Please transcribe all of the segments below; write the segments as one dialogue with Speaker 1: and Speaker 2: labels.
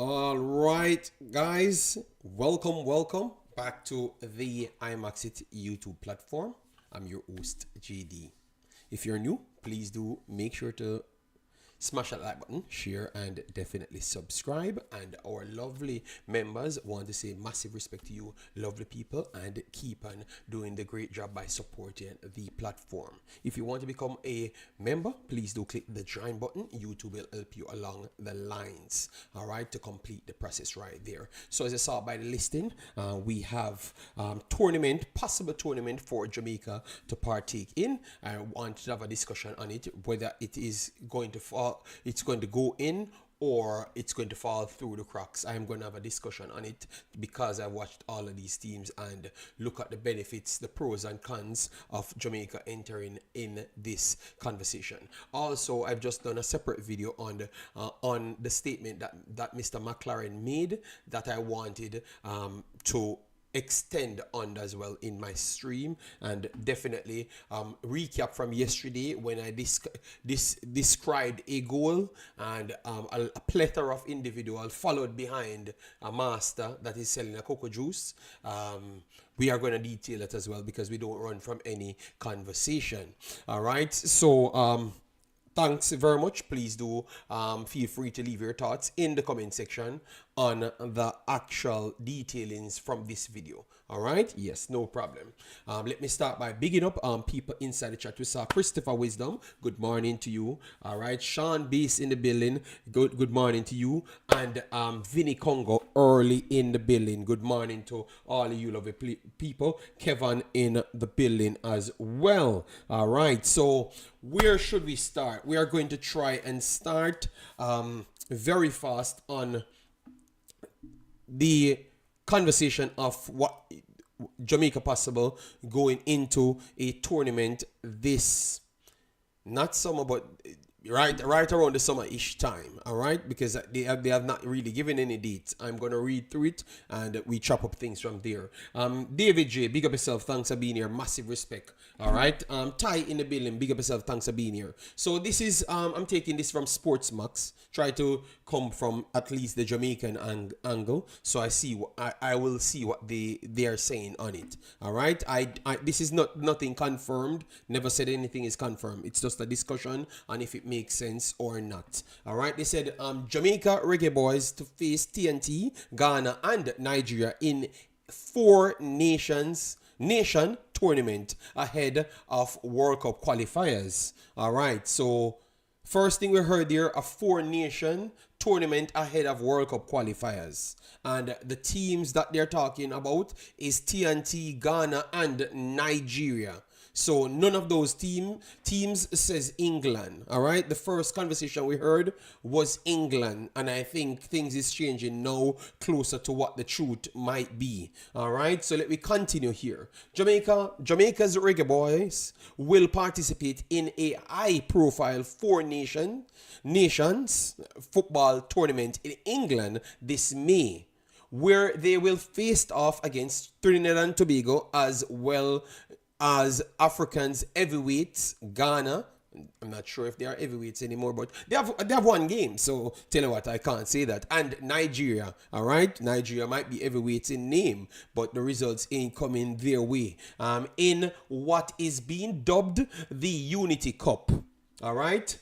Speaker 1: All right, guys, welcome back to the Imaxit YouTube platform. I'm your host, JD. If you're new, please do make sure to smash that like button, share, and definitely subscribe. And our lovely members want to say massive respect to you, lovely people, and keep on doing the great job by supporting the platform. If you want to become a member, please do click the join button. YouTube will help you along the lines, all right, to complete the process right there. So as I saw by the listing, we have possible tournament for Jamaica to partake in. I want to have a discussion on it, whether it is going to fall, it's going to go in, or it's going to fall through the cracks. I'm going to have a discussion on it because I watched all of these teams and look at the benefits, the pros and cons of Jamaica entering in this conversation. Also, I've just done a separate video on the statement that Mr. Mcclaren made that I wanted to extend on as well in my stream, and definitely recap from yesterday when I described a goal and a plethora of individual followed behind a master that is selling a cocoa juice. We are going to detail it as well because we don't run from any conversation. All right, so thanks very much. Please do feel free to leave your thoughts in the comment section on the actual detailings from this video. All right, yes, no problem. Let me start by bigging up people inside the chat. We saw Christopher Wisdom, good morning to you. All right, Sean Base in the building, good morning to you. And Vinny Congo early in the building, good morning to all of you lovely people. Kevin in the building as well. All right, so where should we start? We are going to try and start very fast on the conversation of what Jamaica possible going into a tournament this, not summer, but right around the summer-ish time, all right, because they have not really given any dates. I'm going to read through it and we chop up things from there. David J, big up yourself, thanks for being here, massive respect. All right, Ty in the building, big up yourself, thanks for being here. So this is I'm taking this from Sportsmax, try to come from at least the Jamaican angle, so I will see what they are saying on it. All right, I this is nothing confirmed, never said anything is confirmed, it's just a discussion on if it makes sense or not. All right, they said Jamaica Reggae Boyz to face TNT, Ghana, and Nigeria in nation tournament ahead of World Cup qualifiers. All right, so first thing we heard here, a 4-nation tournament ahead of World Cup qualifiers, and the teams that they're talking about is TNT, Ghana, and Nigeria. So none of those teams says England. All right, the first conversation we heard was England, and I think things is changing now closer to what the truth might be. All right, so let me continue here. Jamaica's Reggae Boyz will participate in a high-profile 4-nations football tournament in England this May, where they will face off against Trinidad and Tobago as well as Africans heavyweights, Ghana. I'm not sure if they are heavyweights anymore, but they have one game. So tell you what, I can't say that. And Nigeria, all right? Nigeria might be heavyweights in name, but the results ain't coming their way. In what is being dubbed the Unity Cup, all right?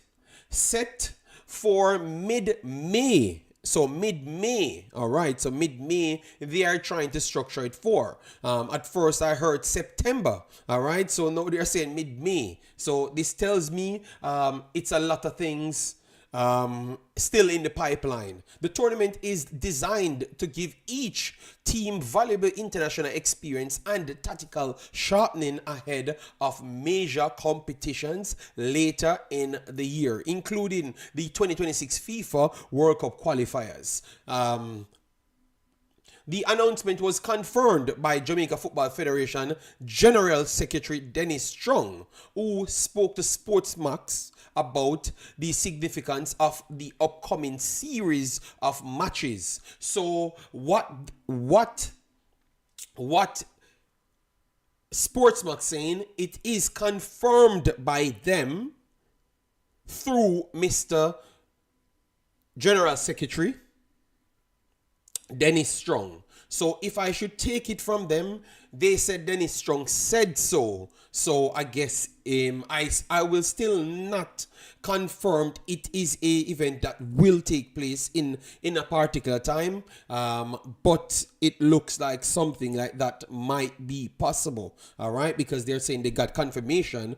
Speaker 1: Set for mid-May. So mid-May, all right, so mid-May, they are trying to structure it for. At first, I heard September, all right, so now they're saying mid-May. So this tells me it's a lot of things still in the pipeline. The tournament is designed to give each team valuable international experience and tactical sharpening ahead of major competitions later in the year, including the 2026 FIFA World Cup qualifiers. The announcement was confirmed by Jamaica Football Federation General Secretary Dennis Strong, who spoke to Sportsmax about the significance of the upcoming series of matches. So what Sportsmax saying, it is confirmed by them through Mr. General Secretary Dennis Strong. So if I should take it from them, they said Dennis Strong said so. So I guess I will still not confirm it is a event that will take place in a particular time. But it looks like something like that might be possible. All right, because they're saying they got confirmation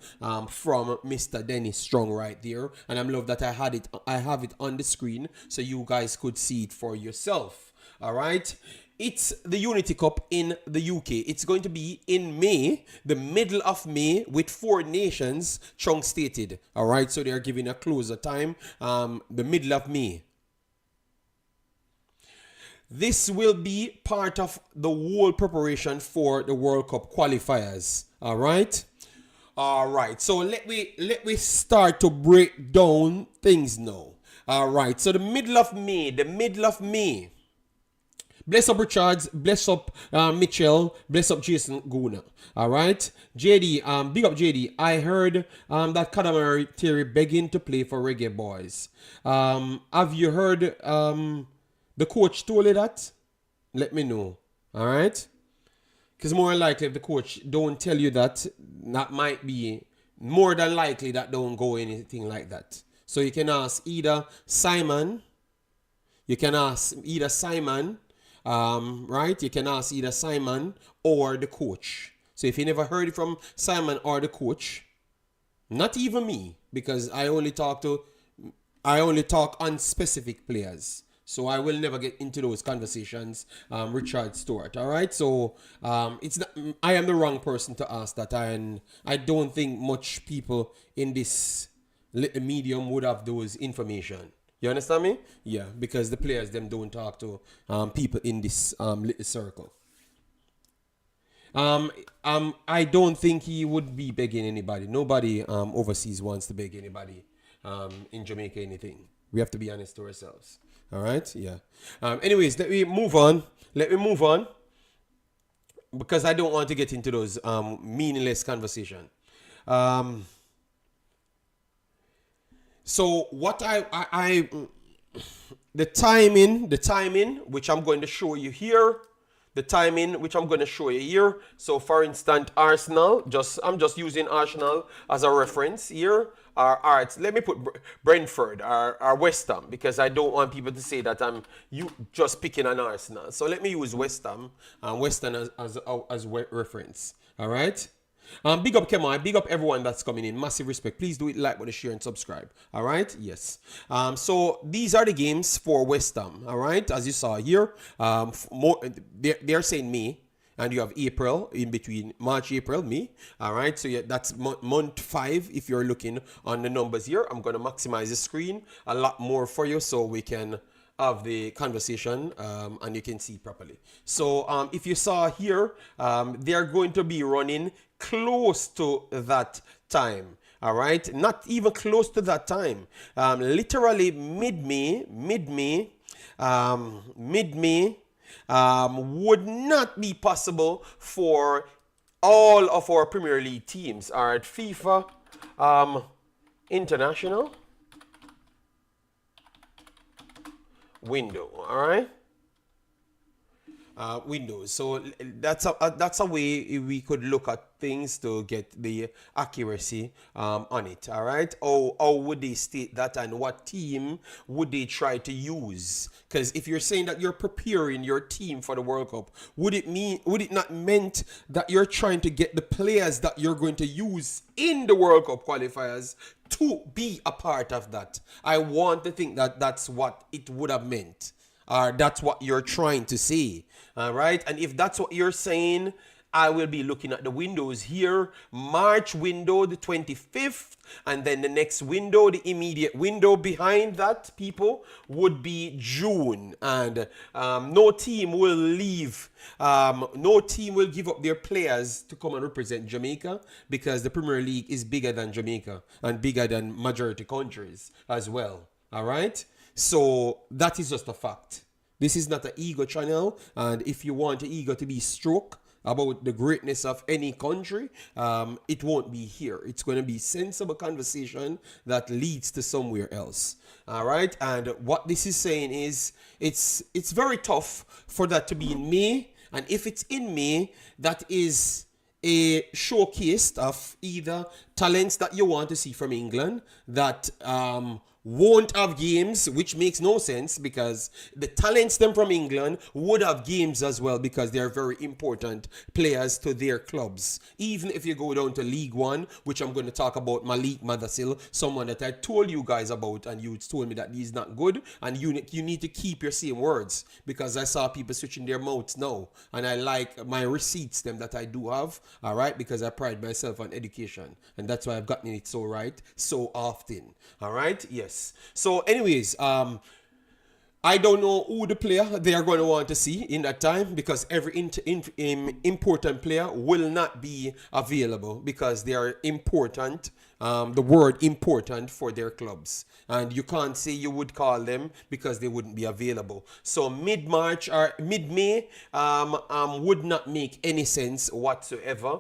Speaker 1: from Mr. Dennis Strong right there, and I'm love that I have it on the screen so you guys could see it for yourself. All right. It's the Unity Cup in the UK. It's going to be in May, the middle of May, with 4 nations, Chung stated. All right, so they're giving a closer time, the middle of May. This will be part of the whole preparation for the World Cup qualifiers. All right. All right. So let me start to break down things now. All right. So the middle of May. Bless up Richards, bless up Mitchell, bless up Jason Guna. All right, JD, big up JD. I heard that Kadamari Terry begging to play for Reggae Boyz. Have you heard the coach told you that? Let me know. All right, because more likely if the coach don't tell you that, that might be more than likely that don't go anything like that. So you can ask either Simon. Right? You can ask either Simon or the coach. So if you never heard it from Simon or the coach, not even me, because I only talk on specific players. So I will never get into those conversations, Richard Stewart. All right. So it's not, I am the wrong person to ask that, and I don't think much people in this medium would have those information. You understand me? Yeah, because the players them don't talk to people in this little circle. I don't think he would be begging anybody. Nobody overseas wants to beg anybody in Jamaica anything. We have to be honest to ourselves. All right? Yeah. Anyways, let me move on. Because I don't want to get into those meaningless conversation. So what I the timing which I'm going to show you here, So for instance, Arsenal, I'm just using Arsenal as a reference here. All right, let me put Brentford or West Ham, because I don't want people to say that I'm just picking on Arsenal. So let me use West Ham as reference. All right. Big up Kema, big up everyone that's coming in. Massive respect. Please do it, like, with a share and subscribe. All right, yes. So these are the games for West Ham. All right, as you saw here, they're saying May, and you have April in between, March, April, May. All right, so yeah, that's month 5. If you're looking on the numbers here, I'm gonna maximize the screen a lot more for you so we can of the conversation and you can see properly. So if you saw here, they're going to be running close to that time. All right, not even close to that time. Literally mid-May would not be possible for all of our Premier League teams. All right, FIFA International window. All right, windows. So that's a way we could look at things to get the accuracy on it. All right, how would they state that, and what team would they try to use? Because if you're saying that you're preparing your team for the World Cup, would it not meant that you're trying to get the players that you're going to use in the World Cup qualifiers to be a part of that? I want to think that that's what it would have meant. That's what you're trying to say. All right. And if that's what you're saying, I will be looking at the windows here. March window, the 25th. And then the next window, the immediate window behind that, people, would be June. And no team will leave. No team will give up their players to come and represent Jamaica, because the Premier League is bigger than Jamaica and bigger than majority countries as well. All right. So that is just a fact. This is not an ego channel, and if you want the ego to be stroked, about the greatness of any country, it won't be here. It's going to be sensible conversation that leads to somewhere else. All right. And what this is saying is it's very tough for that to be in May. And if it's in May, that is a showcase of either talents that you want to see from England that won't have games, which makes no sense because the talents them from England would have games as well because they're very important players to their clubs. Even if you go down to League One, which I'm going to talk about, Malik Madasil, someone that I told you guys about and you told me that he's not good and you need to keep your same words because I saw people switching their mouths now and I like my receipts them that I do have, all right, because I pride myself on education and that's why I've gotten it so right so often, all right, yes. So anyways, I don't know who the player they are going to want to see in that time because every important player will not be available because they are important. The word important for their clubs. And you can't say you would call them because they wouldn't be available. So mid-March or mid-May would not make any sense whatsoever.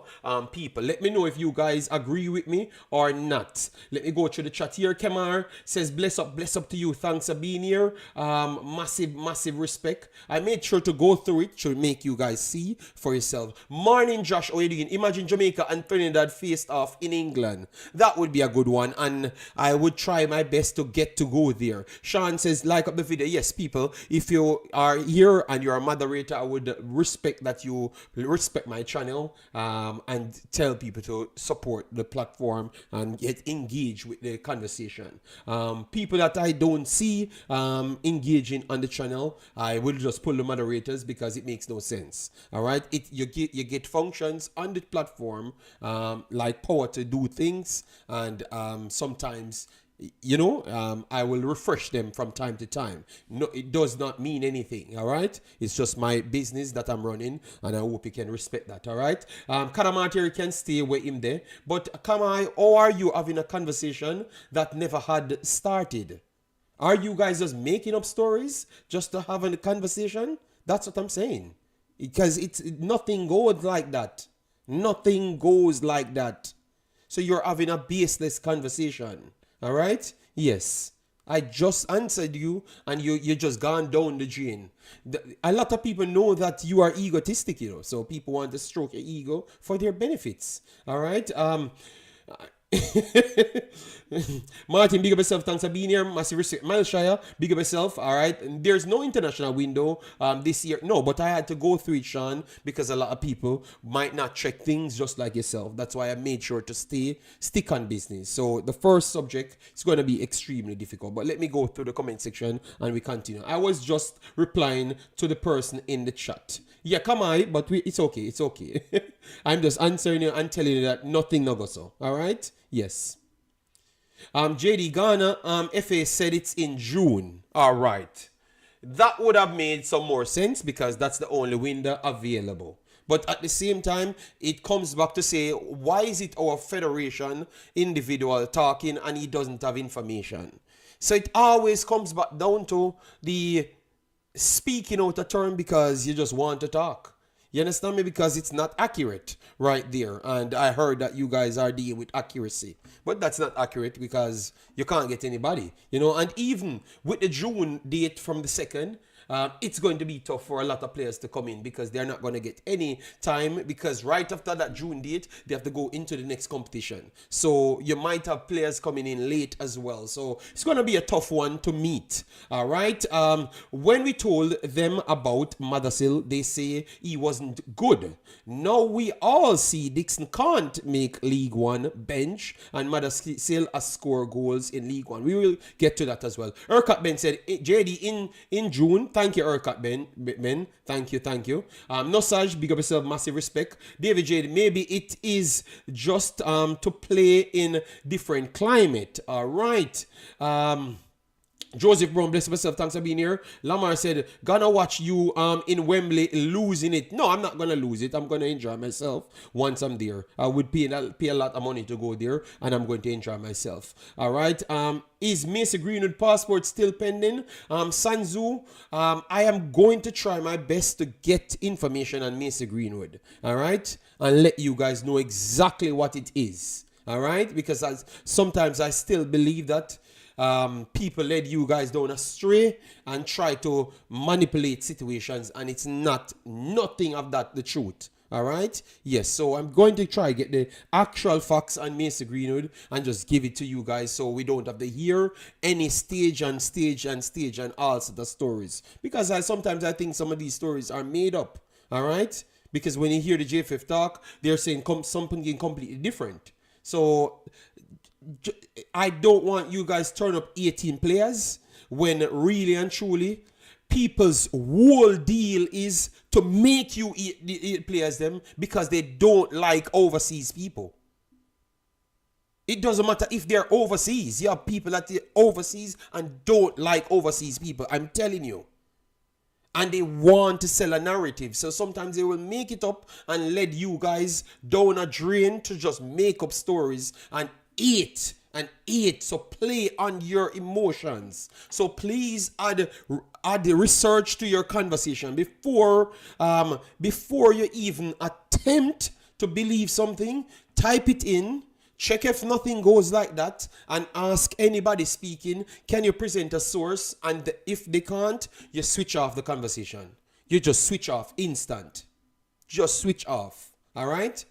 Speaker 1: People, let me know if you guys agree with me or not. Let me go through the chat here. Kemar says, bless up to you. Thanks for being here. Massive respect. I made sure to go through it to make you guys see for yourself. Morning, Josh. How are you doing? Imagine Jamaica and Trinidad faced off in England. That would be a good one, and I would try my best to get to go there. Sean says, like up the video. Yes, people, if you are here and you're a moderator, I would respect that you respect my channel and tell people to support the platform and get engaged with the conversation. People that I don't see engaging on the channel, I will just pull the moderators because it makes no sense. All right, you get functions on the platform like power to do things, and sometimes I will refresh them from time to time. No, it does not mean anything, all right? It's just my business that I'm running, and I hope you can respect that, all right? Karamateri can stay with him there. But Kamai, how are you having a conversation that never had started? Are you guys just making up stories just to have a conversation? That's what I'm saying. Because nothing goes like that. Nothing goes like that. So you're having a baseless conversation. All right? Yes. I just answered you and you just gone down the drain. A lot of people know that you are egotistic, So people want to stroke your ego for their benefits. All right? Martin, big up yourself. Thanks for being here. Massive respect. Malshire, big up yourself. All right. And there's no international window this year. No, but I had to go through it, Sean, because a lot of people might not check things just like yourself. That's why I made sure to stick on business. So the first subject is going to be extremely difficult. But let me go through the comment section and we continue. I was just replying to the person in the chat. Yeah, come on, but it's okay. It's okay. I'm just answering you and telling you that nothing no go so. All right? Yes. JD Ghana, FA said it's in June. All right. That would have made some more sense because that's the only window available. But at the same time, it comes back to say, why is it our federation individual talking and he doesn't have information? So it always comes back down to the speaking out a term because you just want to talk. You understand me? Because it's not accurate right there. And I heard that you guys are dealing with accuracy. But that's not accurate because you can't get anybody. And even with the June date from the 2nd, it's going to be tough for a lot of players to come in because they're not going to get any time because right after that June date, they have to go into the next competition. So you might have players coming in late as well. So it's going to be a tough one to meet. All right. When we told them about Madasil, they say he wasn't good. Now we all see Dixon can't make League One bench and Madasil has scored goals in League One. We will get to that as well. Urquhart Ben said, JD, in June, thank you, Urquhart Ben. Thank you. Nosaj, big up yourself, massive respect. David J, maybe it is just to play in different climate. All right. Joseph Brown, bless myself, thanks for being here. Lamar said, gonna watch you in Wembley losing it. No, I'm not gonna lose it. I'm gonna enjoy myself once I'm there. I would pay a lot of money to go there, and I'm going to enjoy myself. All right. Is Macy Greenwood passport still pending? Sanzu, I am going to try my best to get information on Macy Greenwood. All right, and let you guys know exactly what it is. All right, because sometimes I still believe that people led you guys down astray and try to manipulate situations, and it's nothing of that the truth. All right, yes, so I'm going to try get the actual facts on Macy Greenwood and just give it to you guys, so we don't have to hear any stage and all sorts of stories, because sometimes I think some of these stories are made up. All right, because when you hear the JFF talk, they're saying something completely different. So I don't want you guys turn up 18 players when really and truly people's whole deal is to make you eat players them because they don't like overseas people. It doesn't matter if they're overseas. You have people that are overseas and don't like overseas people. I'm telling you. And they want to sell a narrative. So sometimes they will make it up and let you guys down a drain to just make up stories and eat. So play on your emotions. So please add the research to your conversation before you even attempt to believe something. Type it in. Check if nothing goes like that and ask anybody speaking, can you present a source? And if they can't, you switch off the conversation. You just switch off instant. Just switch off. All right?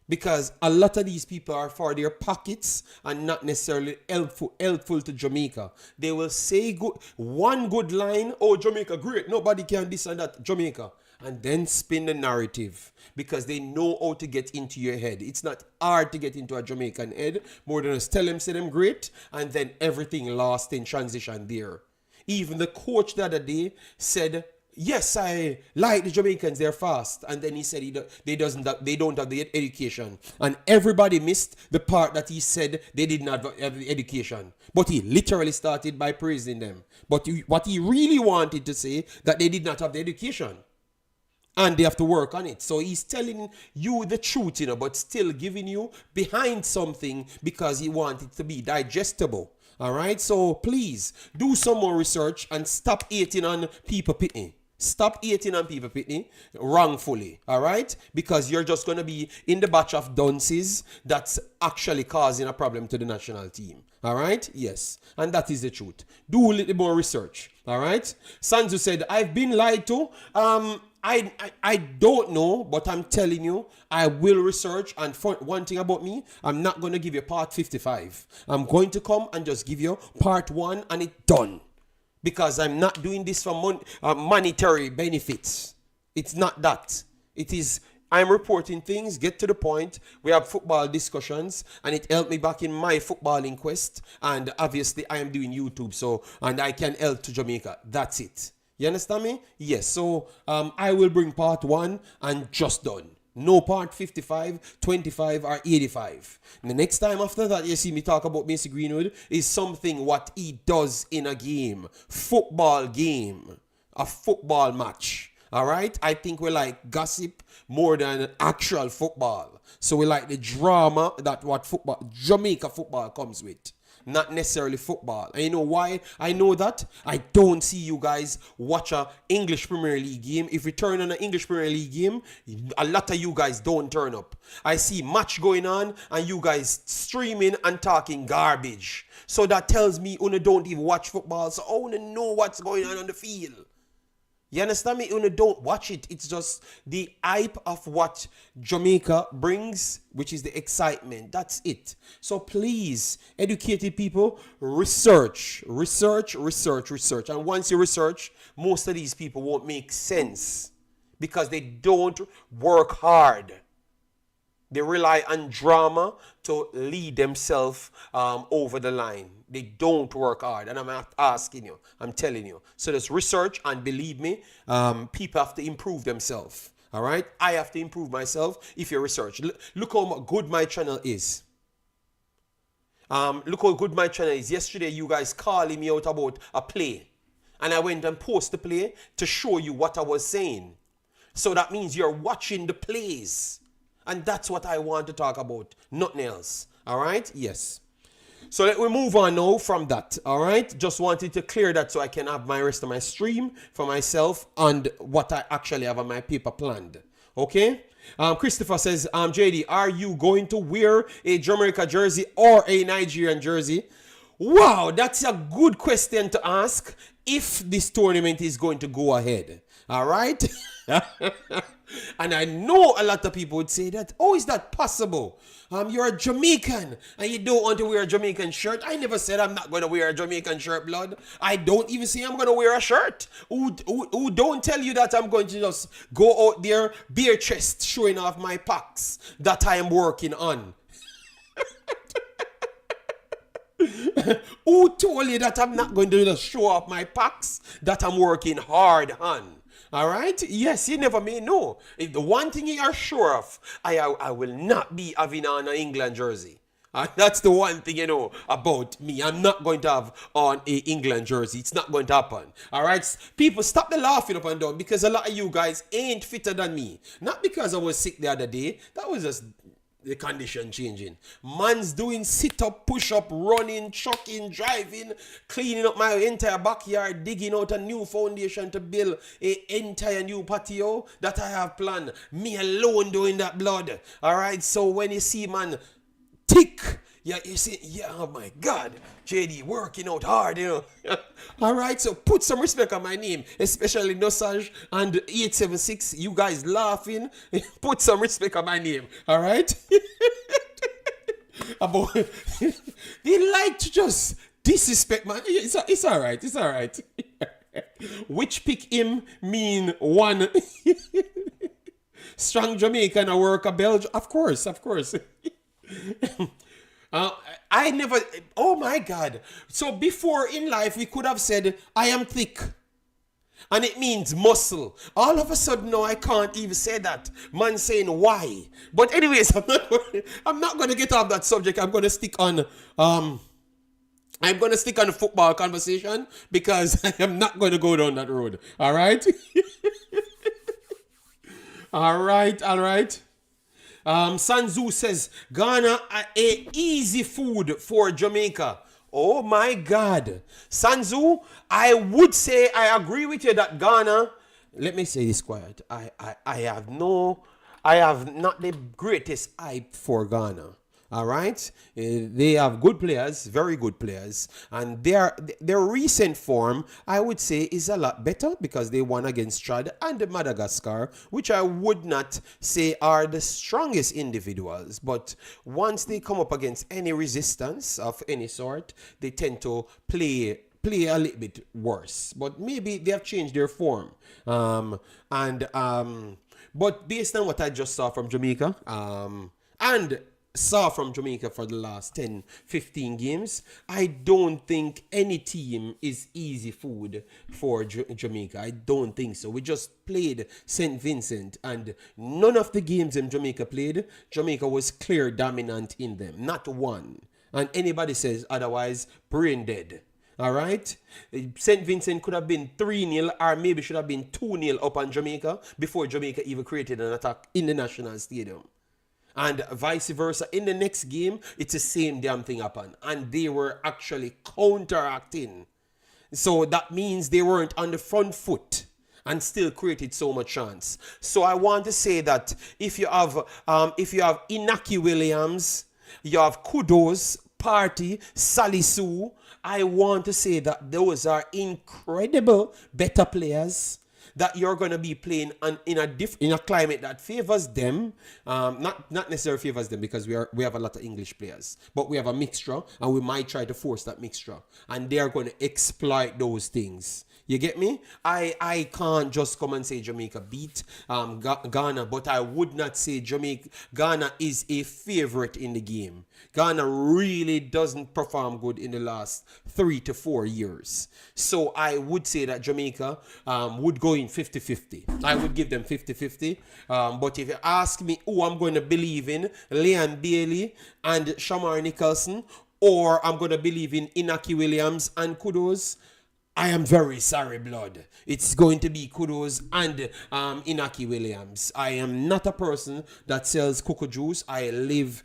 Speaker 1: Because a lot of these people are for their pockets and not necessarily helpful to Jamaica. They will say one good line, oh, Jamaica, great, nobody can this and that, Jamaica. And then spin the narrative because they know how to get into your head. It's not hard to get into a Jamaican head. More than just tell them, say them great, and then everything lost in transition there. Even the coach the other day said, yes, I like the Jamaicans, they're fast. And then he said they don't have the education. And everybody missed the part that he said they did not have the education. But he literally started by praising them. But what he really wanted to say, that they did not have the education. And they have to work on it. So he's telling you the truth, but still giving you behind something because he wants it to be digestible. All right? So please do some more research and stop hating on people pitney. Stop hating on people pitney wrongfully. All right? Because you're just going to be in the batch of dunces that's actually causing a problem to the national team. All right? Yes. And that is the truth. Do a little more research. All right? Sanzu said, I've been lied to. I don't know, but I'm telling you, I will research. And for one thing about me, I'm not going to give you part 55. I'm going to come and just give you part 1 and it's done. Because I'm not doing this for monetary benefits. It's not that. It is, I'm reporting things, get to the point. We have football discussions, and it helped me back in my footballing quest. And obviously, I am doing YouTube, and I can help to Jamaica. That's it. You understand me? Yes. So I will bring part 1 and just done. No part 55, 25, or 85. And the next time after that you see me talk about Macy Greenwood is something what he does in a game. Football game. A football match. Alright? I think we like gossip more than actual football. So we like the drama that what football, Jamaica football comes with. Not necessarily football. And you know why I know that? I don't see you guys watch a English Premier League game. If we turn on an English Premier League game, a lot of you guys don't turn up. I see match going on and you guys streaming and talking garbage. So that tells me you don't even watch football. So I want to know what's going on the field. You understand me? You don't watch it. It's just the hype of what Jamaica brings, which is the excitement. That's it. So please, educated people, research. And once you research, most of these people won't make sense because they don't work hard. They rely on drama to lead themselves over the line. They don't work hard. And I'm not asking you. I'm telling you. So there's research, and believe me, people have to improve themselves. All right? I have to improve myself if you research. Look how good my channel is. Look how good my channel is. Yesterday, you guys calling me out about a play. And I went and posted the play to show you what I was saying. So that means you're watching the plays. And that's what I want to talk about. Nothing else. All right? Yes. So let me move on now from that. All right? Just wanted to clear that so I can have my rest of my stream for myself and what I actually have on my paper planned. Okay? Christopher says, JD, are you going to wear a Jamaica jersey or a Nigerian jersey? Wow, that's a good question to ask if this tournament is going to go ahead. All right? And I know a lot of people would say that, oh, is that possible? You're a Jamaican and you don't want to wear a Jamaican shirt. I never said I'm not going to wear a Jamaican shirt, blood. I don't even say I'm going to wear a shirt. Who don't tell you that I'm going to just go out there bare chest showing off my packs that I am working on? Who told you that I'm not going to just show off my packs that I'm working hard on? All right? Yes, you never may know. If the one thing you are sure of, I will not be having on an England jersey. That's the one thing you know about me. I'm not going to have on a England jersey. It's not going to happen. All right? People, stop the laughing up and down because a lot of you guys ain't fitter than me. Not because I was sick the other day. That was just the condition changing. Man's doing sit-up, push-up, running, chucking, driving, cleaning up my entire backyard, digging out a new foundation to build an entire new patio that I have planned. Me alone doing that, blood. All right, so when you see man tick, yeah, you see, yeah, oh my God, JD working out hard, you know. All right, so put some respect on my name, especially Nosage and 876. You guys laughing, put some respect on my name. All right. About they like to just disrespect man. It's all right. It's all right. Which pick him mean one strong Jamaican or work a Belgium? Of course. I never, oh my God. So before in life, we could have said, I am thick. And it means muscle. All of a sudden now I can't even say that. Man saying why. But anyways, I'm not going to get off that subject. I'm going to stick on, the football conversation because I am not going to go down that road. All right? All right. Sanzu says, Ghana a easy food for Jamaica. Oh my God. Sanzu, I would say I agree with you that Ghana, let me say this quiet. I have not the greatest hype for Ghana. All right, they have good players, very good players, and their recent form, I would say, is a lot better because they won against Chad and Madagascar, which I would not say are the strongest individuals. But once they come up against any resistance of any sort, they tend to play a little bit worse. But maybe they have changed their form. But based on what I just saw from Jamaica, and saw from Jamaica for the last 10, 15 games, I don't think any team is easy food for Jamaica. I don't think so. We just played St. Vincent and none of the games in Jamaica played, Jamaica was clear dominant in them. Not one. And anybody says otherwise, brain dead. All right? St. Vincent could have been 3-0 or maybe should have been 2-0 up on Jamaica before Jamaica even created an attack in the National Stadium. And vice versa. In the next game, it's the same damn thing happened. And they were actually counteracting. So that means they weren't on the front foot and still created so much chance. So I want to say that if you have Inaki Williams, you have Kudos, Party, Salisu, I want to say that those are incredible better players that you're going to be playing in a climate that favors them, not necessarily favors them because we have a lot of English players, but we have a mixture and we might try to force that mixture and they are going to exploit those things. You get me? I can't just come and say Jamaica beat Ghana, but I would not say Ghana is a favorite in the game. Ghana really doesn't perform good in the last 3 to 4 years. So I would say that Jamaica would go in 50-50. I would give them 50-50. But if you ask me who I'm going to believe in, Leon Bailey and Shamar Nicholson, or I'm going to believe in Inaki Williams and Kudos. I am very sorry, blood. It's going to be Kudos and Inaki Williams. I am not a person that sells cocoa juice. I live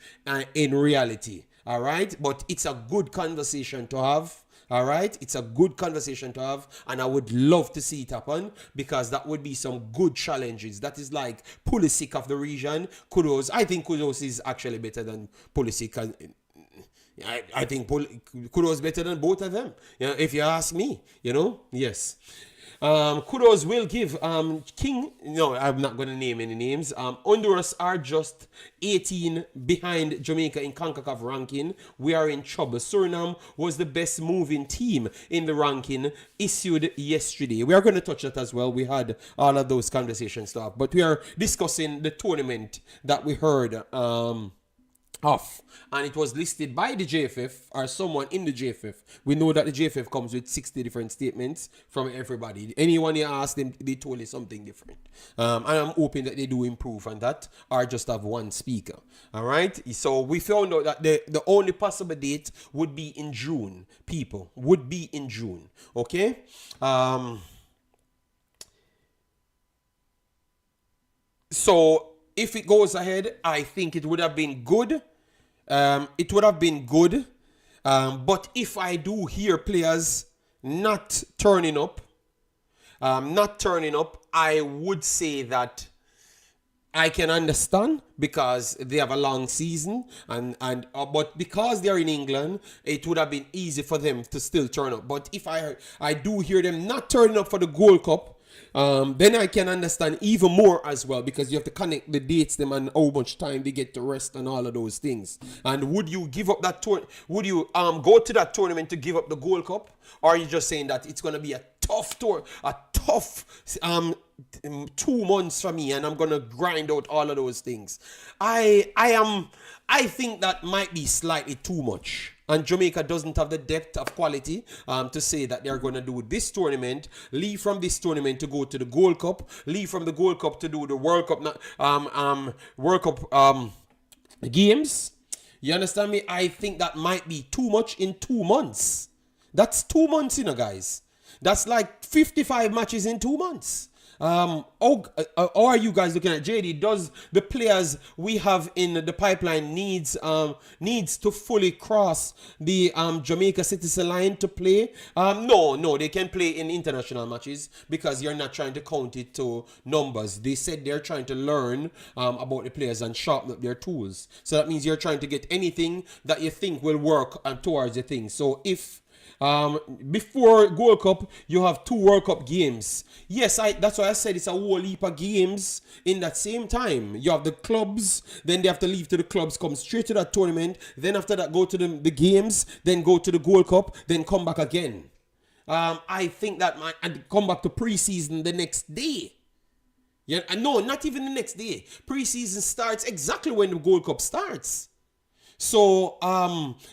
Speaker 1: in reality. All right? But it's a good conversation to have. All right? It's a good conversation to have. And I would love to see it happen because that would be some good challenges. That is like Pulisic of the region. Kudos. I think Kudos is actually better than Pulisic. I think Kudos better than both of them. If you ask me, yes. Kudos will give King. No, I'm not going to name any names. Honduras are just 18 behind Jamaica in Concacaf ranking. We are in trouble. Suriname was the best moving team in the ranking issued yesterday. We are going to touch that as well. We had all of those conversations stuff, but we are discussing the tournament that we heard. Off, and it was listed by the JFF or someone in the JFF. We know that the JFF comes with 60 different statements from everybody. Anyone you ask them, they told you something different. And I'm hoping that they do improve on that or just have one speaker. All right. So we found out that the only possible date would be in June. People would be in June. Okay. So if it goes ahead, I think it would have been good. It would have been good. But if I do hear players not turning up, I would say that I can understand because they have a long season but because they're in England, it would have been easy for them to still turn up. But if I do hear them not turning up for the Gold Cup, then I can understand even more as well because you have to connect the dates them and how much time they get to rest and all of those things. And would you give up that tour? Would you go to that tournament to give up the Gold Cup, or are you just saying that it's going to be a tough tour, a tough 2 months for me, and I'm going to grind out all of those things? I think that might be slightly too much. And Jamaica doesn't have the depth of quality to say that they're going to do this tournament, leave from this tournament to go to the Gold Cup, leave from the Gold Cup to do the World Cup games. You understand me? I think that might be too much in 2 months. That's 2 months, guys. That's like 55 matches in 2 months. How are you guys looking at JD? Does the players we have in the pipeline needs to fully cross the Jamaica citizen line to play? No, they can play in international matches because you're not trying to count it to numbers. They said they're trying to learn about the players and sharpen up their tools. So that means you're trying to get anything that you think will work towards the thing. So if before Gold Cup, you have 2 World Cup games. Yes, that's why I said it's a whole heap of games in that same time. You have the clubs, then they have to leave to the clubs, come straight to that tournament. Then after that, go to the games, then go to the Gold Cup, then come back again. I think that might and come back to preseason the next day. Yeah, no, not even the next day. Preseason starts exactly when the Gold Cup starts. So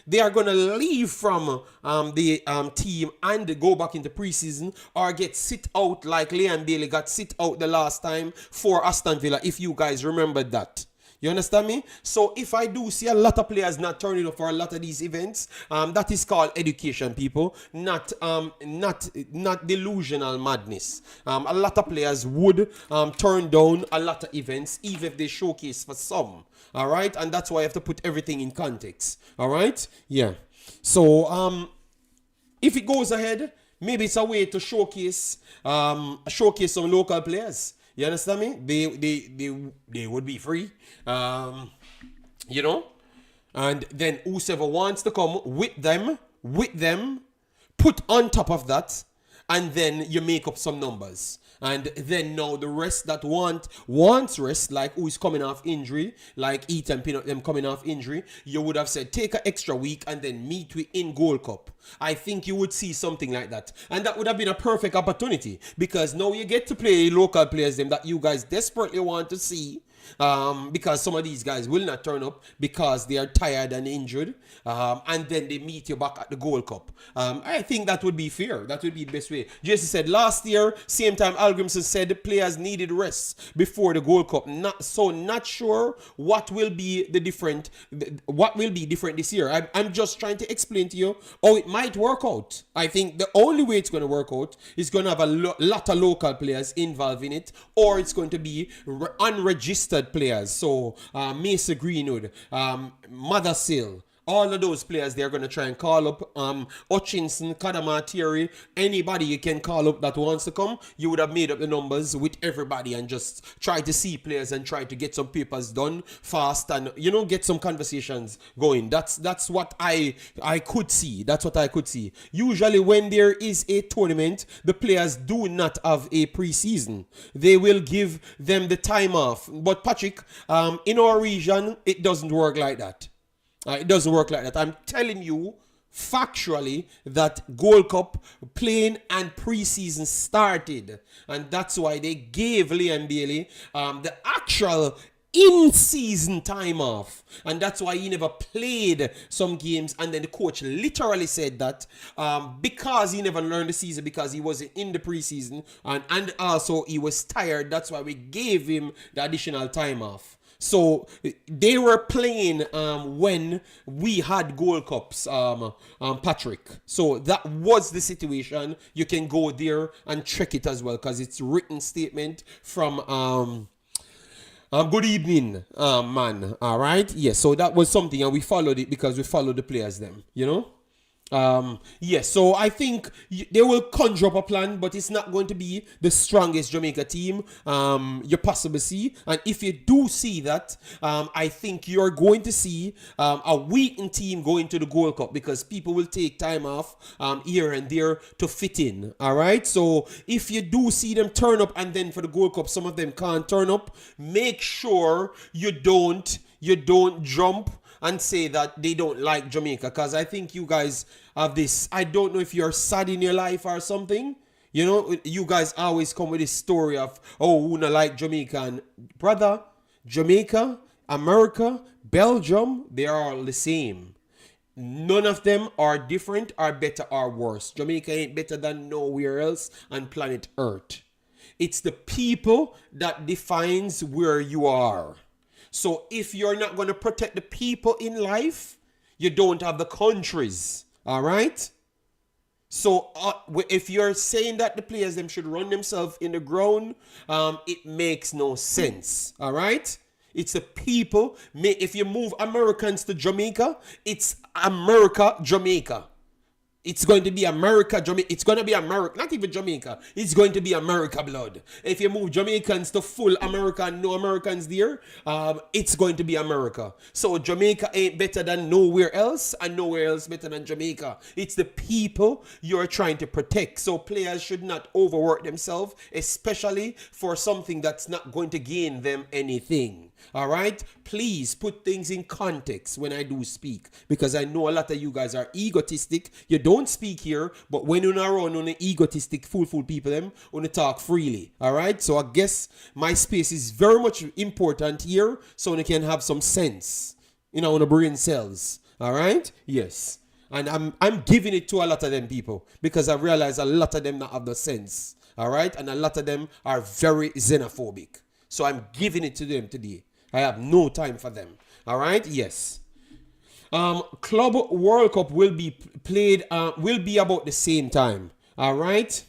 Speaker 1: they are going to leave from the team and go back into preseason or get sit out like Liam Bailey got sit out the last time for Aston Villa, if you guys remember that. You understand me? So if I do see a lot of players not turning up for a lot of these events, that is called education, people, not delusional madness. A lot of players would turn down a lot of events, even if they showcase for some. All right, and that's why I have to put everything in context. All right, yeah. So if it goes ahead, maybe it's a way to showcase some local players. You understand me? They would be free, and then whoever wants to come with them, put on top of that, and then you make up some numbers. And then now the rest that wants rest, like who is coming off injury, like Ethan Pinnock, them coming off injury, you would have said take an extra week and then meet with in Gold Cup. I think you would see something like that. And that would have been a perfect opportunity because now you get to play local players them that you guys desperately want to see. because some of these guys will not turn up because they are tired and injured, and then they meet you back at the Gold Cup. I think that would be fair. That would be the best way. Jesse said last year, same time Algrimson said the players needed rest before the Gold Cup. Not sure what will be different this year. I'm just trying to explain to you how it might work out. I think the only way it's going to work out is going to have a lot of local players involved in it, or it's going to be unregistered players. So Mesa Greenwood, Mothersill, all of those players, they're going to try and call up Hutchinson, Kadama, Thierry, anybody you can call up that wants to come. You would have made up the numbers with everybody and just try to see players and try to get some papers done fast and, get some conversations going. That's what I could see. That's what I could see. Usually when there is a tournament, the players do not have a preseason. They will give them the time off. But Patrick, in our region, it doesn't work like that. It doesn't work like that. I'm telling you factually that Gold Cup playing and preseason started, and that's why they gave Liam Bailey the actual in-season time off, and that's why he never played some games. And then the coach literally said that because he never learned the season, because he wasn't in the preseason, and also he was tired, that's why we gave him the additional time off. So they were playing when we had Gold Cups, Patrick. So that was the situation. You can go there and check it as well, because it's written statement from good evening, man. All right. Yes. So that was something, and we followed it because we followed the players them. Yes, so I think they will conjure up a plan, but it's not going to be the strongest Jamaica team you possibly see. And if you do see that, I think you're going to see a weakened team going to the Gold Cup, because people will take time off here and there to fit in. All right, so if you do see them turn up and then for the Gold Cup some of them can't turn up, make sure you don't jump and say that they don't like Jamaica, because I think you guys have this, I don't know if you're sad in your life or something. You guys always come with this story of, who not like Jamaica. And brother, Jamaica, America, Belgium, they are all the same. None of them are different or better or worse. Jamaica ain't better than nowhere else on planet Earth. It's the people that defines where you are. So if you're not going to protect the people in life, you don't have the countries. All right? So if you're saying that the players them should run themselves in the ground, it makes no sense. All right? It's the people. If you move Americans to Jamaica, it's America, Jamaica. It's going to be America, Jamaica. It's going to be America, not even Jamaica. It's going to be America blood. If you move Jamaicans to full America and no Americans there, it's going to be America. So Jamaica ain't better than nowhere else, and nowhere else better than Jamaica. It's the people you're trying to protect. So players should not overwork themselves, especially for something that's not going to gain them anything. All right, please put things in context when I do speak, because I know a lot of you guys are egotistic. You don't speak here, but when you're around on the egotistic, fool people, them want to talk freely. All right, so I guess my space is very much important here, so you can have some sense, on the brain cells. All right, yes, and I'm giving it to a lot of them people, because I realize a lot of them not have the sense. All right, and a lot of them are very xenophobic. So I'm giving it to them today. I have no time for them. All right? Yes. Club World Cup will be played, will be about the same time. All right?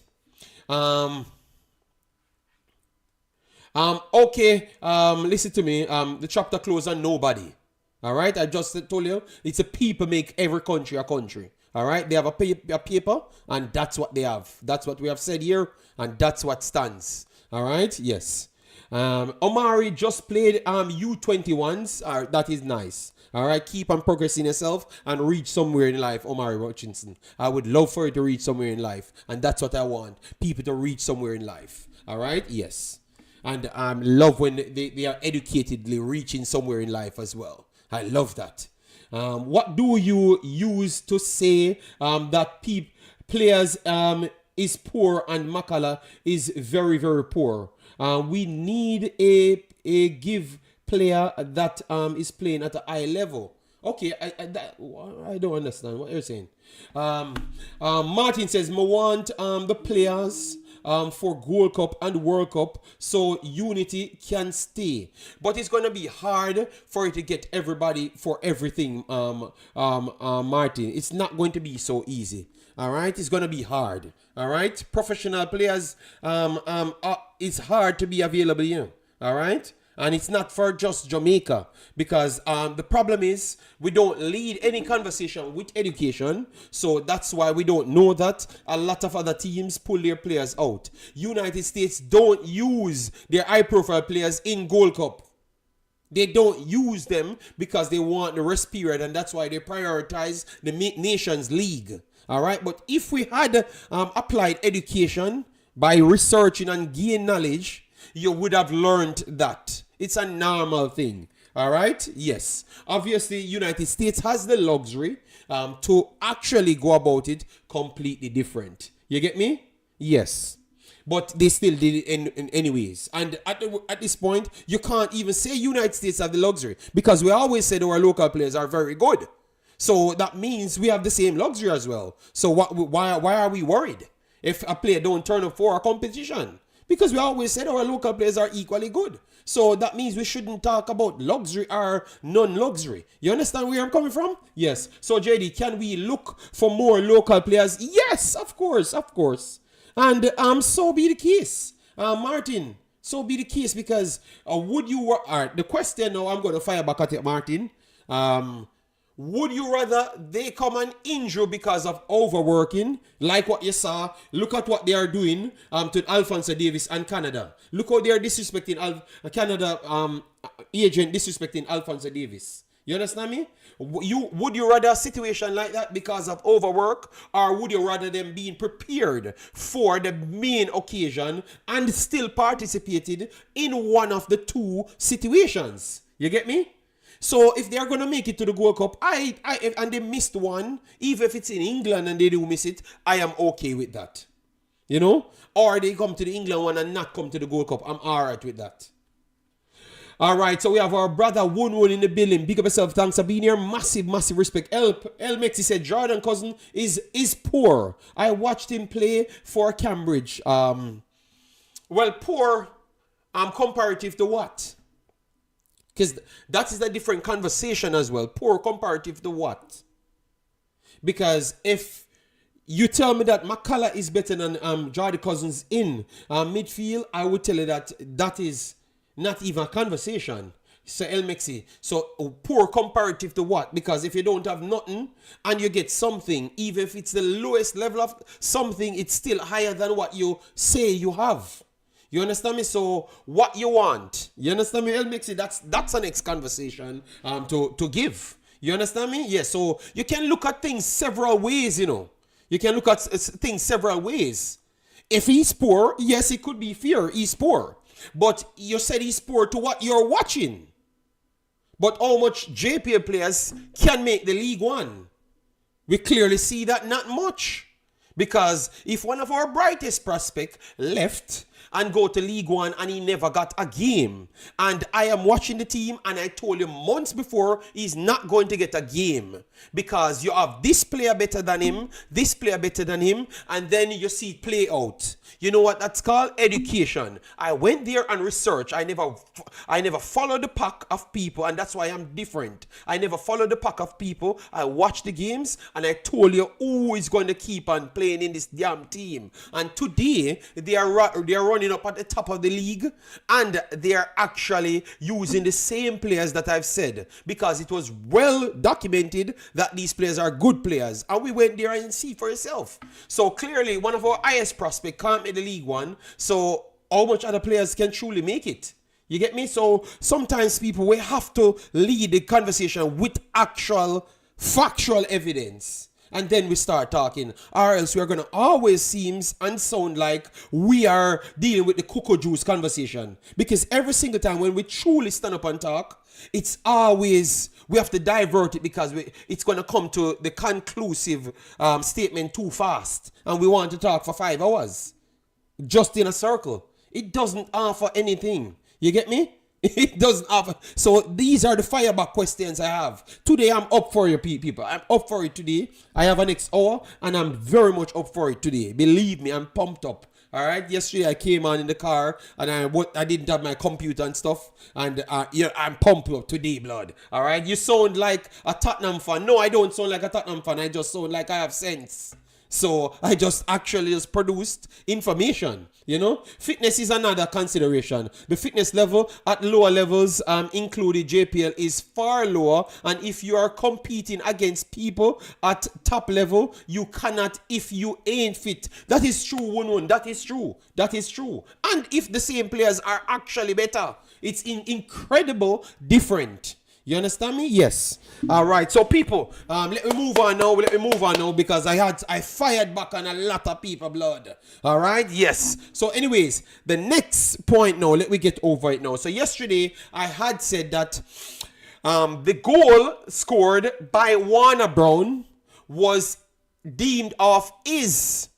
Speaker 1: Okay. Listen to me. The chapter closed on nobody. All right? I just told you, it's a people make every country a country. All right? They have a paper, and that's what they have. That's what we have said here, and that's what stands. All right? Yes. Omari just played U21s. That is nice. All right, keep on progressing yourself and reach somewhere in life, Omari Hutchinson. I would love for you to reach somewhere in life, and that's what I want, people to reach somewhere in life. All right, yes. And I love when they are educatedly reaching somewhere in life as well. I love that. What do you use to say that players is poor and Makala is very, very poor. We need a give player that is playing at a high level. Okay, I don't understand what you're saying. Martin says, "I want the players for Gold Cup and World Cup so unity can stay. But it's going to be hard for you to get everybody for everything, Martin. It's not going to be so easy. All right, it's going to be hard. All right, professional players, it's hard to be available here. All right." And it's not for just Jamaica, because the problem is we don't lead any conversation with education. So that's why we don't know that a lot of other teams pull their players out. United States don't use their high profile players in Gold Cup. They don't use them because they want the rest period, and that's why they prioritize the Nations League. All right, but if we had applied education by researching and gain knowledge, you would have learned that. It's a normal thing. All right? Yes. Obviously, United States has the luxury to actually go about it completely different. You get me? Yes. But they still did it in anyways. And at this point, you can't even say United States have the luxury, because we always said our local players are very good. So that means we have the same luxury as well. So why are we worried if a player don't turn up for a competition? Because we always said our local players are equally good. So that means we shouldn't talk about luxury or non-luxury. You understand where I'm coming from? Yes. So JD, can we look for more local players? Yes, of course, of course. And so be the case. Martin, so be the case, because would you... the question now, I'm going to fire back at it, Martin. Would you rather they come and injure because of overworking, like what you saw? Look at what they are doing to Alphonso Davies and Canada. Look how they are disrespecting Canada agent disrespecting Alphonso Davies. You understand me? Would you rather a situation like that because of overwork, or would you rather them being prepared for the main occasion and still participated in one of the two situations? You get me? So if they are going to make it to the Gold Cup, and they missed one, even if it's in England and they do miss it, I am okay with that. You know? Or they come to the England one and not come to the Gold Cup. I'm all right with that. All right, so we have our brother Woon in the building. Big up yourself. Thanks for being here. Massive, massive respect. El Mexi said Jordan Cousin is poor. I watched him play for Cambridge. Well, poor comparative to what? Because that is a different conversation as well. Poor comparative to what? Because if you tell me that McCullough is better than Jordan Cousins in midfield, I would tell you that is not even a conversation. So El Mexi. So poor comparative to what? Because if you don't have nothing and you get something, even if it's the lowest level of something, it's still higher than what you say you have. You understand me? So what you want? You understand me? El Mexi, that's an next conversation to give. You understand me? Yes. So you can look at things several ways, you know. You can look at things several ways. If he's poor, yes, it could be fair. He's poor. But you said he's poor to what you're watching. But how much JPL players can make the League One? We clearly see that not much. Because if one of our brightest prospects left and go to League One and he never got a game, and I am watching the team and I told you months before he's not going to get a game because you have this player better than him, this player better than him, and then you see it play out. You know what that's called? Education. I went there and researched. I never followed the pack of people, and that's why I'm different. I never followed the pack of people. I watched the games and I told you who is going to keep on playing in this damn team. And today they are running up at the top of the league, and they are actually using the same players that I've said, because it was well documented that these players are good players, and we went there and see for yourself. So clearly one of our highest prospects can't make the League One, so how much other players can truly make it? You get me? So sometimes people, we have to lead the conversation with actual factual evidence. and then we start talking, or else we're gonna always seem and sound like we are dealing with the cocoa juice conversation. Because every single time when we truly stand up and talk, it's always we have to divert it because it's gonna come to the conclusive statement too fast, and we want to talk for 5 hours just in a circle. It doesn't offer anything. You get me? It doesn't offer. So these are the fireback questions I have. Today I'm up for you, people. I'm up for it today. I have an next hour and I'm very much up for it today. Believe me, I'm pumped up. All right. Yesterday I came on in the car and I didn't have my computer and stuff. And yeah, I'm pumped up today, blood. All right. You sound like a Tottenham fan. No, I don't sound like a Tottenham fan. I just sound like I have sense. So I just actually just produced information, you know. Fitness is another consideration. The fitness level at lower levels, including JPL, is far lower. And if you are competing against people at top level, you cannot if you ain't fit. That is true, Wunun. That is true. That is true. And if the same players are actually better, it's incredible different. You understand me? Yes. All right. So people, let me move on now. Let me move on now because I fired back on a lot of people, blood. All right. Yes. So anyways, the next point now, let me get over it now. So yesterday I had said that the goal scored by Warner Brown was deemed of is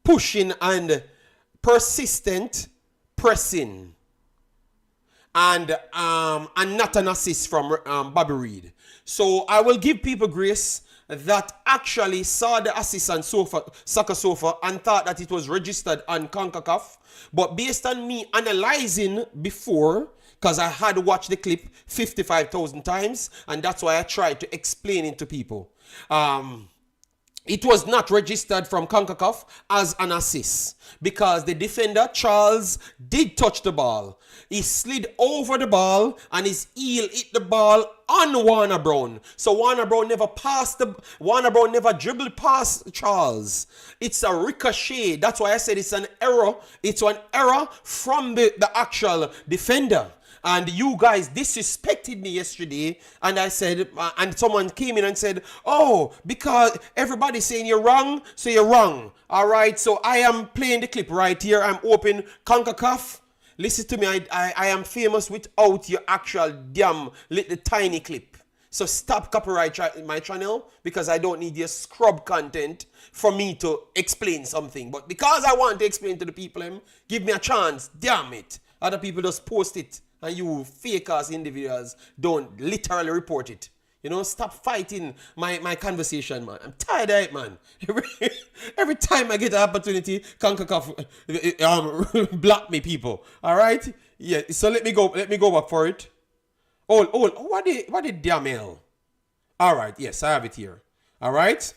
Speaker 1: pushing and persistent pressing. And not an assist from Bobby Reed. So I will give people grace that actually saw the assist on Soccer Sofa and thought that it was registered on Concacaf. But based on me analyzing before, because I had watched the clip 55,000 times, and that's why I tried to explain it to people. It was not registered from Concacaf as an assist because the defender, Charles, did touch the ball. He slid over the ball and his heel hit the ball on Warner Brown. So Warner Brown never dribbled past Charles. It's a ricochet. That's why I said it's an error. It's an error from the actual defender. And you guys disrespected me yesterday, and I said, and someone came in and said, oh, because everybody's saying you're wrong, so you're wrong. All right, so I am playing the clip right here. I'm open Concacaf. Listen to me, I am famous without your actual damn little tiny clip. So stop copyright my channel because I don't need your scrub content for me to explain something. But because I want to explain to the people, give me a chance. Damn it. Other people just post it. And you fake-ass individuals don't literally report it. You know, stop fighting my conversation, man. I'm tired of it, man. Every time I get an opportunity, Concacaf block me, people. All right? Yeah, so let me go back for it. Oh, what did damn hell? All right, yes, I have it here. All right?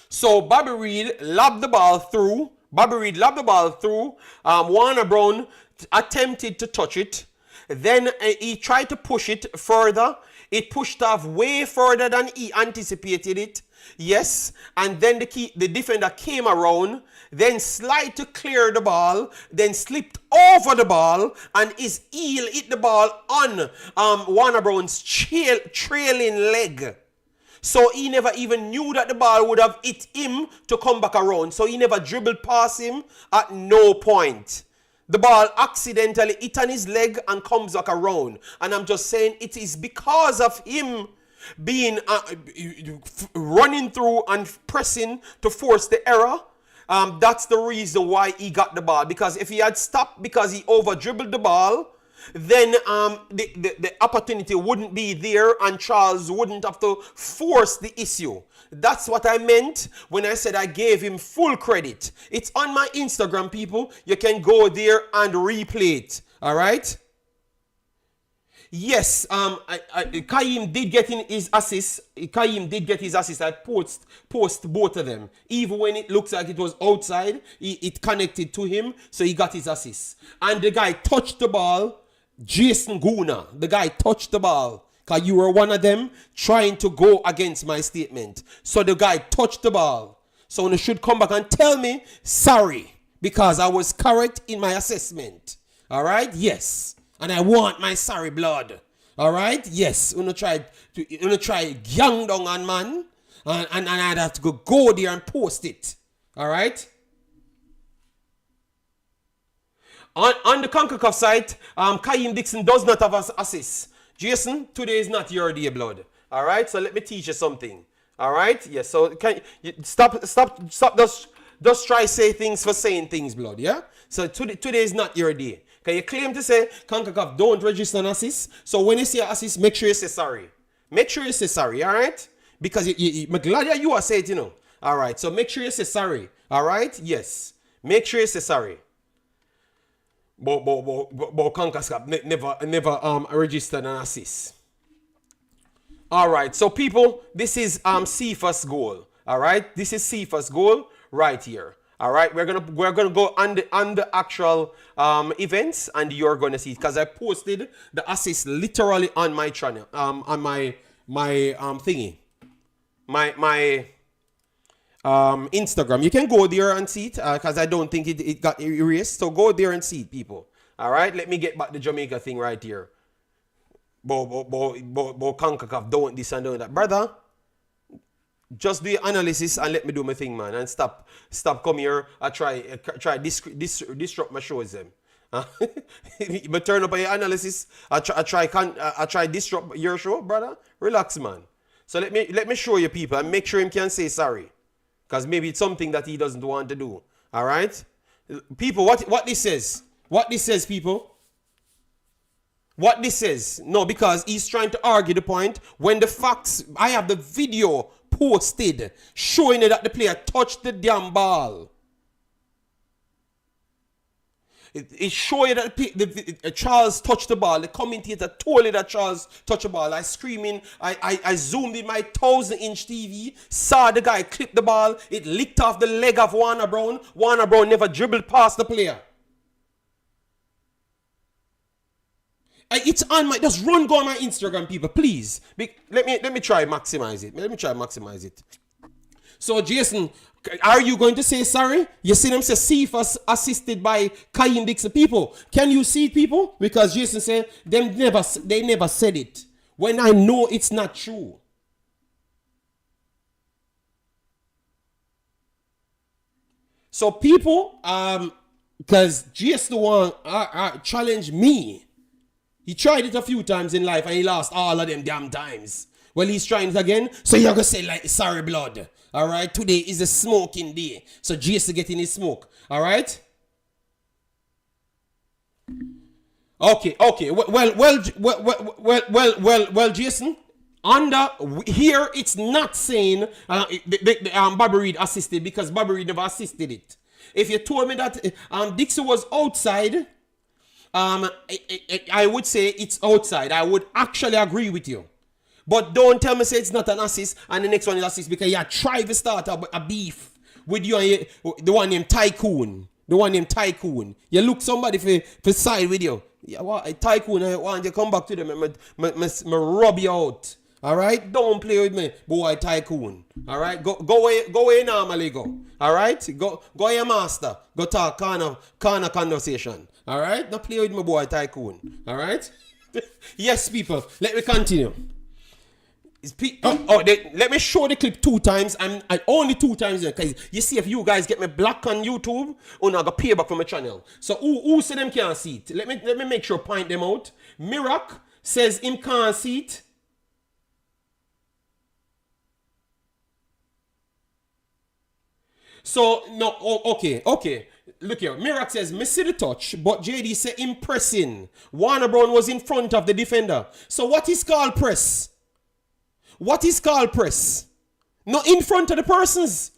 Speaker 1: So Bobby Reed lobbed the ball through. Warner Brown attempted to touch it. Then he tried to push it further. It pushed off way further than he anticipated it. Yes. And then the defender came around, then slid to clear the ball, then slipped over the ball, and his heel hit the ball on Warner Brown's trailing leg. So he never even knew that the ball would have hit him to come back around. So he never dribbled past him at no point. The ball accidentally hit on his leg and comes back around. And I'm just saying it is because of him being running through and pressing to force the error. That's the reason why he got the ball. Because if he had stopped because he over dribbled the ball, then the opportunity wouldn't be there and Charles wouldn't have to force the issue. That's what I meant when I said I gave him full credit. It's on my Instagram, people. You can go there and replay it. All right? Yes, Kaim did get in his assist. Kaim did get his assist. I post both of them. Even when it looks like it was outside, it connected to him, so he got his assist. And the guy touched the ball. Jason Guna, the guy touched the ball. Because you were one of them trying to go against my statement. So the guy touched the ball. So you should come back and tell me, sorry, because I was correct in my assessment. All right? Yes. And I want my sorry blood. All right? Yes. You try gang down on man. And I'd have to go there and post it. All right. On the Concacaf site, Kaim Dixon does not have assists. Jason, today is not your day, blood. All right, so let me teach you something. All right, yes. So can you stop. Just try say things for saying things, blood. Yeah. So today is not your day. Can you claim to say Concacaf don't register an assist? So when you say assist, make sure you say sorry. Make sure you say sorry. All right, because I'm glad that you are saying it, you know. All right, so make sure you say sorry. All right, yes. Make sure you say sorry. But Concacaf never registered an assist. All right, so people, this is CFA's goal. All right, this is CFA's goal right here. All right, we're gonna go on the actual events, and you're gonna see it because I posted the assist literally on my channel, on my thingy, my Instagram. You can go there and see it because I don't think it got erased. So go there and see it, people. All right, let me get back the Jamaica thing right here. Concacaf don't this and don't that, brother. Just do your analysis and let me do my thing, man, and stop come here. I try disrupt my shows them. But turn up on your analysis. I try disrupt your show, brother. Relax, man. So let me show you people and make sure him can say sorry. Because maybe it's something that he doesn't want to do. All right? People, what this says? What this says, people? What this says? No, because he's trying to argue the point when the facts, I have the video posted showing that the player touched the damn ball. It showed you that Charles touched the ball. The commentator told you that Charles touched the ball. I screaming. I zoomed in my 1,000-inch TV. Saw the guy clip the ball. It licked off the leg of Warner Brown. Warner Brown never dribbled past the player. It's on my. Just go on my Instagram, people, please. Let me try maximize it. Let me try maximize it. So Jason, are you going to say sorry? You see them say CFA assisted by Kaim Dixon. People, can you see it, people? Because Jason said they never said it. When I know it's not true. So people, because Jason the one challenged me. He tried it a few times in life and he lost all of them damn times. Well, he's trying it again. So you're going to say like, sorry, blood. All right. Today is a smoking day. So Jason getting his smoke. All right. Okay. Well, Jason. Under here, it's not saying Bobby Reed assisted because Bobby Reed never assisted it. If you told me that Dixon was outside, I would say it's outside. I would actually agree with you. But don't tell me say it's not an assist and the next one is assist because you try to start a beef with you and the one named Tycoon. The one named Tycoon. You look somebody for side with you. Yeah, Tycoon, I want you to come back to them and rub you out. All right? Don't play with me, boy Tycoon. All right? Go away normally go. All right? Go your master. Go talk corner conversation. All right? Don't play with my boy Tycoon. All right? Yes, people. Let me continue. Let me show the clip 2 times. I only 2 times because you see if you guys get me black on YouTube, I'm gonna pay back for my channel. So who say them can't see it? Let me make sure point them out. Mirak says him can't see it. So no, okay. Look here. Mirak says, me see the touch, but JD say impressing. Warner Brown was in front of the defender. So what is called press? What is called press? Not in front of the persons.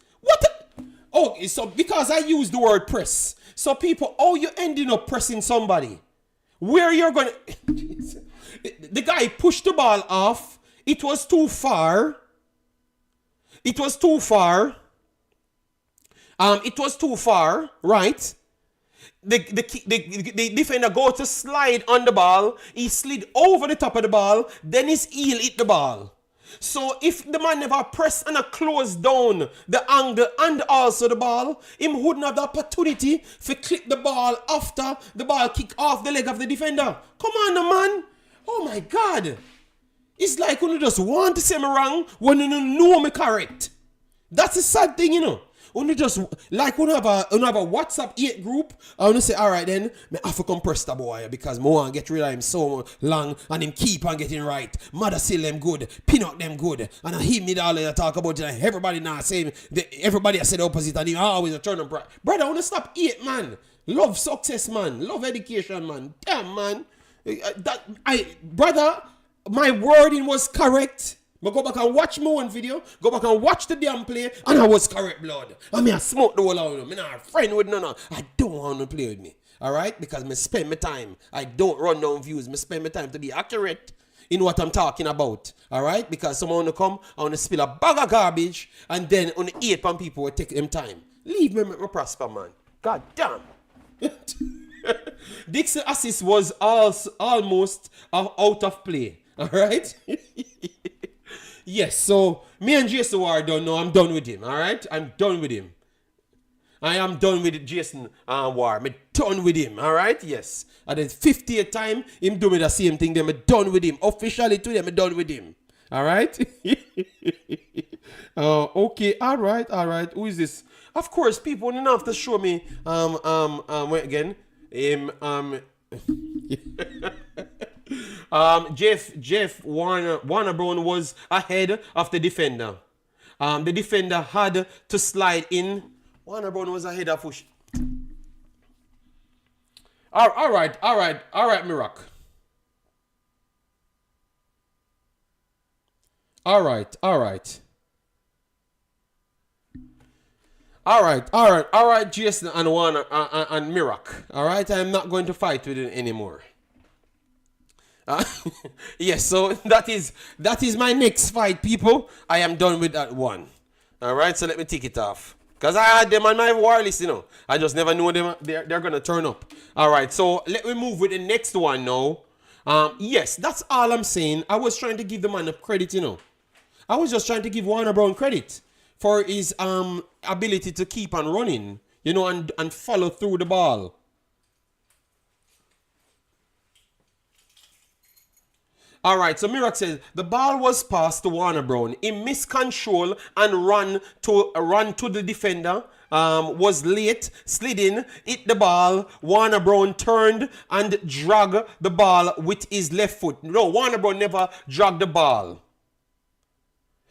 Speaker 1: So because I use the word press. So people, you ending up pressing somebody? Where you're going to... The guy pushed the ball off. It was too far. It was too far, right? The defender go to slide on the ball. He slid over the top of the ball. Then his heel hit the ball. So if the man never pressed and closed down the angle and also the ball, him wouldn't have the opportunity to clip the ball after the ball kick off the leg of the defender. Come on, man. Oh my God. It's like when you just want to say me wrong when you know me correct. That's a sad thing, you know. When you just, like when you have a WhatsApp 8 group, I want to say, all right then, me have to compress the boy because I want to get rid of him so long and him keep on getting right. Mother seal them good, pin out them good. And I hear me all talk about it and everybody now saying, everybody has said the opposite and he always a turn up. Brother, I want to stop 8, man. Love success, man. Love education, man. Damn, man. Brother, my wording was correct. But go back and watch my one video, go back and watch the damn play, and I was correct, blood. I mean, I smoke the whole out of them. I'm not a friend with none. I don't want to play with me. Alright? Because I spend my time. I don't run down views. I spend my time to be accurate in what I'm talking about. Alright? Because someone want to come, I want to spill a bag of garbage, and then on the 8 pound people will take them time. Leave me, make me prosper, man. God damn. Dixon assist was almost out of play. Alright? Yes, so me and Jason War don't know. I'm done with him, alright? I'm done with him. I am done with Jason War. I'm done with him, alright? Yes. At the 50th time, him doing the same thing. I'm done with him. Officially today, I'm done with him. Alright? Okay, alright. Who is this? Of course, people don't have to show me, wait again. Jeff Warner Brown was ahead of the defender. The defender had to slide in. Warner Brown was ahead of Fush. All right, Mirak. All right, Jason and Warner and Mirak. All right, I'm not going to fight with him anymore. Yes, so that is my next fight, people. I am done with that one. All right, so let me take it off. Because I had them on my war list, you know. I just never know them. They're going to turn up. All right, so let me move with the next one now. Yes, that's all I'm saying. I was trying to give the man a credit, you know. I was just trying to give Warner Brown credit for his ability to keep on running, you know, and follow through the ball. All right, so Mirak says the ball was passed to Warner Brown. He missed control and run to the defender. Was late, slid in, hit the ball. Warner Brown turned and dragged the ball with his left foot. No, Warner Brown never dragged the ball.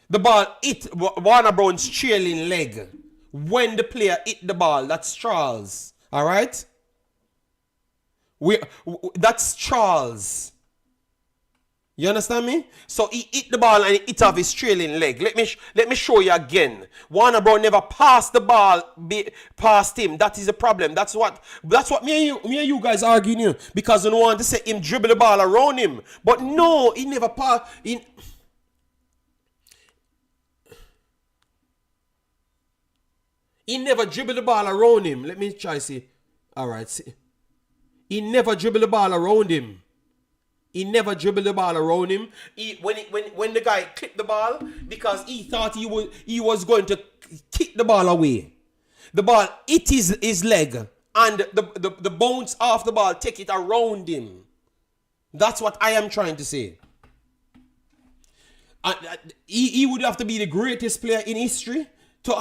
Speaker 1: The ball hit Warner Brown's trailing leg when the player hit the ball. That's Charles. All right? That's Charles. You understand me? So he hit the ball and he hit off his trailing leg. Let me show you again. Warner Brown never passed the ball past him. That is the problem. That's what me and you guys arguing here. Because you don't want to say him dribble the ball around him. But no, he never passed. He never dribbled the ball around him. Let me try to see. Alright, see. He never dribbled the ball around him. He never dribbled the ball around him. When the guy clipped the ball, because he thought he was going to kick the ball away. The ball hit his leg, and the bounce off the ball take it around him. That's what I am trying to say. He would have to be the greatest player in history to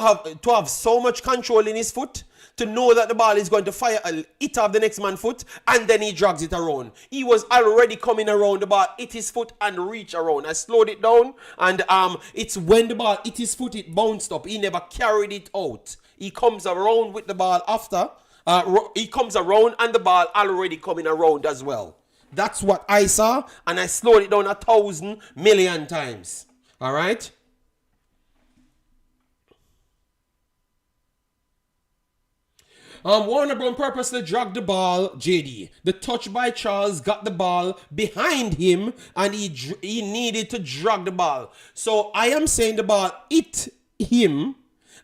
Speaker 1: have so much control in his foot, to know that the ball is going to fire a hit off the next man's foot, and then he drags it around. He was already coming around the ball, hit his foot and reach around. I slowed it down, and it's when the ball hit his foot, it bounced up. He never carried it out. He comes around with the ball after. He comes around and the ball already coming around as well. That's what I saw, and I slowed it down 1,000,000,000 times. All right? Warner Brown purposely dragged the ball, JD. The touch by Charles got the ball behind him, and he needed to drag the ball. So I am saying the ball hit him,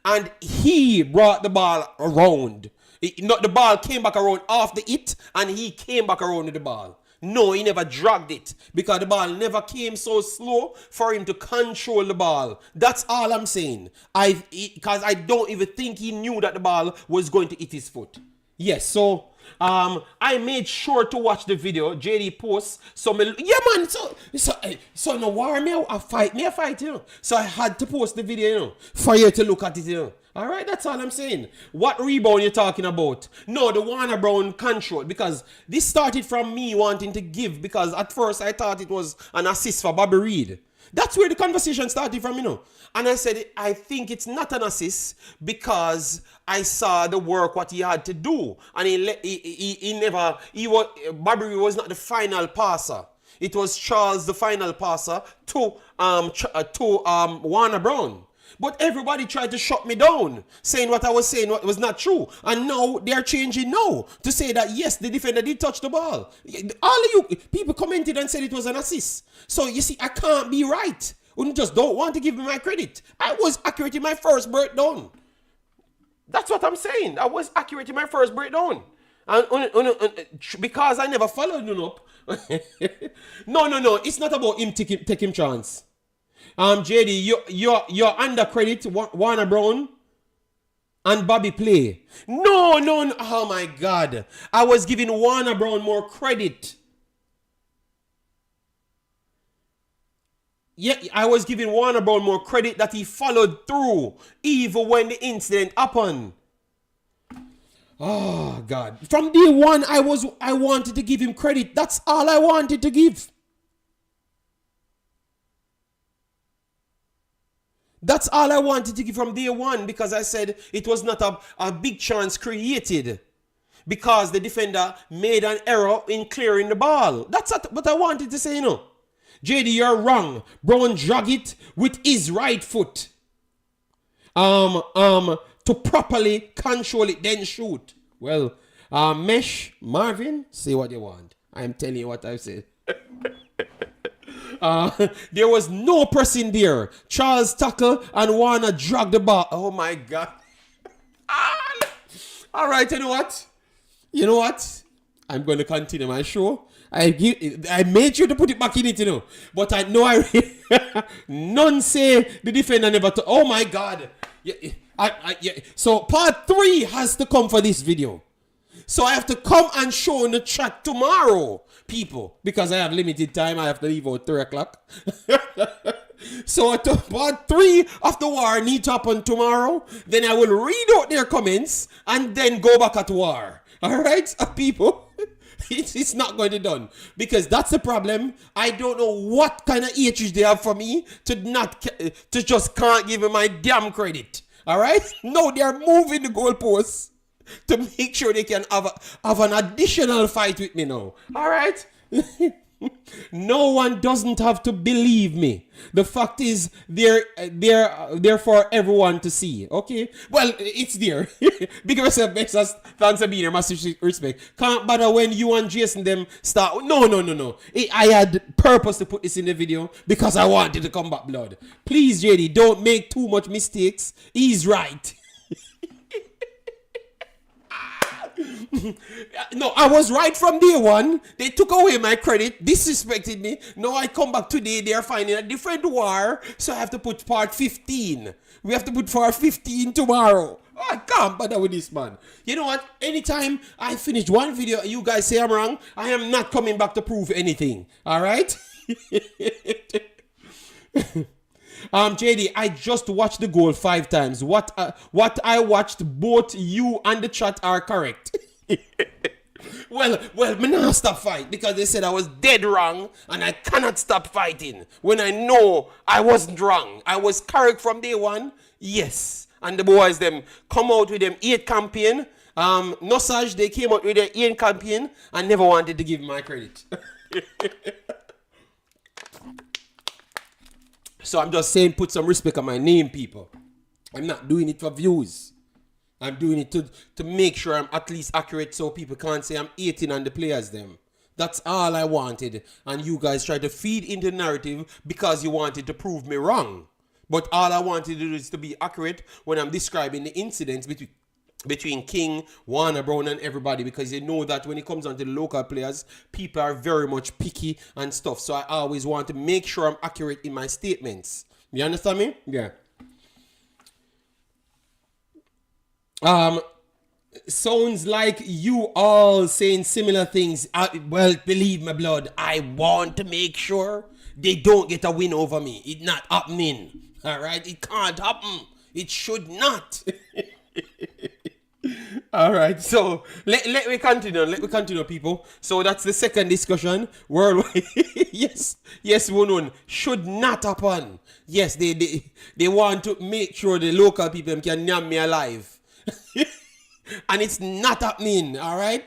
Speaker 1: and he brought the ball around. The ball came back around off the hit, and he came back around with the ball. No, he never dragged it, because the ball never came so slow for him to control the ball. That's all I'm saying. Because I don't even think he knew that the ball was going to hit his foot. Yes, so I made sure to watch the video. JD posts. So me, yeah man. So no war me a fight. Me a fight, you know. So I had to post the video, you know, for you to look at it, you know. All right, that's all I'm saying. What rebound you talking about? No, the Warner Brown control, because this started from me wanting to give, because at first I thought it was an assist for Bobby Reed. That's where the conversation started from, you know. And I said, I think it's not an assist because I saw the work what he had to do, and Bobby Reed was not the final passer. It was Charles, the final passer to Warner Brown. But everybody tried to shut me down, saying what I was saying was not true. And now they're changing now to say that yes, the defender did touch the ball. All of you people commented and said it was an assist. So you see, I can't be right. You just don't want to give me my credit. I was accurate in my first breakdown. That's what I'm saying. I was accurate in my first breakdown. And because I never followed him up. No. It's not about him taking chance. JD, you're under credit Warner Brown and Bobby play. No. Oh my God. I was giving Warner Brown more credit. Yeah, I was giving Warner Brown more credit that he followed through even when the incident happened. Oh God. From day one, I wanted to give him credit. That's all I wanted to give. That's all I wanted to give from day one, because I said it was not a big chance created because the defender made an error in clearing the ball. That's what I wanted to say, you know. JD, you're wrong. Brown drag it with his right foot. To properly control it, then shoot. Well, Mesh, Marvin, say what you want. I'm telling you what I've said. There was no pressing there. Charles tackle and Warner drag the ball. Oh my God. All right, you know what? I'm going to continue my show. I made sure to put it back in it, you know. But I know none say the defender never. Oh my God. So part 3 has to come for this video. So I have to come and show in the chat tomorrow, people, because I have limited time. I have to leave out 3 o'clock. So part 3 of the war need to happen tomorrow. Then I will read out their comments and then go back at war. All right, people. It's not going to be done, because that's the problem. I don't know what kind of hatred they have for me to just can't give me my damn credit. All right, no, they're moving the goalposts to make sure they can have an additional fight with me now. All right. No one doesn't have to believe me. The fact is, they're for everyone to see. Okay? Well, it's there. Big yourself, Bexas. Thanks for being here. Massive respect. Can't bother when you and Jason them start. No. I had purpose to put this in the video because I wanted to come back blood. Please, JD, don't make too much mistakes. He's right. No, I was right from day one. They took away my credit, disrespected me. Now I come back today, they're finding a different war. So I have to put part 15. We have to put part 15 tomorrow. Oh, I can't bother with this, man. You know what? Anytime I finish one video, you guys say I'm wrong, I am not coming back to prove anything. All right? JD, I just watched the goal 5 times. What I watched, both you and the chat are correct. Well, me not stop fight because they said I was dead wrong and I cannot stop fighting when I know I wasn't wrong. I was correct from day one. Yes. And the boys them come out with them 8 campaign. Nosage, they came out with their 8 campaign and never wanted to give my credit. So I'm just saying, put some respect on my name, people. I'm not doing it for views. I'm doing it to make sure I'm at least accurate so people can't say I'm hating on the players them. That's all I wanted. And you guys tried to feed into the narrative because you wanted to prove me wrong. But all I wanted to do is to be accurate when I'm describing the incidents between King, Warner Brown and everybody, because they know that when it comes on to the local players, people are very much picky and stuff. So I always want to make sure I'm accurate in my statements. You understand me? Yeah. Sounds like you all saying similar things. Well, believe me, blood. I want to make sure they don't get a win over me. It's not happening. All right, it can't happen. It should not. All right, so let me continue. Let me continue, people. So that's the second discussion. Worldwide, yes, one should not happen. Yes, they want to make sure the local people can name me alive, and it's not happening. All right.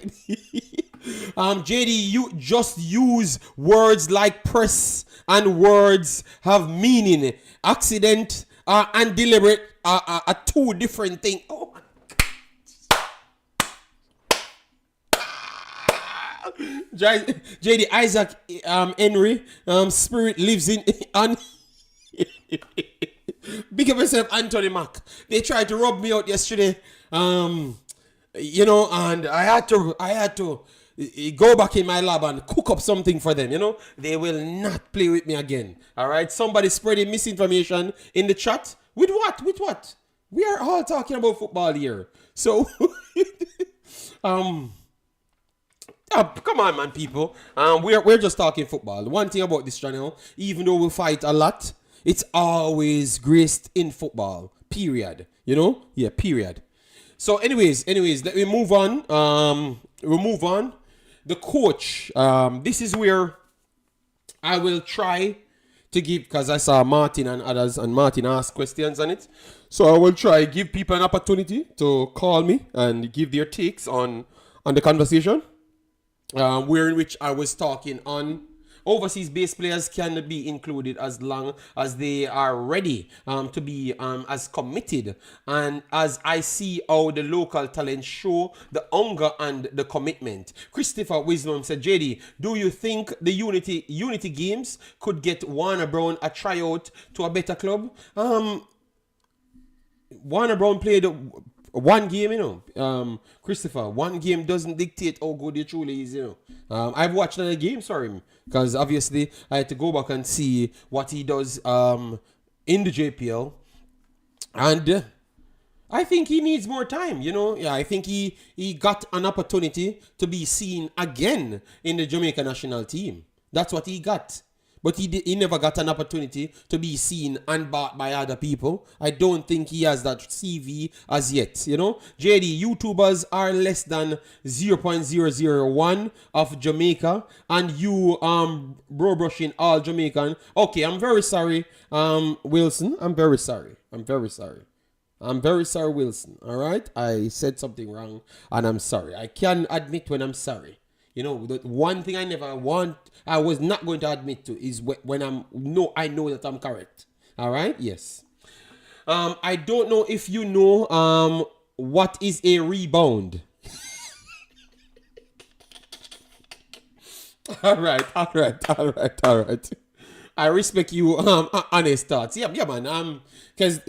Speaker 1: JD, you just use words like press, and words have meaning. Accident and deliberate are two different things. Oh my JD Isaac Henry spirit lives in on big up yourself, Anthony Mack. They tried to rub me out yesterday. And I had to go back in my lab and cook up something for them. They will not play with me again. All right, somebody spreading misinformation in the chat. With what? With what? We are all talking about football here. So come on, man, people. We're just talking football. One thing about this channel, even though we fight a lot, it's always graced in football. Period. Yeah, period. So, anyways, let me move on. We'll move on. The coach. This is where I will try to give, because I saw Martin and others, and Martin asked questions on it. So I will try give people an opportunity to call me and give their takes on the conversation. Where in which I was talking on overseas based players can be included as long as they are ready to be as committed, and as I see how the local talent show the hunger and the commitment. Christopher Wisdom said, JD, do you think the Unity Games could get Warner Brown a tryout to a better club? Warner Brown played one game, Christopher. One game doesn't dictate how good it truly is, I've watched another game for him because obviously I had to go back and see what he does in the JPL, and I think he needs more time. Yeah, I think he got an opportunity to be seen again in the Jamaica national team. That's what he got. But he never got an opportunity to be seen and bought by other people. I don't think he has that CV as yet, JD, YouTubers are less than 0.001 of Jamaica, and you bro brushing all Jamaican. Okay, I'm very sorry, Wilson. I'm very sorry, Wilson. All right, I said something wrong, and I'm sorry. I can admit when I'm sorry. The one thing I was not going to admit to is when I know that I'm correct. All right? Yes. I don't know if you know what is a rebound. All right. I respect you honest thoughts. Yeah, man. Because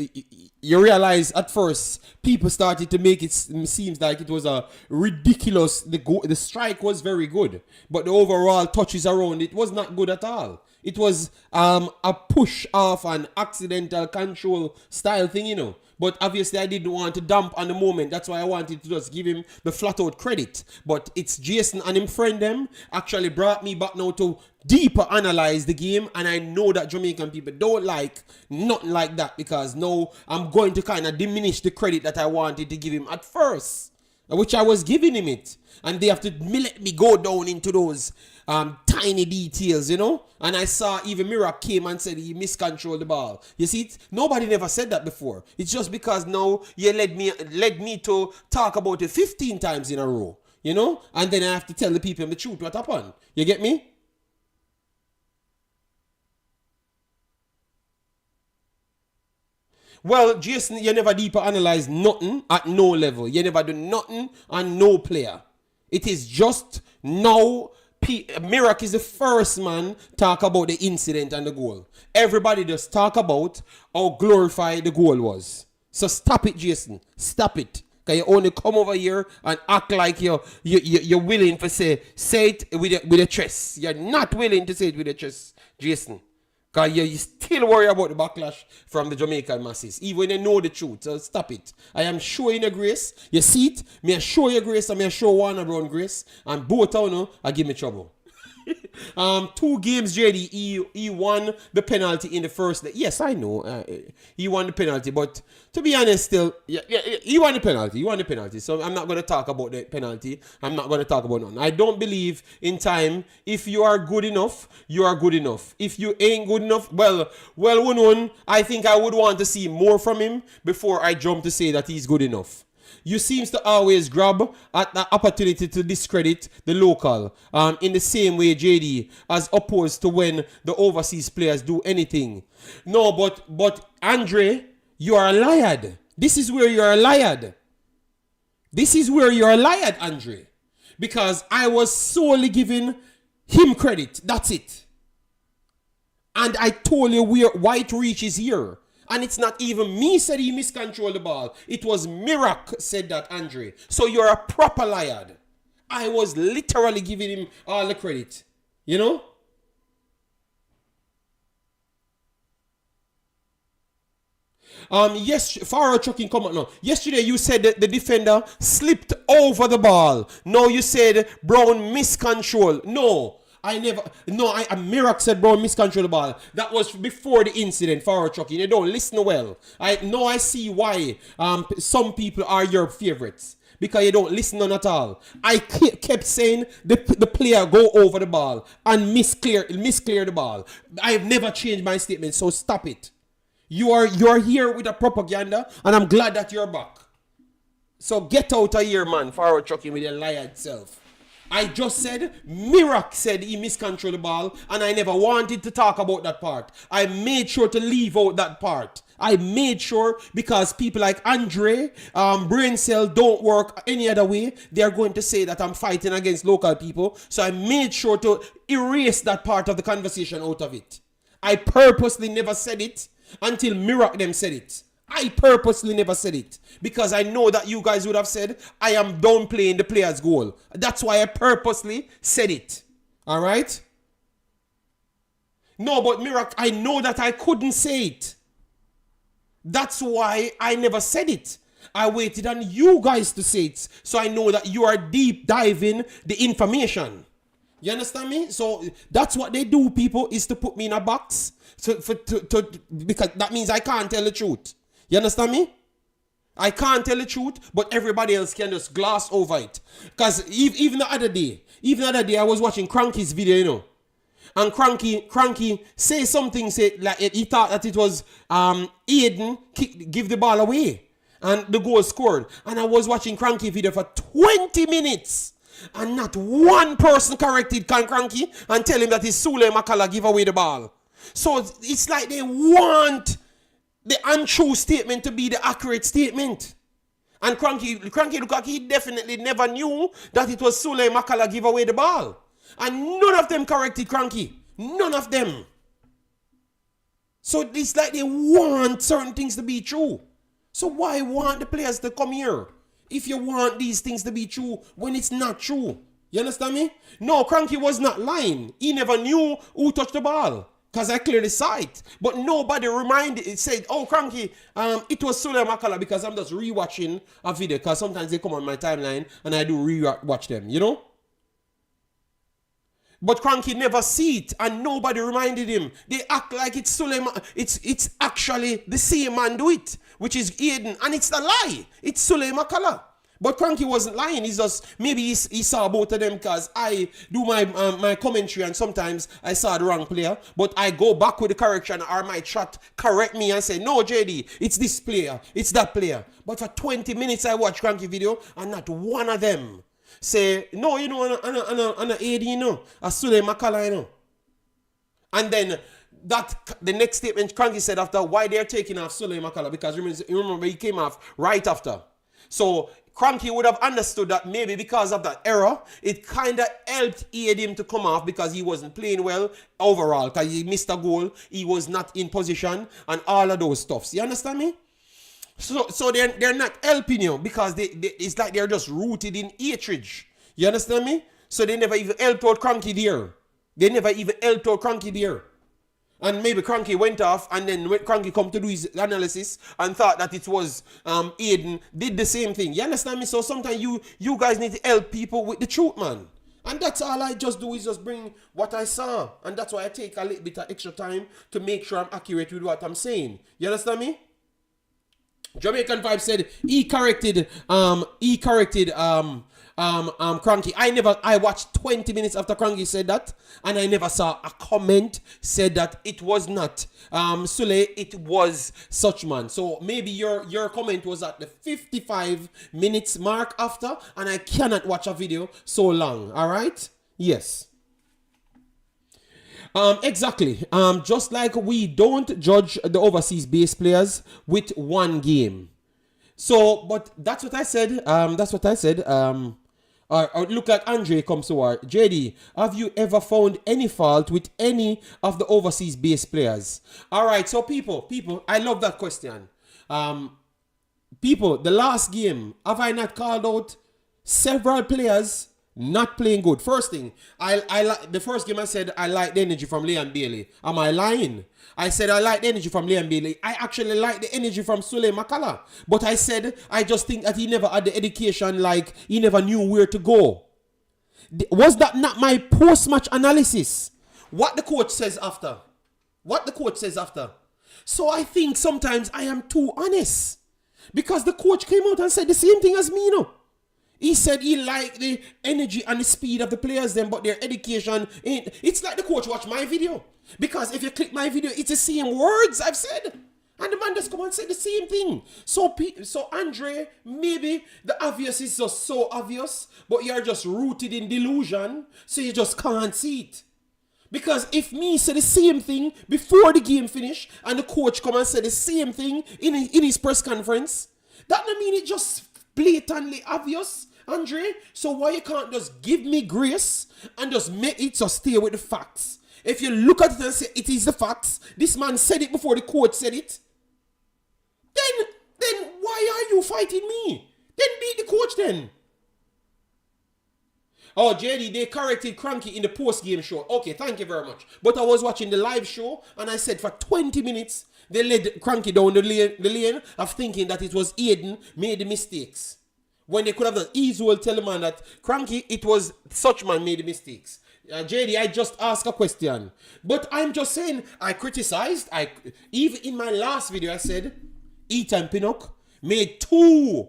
Speaker 1: you realize at first people started to make it seems like it was a ridiculous. The strike was very good, but the overall touches around it was not good at all. It was a push off an accidental control style thing, But obviously I didn't want to dump on the moment. That's why I wanted to just give him the flat out credit. But it's Jason and him friend them actually brought me back now to deeper analyze the game. And I know that Jamaican people don't like nothing like that, because now I'm going to kind of diminish the credit that I wanted to give him at first, which I was giving him it. And they have to let me go down into those tiny details, And I saw even Mirak came and said he miscontrolled the ball. You see it? Nobody never said that before. It's just because now you led me to talk about it 15 times in a row, And then I have to tell the people the truth what happened. You get me? Well, Jason, you never deeper analyze nothing at no level. You never do nothing on no player. It is just now. Mirak is the first man talk about the incident and the goal. Everybody just talk about how glorified the goal was. So stop it, Jason. Stop it. Because you only come over here and act like you're willing to say it with your chest. You're not willing to say it with your chest, Jason. Because you still worry about the backlash from the Jamaican masses, even when they know the truth. So stop it. I am showing you grace. You see it? Me I show you grace and me I show Warner Brown grace. And both of you I give me trouble. 2 games, JD. He won the penalty in the first day. Yes, I know. He won the penalty, but to be honest, still, yeah, he won the penalty. He won the penalty. So I'm not going to talk about the penalty. I'm not going to talk about none. I don't believe in time. If you are good enough, you are good enough. If you ain't good enough, well, I think I would want to see more from him before I jump to say that he's good enough. You seems to always grab at the opportunity to discredit the local in the same way, JD, as opposed to when the overseas players do anything. No, but Andre, you are a liar. This is where you are a liar. This is where you are a liar, Andre. Because I was solely giving him credit. That's it. And I told you where White Reach is here. And it's not even me said he miscontrolled the ball. It was Mirak said that, Andre. So you're a proper liar. I was literally giving him all the credit. You know? Yes, Farrow chucking come out now. Yesterday you said that the defender slipped over the ball. Now you said Brown miscontrol. No. Mirak said Brown miscontrol the ball. That was before the incident, Farrow chucking. You don't listen well. I see why some people are your favorites. Because you don't listen on at all. I kept saying the player go over the ball and misclear the ball. I have never changed my statement, so stop it. You're here with a propaganda, and I'm glad that you're back. So get out of here, man. Farrow chucking with your liar self. I just said, Mirak said he miscontrolled the ball, and I never wanted to talk about that part. I made sure to leave out that part. I made sure because people like Andre, brain cell don't work any other way. They're going to say that I'm fighting against local people. So I made sure to erase that part of the conversation out of it. I purposely never said it until Mirak them said it. I purposely never said it because I know that you guys would have said I am downplaying the player's goal. That's why I purposely said it. All right? No, but Mirak, I know that I couldn't say it. That's why I never said it. I waited on you guys to say it so I know that you are deep diving the information. You understand me? So that's what they do, people, is to put me in a box because that means I can't tell the truth. You understand me? I can't tell the truth, but everybody else can just gloss over it. Because even the other day I was watching Cranky's video, you know. And Cranky say something, say like he thought that it was Aiden give the ball away. And the goal scored. And I was watching Cranky video for 20 minutes. And not one person corrected Cranky and tell him that it's Sule Makala give away the ball. So it's like they want the untrue statement to be the accurate statement. And Cranky look like he definitely never knew that it was Sule Makala give away the ball. And none of them corrected Cranky. None of them. So it's like they want certain things to be true. So why want the players to come here if you want these things to be true when it's not true? You understand me? No, Cranky was not lying. He never knew who touched the ball. Because I clearly saw it. But nobody reminded it. Said, oh, Cranky, it was Sule Makala because I'm just rewatching a video. Because sometimes they come on my timeline and I do rewatch them, you know? But Cranky never see it and nobody reminded him. They act like it's Sule. It's actually the same man do it, which is Aiden. And it's a lie. It's Sule Makala. But Cranky wasn't lying. He's just, maybe he saw both of them because I do my commentary and sometimes I saw the wrong player. But I go back with the correction or my chat correct me and say, no, JD, it's this player, it's that player. But for 20 minutes I watch Cranky video and not one of them say, no, you know, an AD, you know, a Sule Makala, you know. And then the next statement Cranky said after why they're taking off Sule Makala because remember he came off right after. So Cranky would have understood that maybe because of that error, it kind of helped aid him to come off because he wasn't playing well overall. Because he missed a goal, he was not in position, and all of those stuffs. You understand me? So they're not helping you because it's like they're just rooted in hatred. You understand me? So they never even helped out Cranky there. They never even helped out Cranky there. And maybe Cranky went off, and then when Cranky come to do his analysis and thought that it was Aiden, did the same thing. You understand me? So sometimes you guys need to help people with the truth, man. And that's all I just do is just bring what I saw. And that's why I take a little bit of extra time to make sure I'm accurate with what I'm saying. You understand me? Jamaican Vibe said he corrected Cranky. I watched 20 minutes after Cranky said that, and I never saw a comment said that it was not Sule, it was such man. So maybe your comment was at the 55 minutes mark after, and I cannot watch a video so long. All right? Yes. Exactly. Just like we don't judge the overseas base players with one game. So, but that's what I said. Or look like Andre comes to our JD. Have you ever found any fault with any of the overseas base players? All right. So people, I love that question. People, the last game, have I not called out several players not playing good? First thing, the first game I said I like the energy from Liam Bailey. Am I lying? I said I like the energy from Liam Bailey. I actually like the energy from Sule Makala. But I said I just think that he never had the education, like he never knew where to go. Was that not my post-match analysis? What the coach says after. So I think sometimes I am too honest. Because the coach came out and said the same thing as me, you know. He said he liked the energy and the speed of the players then, but their education ain't. It's like the coach watched my video. Because if you click my video, it's the same words I've said. And the man just come and say the same thing. So Andre, maybe the obvious is just so obvious, but you're just rooted in delusion, so you just can't see it. Because if me say the same thing before the game finish, and the coach come and say the same thing in his press conference, that don't mean it just blatantly obvious, Andre. So why you can't just give me grace and just make it just stay with the facts? If you look at it and say it is the facts, this man said it before the coach said it, then why are you fighting me? Then beat the coach then. Oh, JD, they corrected Cranky in the post-game show. Okay, thank you very much. But I was watching the live show, and I said for 20 minutes, they led Cranky down the lane of thinking that it was Aiden made the mistakes. When they could have done, Ease will tell the man that Cranky, it was such man made the mistakes. JD, I just asked a question. But I'm just saying, I criticized. Even in my last video, I said, Ethan Pinnock made two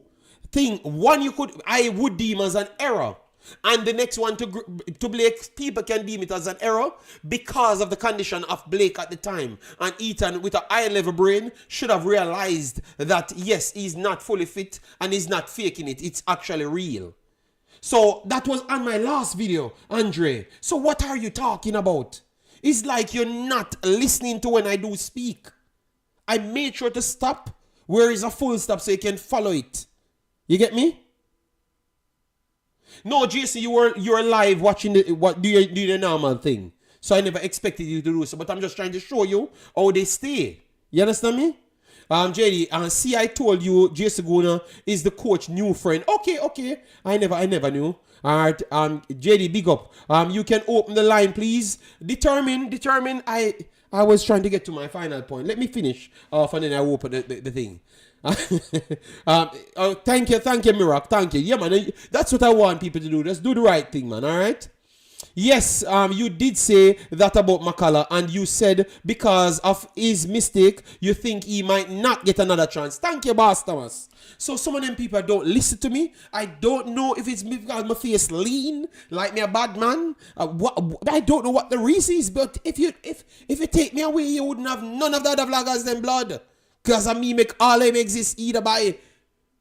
Speaker 1: things. One I would deem as an error. And the next one to Blake, people can deem it as an error because of the condition of Blake at the time. And Ethan, with a high level brain, should have realized that, yes, he's not fully fit and he's not faking it. It's actually real. So that was on my last video, Andre. So what are you talking about? It's like you're not listening to when I do speak. I made sure to stop where is a full stop so you can follow it. You get me? No, Jason, you were live watching do the normal thing. So I never expected you to do so. But I'm just trying to show you how they stay. You understand me? JD, see, I told you Jason Guna is the coach new friend. Okay. I never knew. Alright, JD, big up. You can open the line, please. Determine. I was trying to get to my final point. Let me finish off and then I open the thing. Thank you, Mirak. Thank you. Yeah, man. That's what I want people to do. Just do the right thing, man. Alright? Yes, you did say that about Makala, and you said because of his mistake, you think he might not get another chance. Thank you, Boss Thomas. So some of them people don't listen to me. I don't know if it's because my face lean, like me a bad man. I don't know what the reason is, but if you take me away, you wouldn't have none of the other vloggers than blood. Because of me make all them exist either by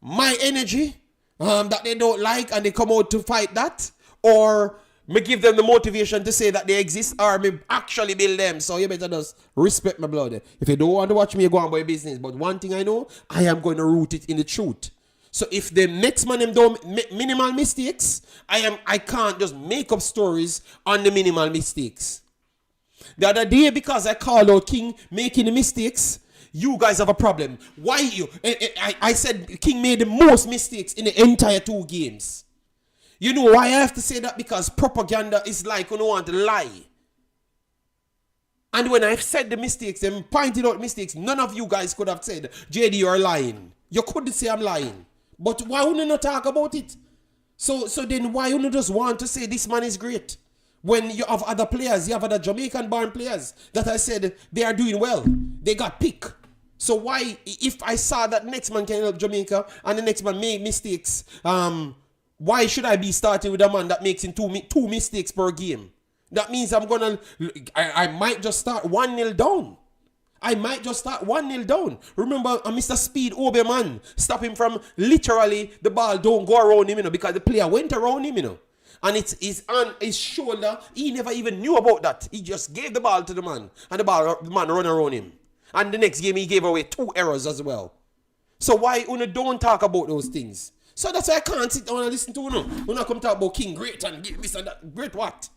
Speaker 1: my energy that they don't like and they come out to fight that, or me give them the motivation to say that they exist, or me actually build them. So you better just respect my blood. If you don't want to watch me, go on by business. But one thing I know, I am going to root it in the truth. So if the next man them do minimal mistakes, I can't just make up stories on the minimal mistakes. The other day, because I called out King making the mistakes, you guys have a problem. Why you? I said King made the most mistakes in the entire 2 games. You know why I have to say that? Because propaganda is like you don't want to lie. And when I've said the mistakes and pointed out mistakes, none of you guys could have said, JD, you're lying. You couldn't say I'm lying. But why wouldn't you not talk about it? So then why wouldn't you just want to say this man is great? When you have other players, you have other Jamaican-born players that I said they are doing well. They got picked. So why, if I saw that next man can help Jamaica and the next man make mistakes, why should I be starting with a man that makes in two mistakes per game? That means I might just start 1-0 down. I might just start 1-0 down. Remember, Mr. Speed Obe, man, stop him from literally the ball don't go around him, because the player went around him, And it's on his shoulder. He never even knew about that. He just gave the ball to the man, and the man run around him. And the next game, he gave away 2 errors as well. So why don't talk about those things? So that's why I can't sit down and listen to you. When I come talk about King Great and this and that. Great what?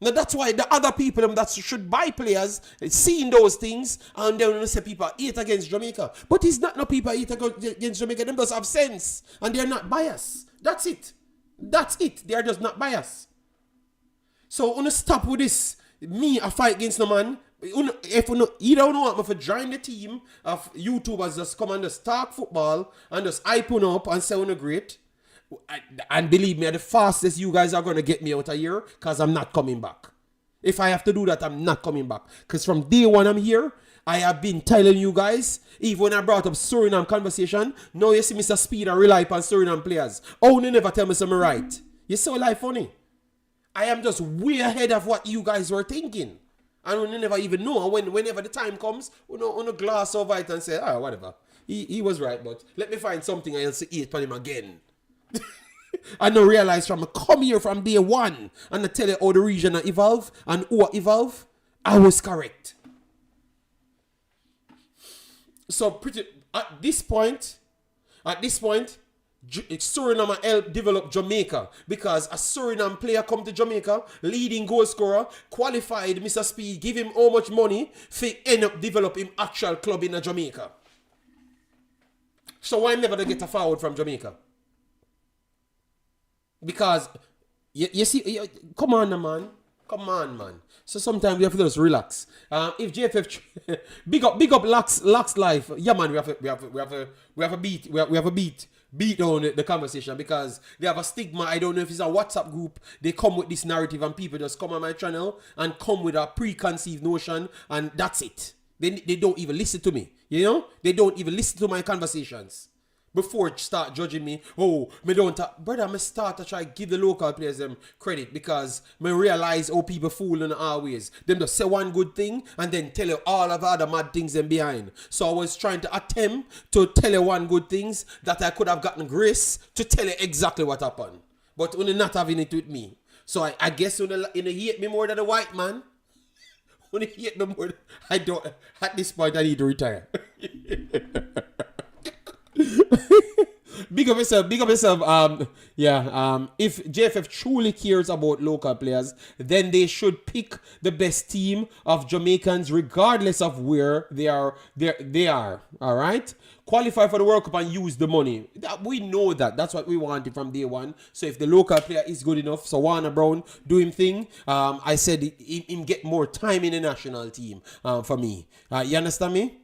Speaker 1: Now that's why the other people that should buy players seeing those things, and then when say people hate against Jamaica. But it's not no people hate against Jamaica. Them just have sense and they're not biased. That's it. That's it. They're just not biased. So I want to stop with this. Me, I fight against the man. If you don't want me to join the team of YouTubers just come and just talk football and just hype up and say we're great. And believe me, the fastest you guys are going to get me out of here, because I'm not coming back. If I have to do that, I'm not coming back. Because from day one I'm here, I have been telling you guys, even when I brought up Suriname conversation, now you see Mr. Speed and rely upon Suriname players. Oh, you never tell me something right. You so life funny. I am just way ahead of what you guys were thinking. And we never even know. Whenever the time comes, we don't on a glass over it and say, whatever. He was right, but let me find something else to eat for him again. I don't realize from come here from day one and I tell you how the region evolve and who evolve, I was correct. So at this point, Suriname helped develop Jamaica, because a Suriname player come to Jamaica, leading goal scorer, qualified Mr. Speed, give him how much money for end up developing actual club in Jamaica. So why never to get a forward from Jamaica? Because you see, come on, man. Come on, man. So sometimes we have to just relax. If JFF big up Lax life, yeah, man, we have a beat on the conversation, because they have a stigma. I don't know if it's a WhatsApp group. They come with this narrative and people just come on my channel and come with a preconceived notion, and that's it. They don't even listen to me. They don't even listen to my conversations. Before start judging me, me don't talk. Brother, me start to try give the local players them credit, because me realize people fool in always. Them just say one good thing and then tell you all of the other mad things them behind. So I was trying to attempt to tell you one good things that I could have gotten grace to tell you exactly what happened. But when you're not having it with me. So I guess when you hate me more than a white man, when you hate me more, I don't, at this point I need to retire. Big up yourself. If JFF truly cares about local players, then they should pick the best team of Jamaicans, regardless of where they are. All right. Qualify for the World Cup and use the money. We know that. That's what we wanted from day one. So if the local player is good enough, so Warner Brown do him thing. I said him get more time in the national team. For me, you understand me?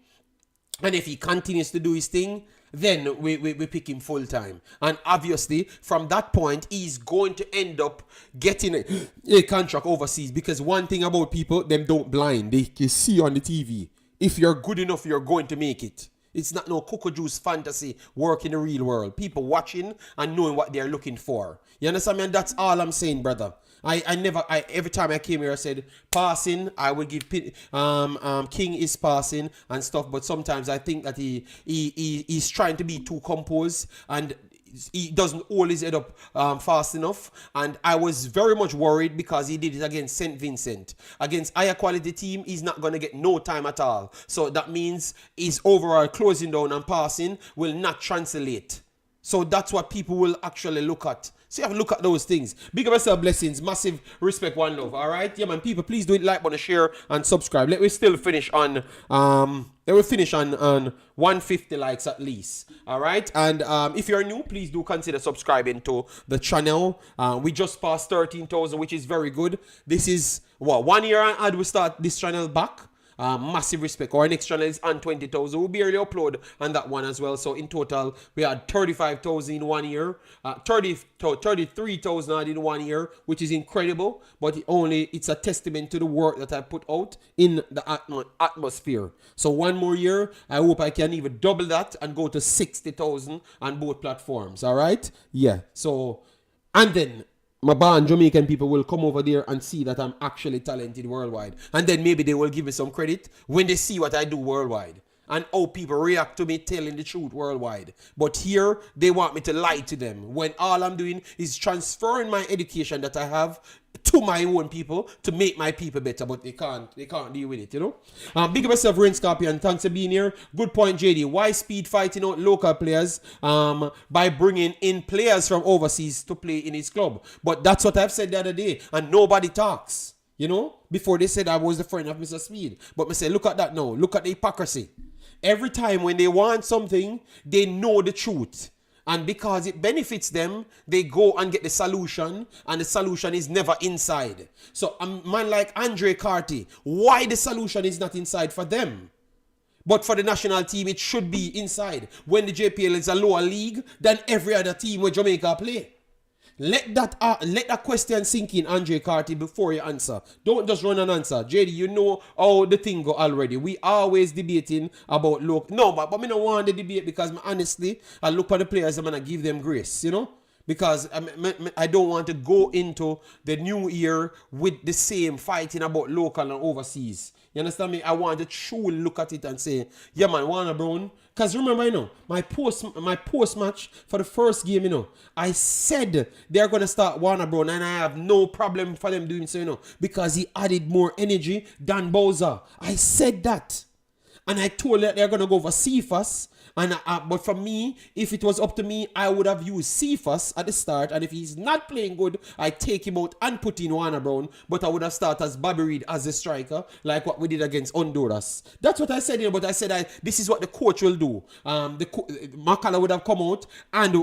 Speaker 1: And if he continues to do his thing, then we pick him full time. And obviously, from that point, he's going to end up getting a contract overseas. Because one thing about people, them don't blind. They can see on the TV. If you're good enough, you're going to make it. It's not no cocoa juice fantasy work in the real world. People watching and knowing what they're looking for. You understand me? And that's all I'm saying, brother. Every time I came here, I said passing. I would give King is passing and stuff, but sometimes I think that he's trying to be too composed and he doesn't hold his head up fast enough. And I was very much worried because he did it against St. Vincent. Against higher quality team, he's not going to get no time at all. So that means his overall closing down and passing will not translate. So that's what people will actually look at So you have to look at those things. Big up yourself, blessings, massive respect, one love. All right, yeah, man. People, please do it, like, button, share, and subscribe. Let me still finish on Let me finish on 150 likes at least. All right, and if you're new, please do consider subscribing to the channel. We just passed 13,000, which is very good. This is what 1 year and we start this channel back. Massive respect. Our next channel is on 20,000. We'll barely upload on that one as well. So in total, we had 35,000 in 1 year, 33,000 in 1 year, which is incredible. But it's a testament to the work that I put out in the atmosphere. So 1 more year, I hope I can even double that and go to 60,000 on both platforms. All right? Yeah. So, and then my band Jamaican people will come over there and see that I'm actually talented worldwide. And then maybe they will give me some credit when they see what I do worldwide. And how people react to me telling the truth worldwide. But here, they want me to lie to them. When all I'm doing is transferring my education that I have to my own people to make my people better. But they can't deal with it, you know. Big up yourself, Rain Scorpion. Thanks for being here. Good point, JD. Why Speed fighting out local players by bringing in players from overseas to play in his club? But that's what I've said the other day. And nobody talks. You know, before they said I was the friend of Mr. Speed. But I say, look at that now. Look at the hypocrisy. Every time when they want something, they know the truth. And because it benefits them, they go and get the solution. And the solution is never inside. So a man like Andre Carty, why the solution is not inside for them? But for the national team, it should be inside. When the JPL is a lower league than every other team where Jamaica play. Let that question sink in, Andre Carty, before you answer. Don't just run an answer. JD, you know how the thing go already. We always debating about local. No, but I don't want the debate because honestly, I look at the players and I give them grace, you know? Because I don't want to go into the new year with the same fighting about local and overseas. You understand me? I want to truly look at it and say, yeah man, Warner Brown. Because remember, you know, my post match for the first game, you know, I said they're going to start Warner Brown and I have no problem for them doing so, you know, because he added more energy than Bowser. I said that. And I told them they're going to go for Cephas. But for me, if it was up to me, I would have used Cephas at the start. And if he's not playing good, I take him out and put in Warner Brown. But I would have started as Bobby Reed as a striker, like what we did against Honduras. That's what I said, you know, but I said this is what the coach will do. Mcclaren would have come out and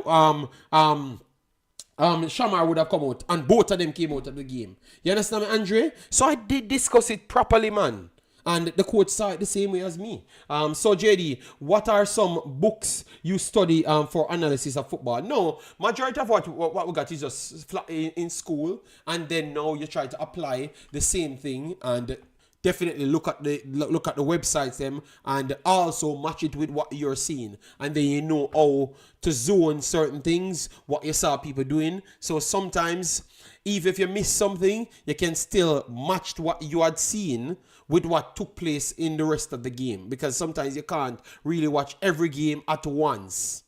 Speaker 1: Shamar would have come out. And both of them came out of the game. You understand me, Andre? So I did discuss it properly, man. And the coach saw it the same way as me. So JD, what are some books you study for analysis of football? No, majority of what we got is just in school, and then now you try to apply the same thing and definitely look at the websites them and also match it with what you're seeing, and then you know how to zone certain things, what you saw people doing. So sometimes even if you miss something, you can still match what you had seen with what took place in the rest of the game, because sometimes you can't really watch every game at once.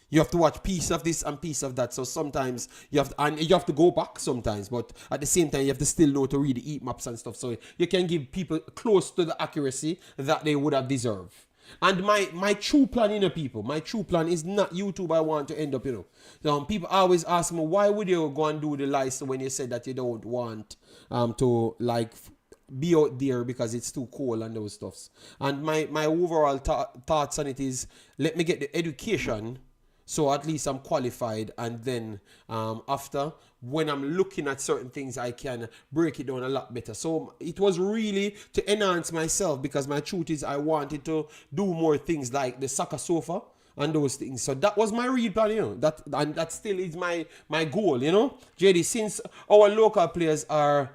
Speaker 1: You have to watch piece of this and piece of that. So sometimes you have to go back sometimes, but at the same time you have to still know to read the heat maps and stuff, so you can give people close to the accuracy that they would have deserved. And my true plan, you know, people, my true plan is not YouTube I want to end up, you know. So people always ask me, why would you go and do the live when you said that you don't want to like be out there because it's too cold and those stuffs. And my overall thoughts on it is, let me get the education so at least I'm qualified, and then after, when I'm looking at certain things, I can break it down a lot better. So it was really to enhance myself, because my truth is I wanted to do more things like the soccer sofa and those things. So that was my real plan, you know. That still is my goal, you know. JD, since our local players are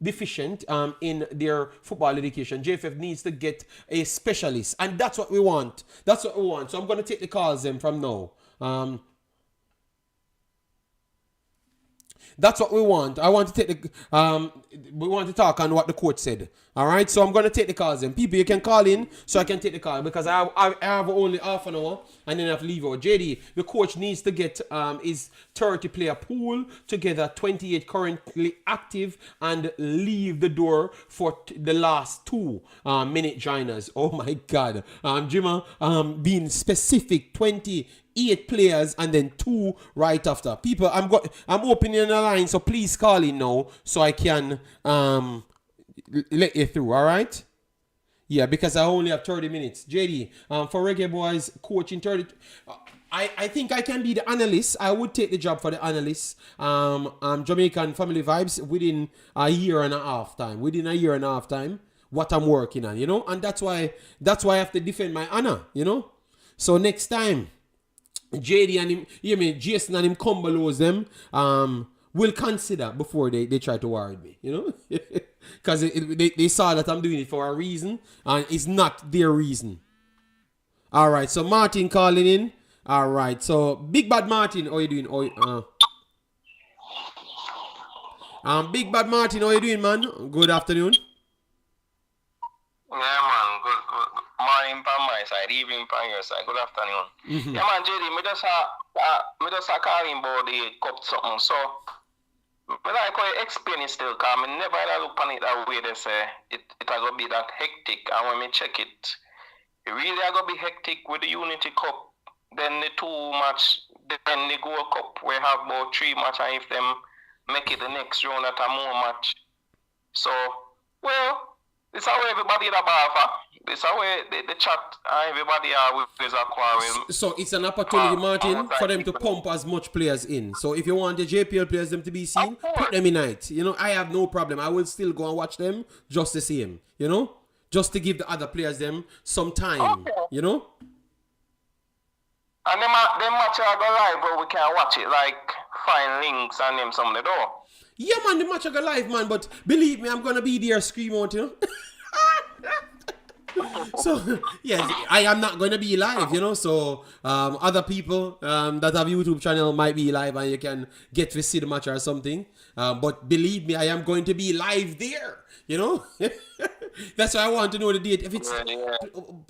Speaker 1: deficient in their football education, JFF needs to get a specialist, and that's what we want. That's what we want. So I'm going to take the calls then from now. That's what we want. I want to take the we want to talk on what the coach said. All right, so I'm going to take the calls then. People, you can call in so I can take the call, because I have only half an hour and then I have to leave out. JD, the coach needs to get his 30 player pool together, 28 currently active, and leave the door for the last 2 minute joiners. Oh my God. Jimma, being specific, 20 8 players and then 2 right after. People, I'm opening a line, so please call in now so I can let you through. All right. Yeah, because I only have 30 minutes. JD, for Reggae Boyz, coaching 30. I think I can be the analyst. I would take the job for the analyst. Jamaican Family Vibes within a year and a half time. Within a year and a half time, what I'm working on, and that's why I have to defend my honor, So next time, JD and him, Jason and him combolos them, will consider before they try to war with me, Because they saw that I'm doing it for a reason, and it's not their reason. All right, so Martin calling in. All right, so Big Bad Martin, how you doing? Big Bad Martin, how you doing, man? Good afternoon.
Speaker 2: Yeah, man. Good morning from my side, evening from your side. Good afternoon. Mm-hmm. Yeah, man, JD, me just call him about the cup something. So, I like how you explain it still, because I never look on it that way. They say it going to be that hectic, and when me check it really going to be hectic with the Unity Cup. Then the 2 match, then the Gold Cup, we have about 3 match, and if them make it the next round at a more match. So, well, this is how everybody the bar. This is how the chat everybody are with this aquarium.
Speaker 1: So it's an opportunity, Martin, for them to pump as much players in. So if you want the JPL players them to be seen, put them in night. I have no problem. I will still go and watch them just the same. Just to give the other players them some time.
Speaker 2: Okay. And them match are go live, but we can watch it, like find links and them some the door.
Speaker 1: Yeah, man, the match are go live, man, but believe me, I'm gonna be there scream out, So, yes, I am not going to be live, so other people that have YouTube channel might be live and you can get to see the match or something. But believe me, I am going to be live there, That's why I want to know the date. If it's,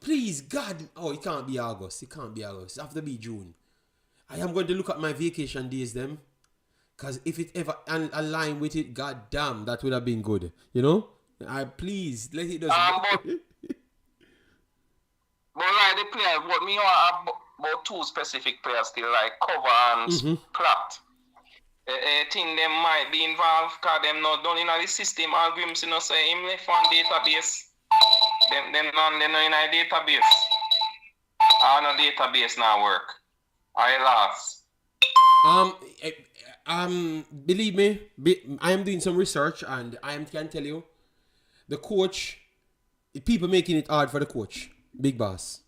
Speaker 1: please, God, it can't be August. It can't be August. It have to be June. I am going to look at my vacation days, them. Because if it ever align with it, God damn, that would have been good, please, let it does.
Speaker 2: But like the players, but me have about 2 specific players still, like Cover and Platt. I think them might be involved because them not done in the system algorithms, say him left on database. Them not in a database. No database now work. I lost.
Speaker 1: Believe me, I am doing some research and I can tell you, the coach, people making it hard for the coach. Big boss.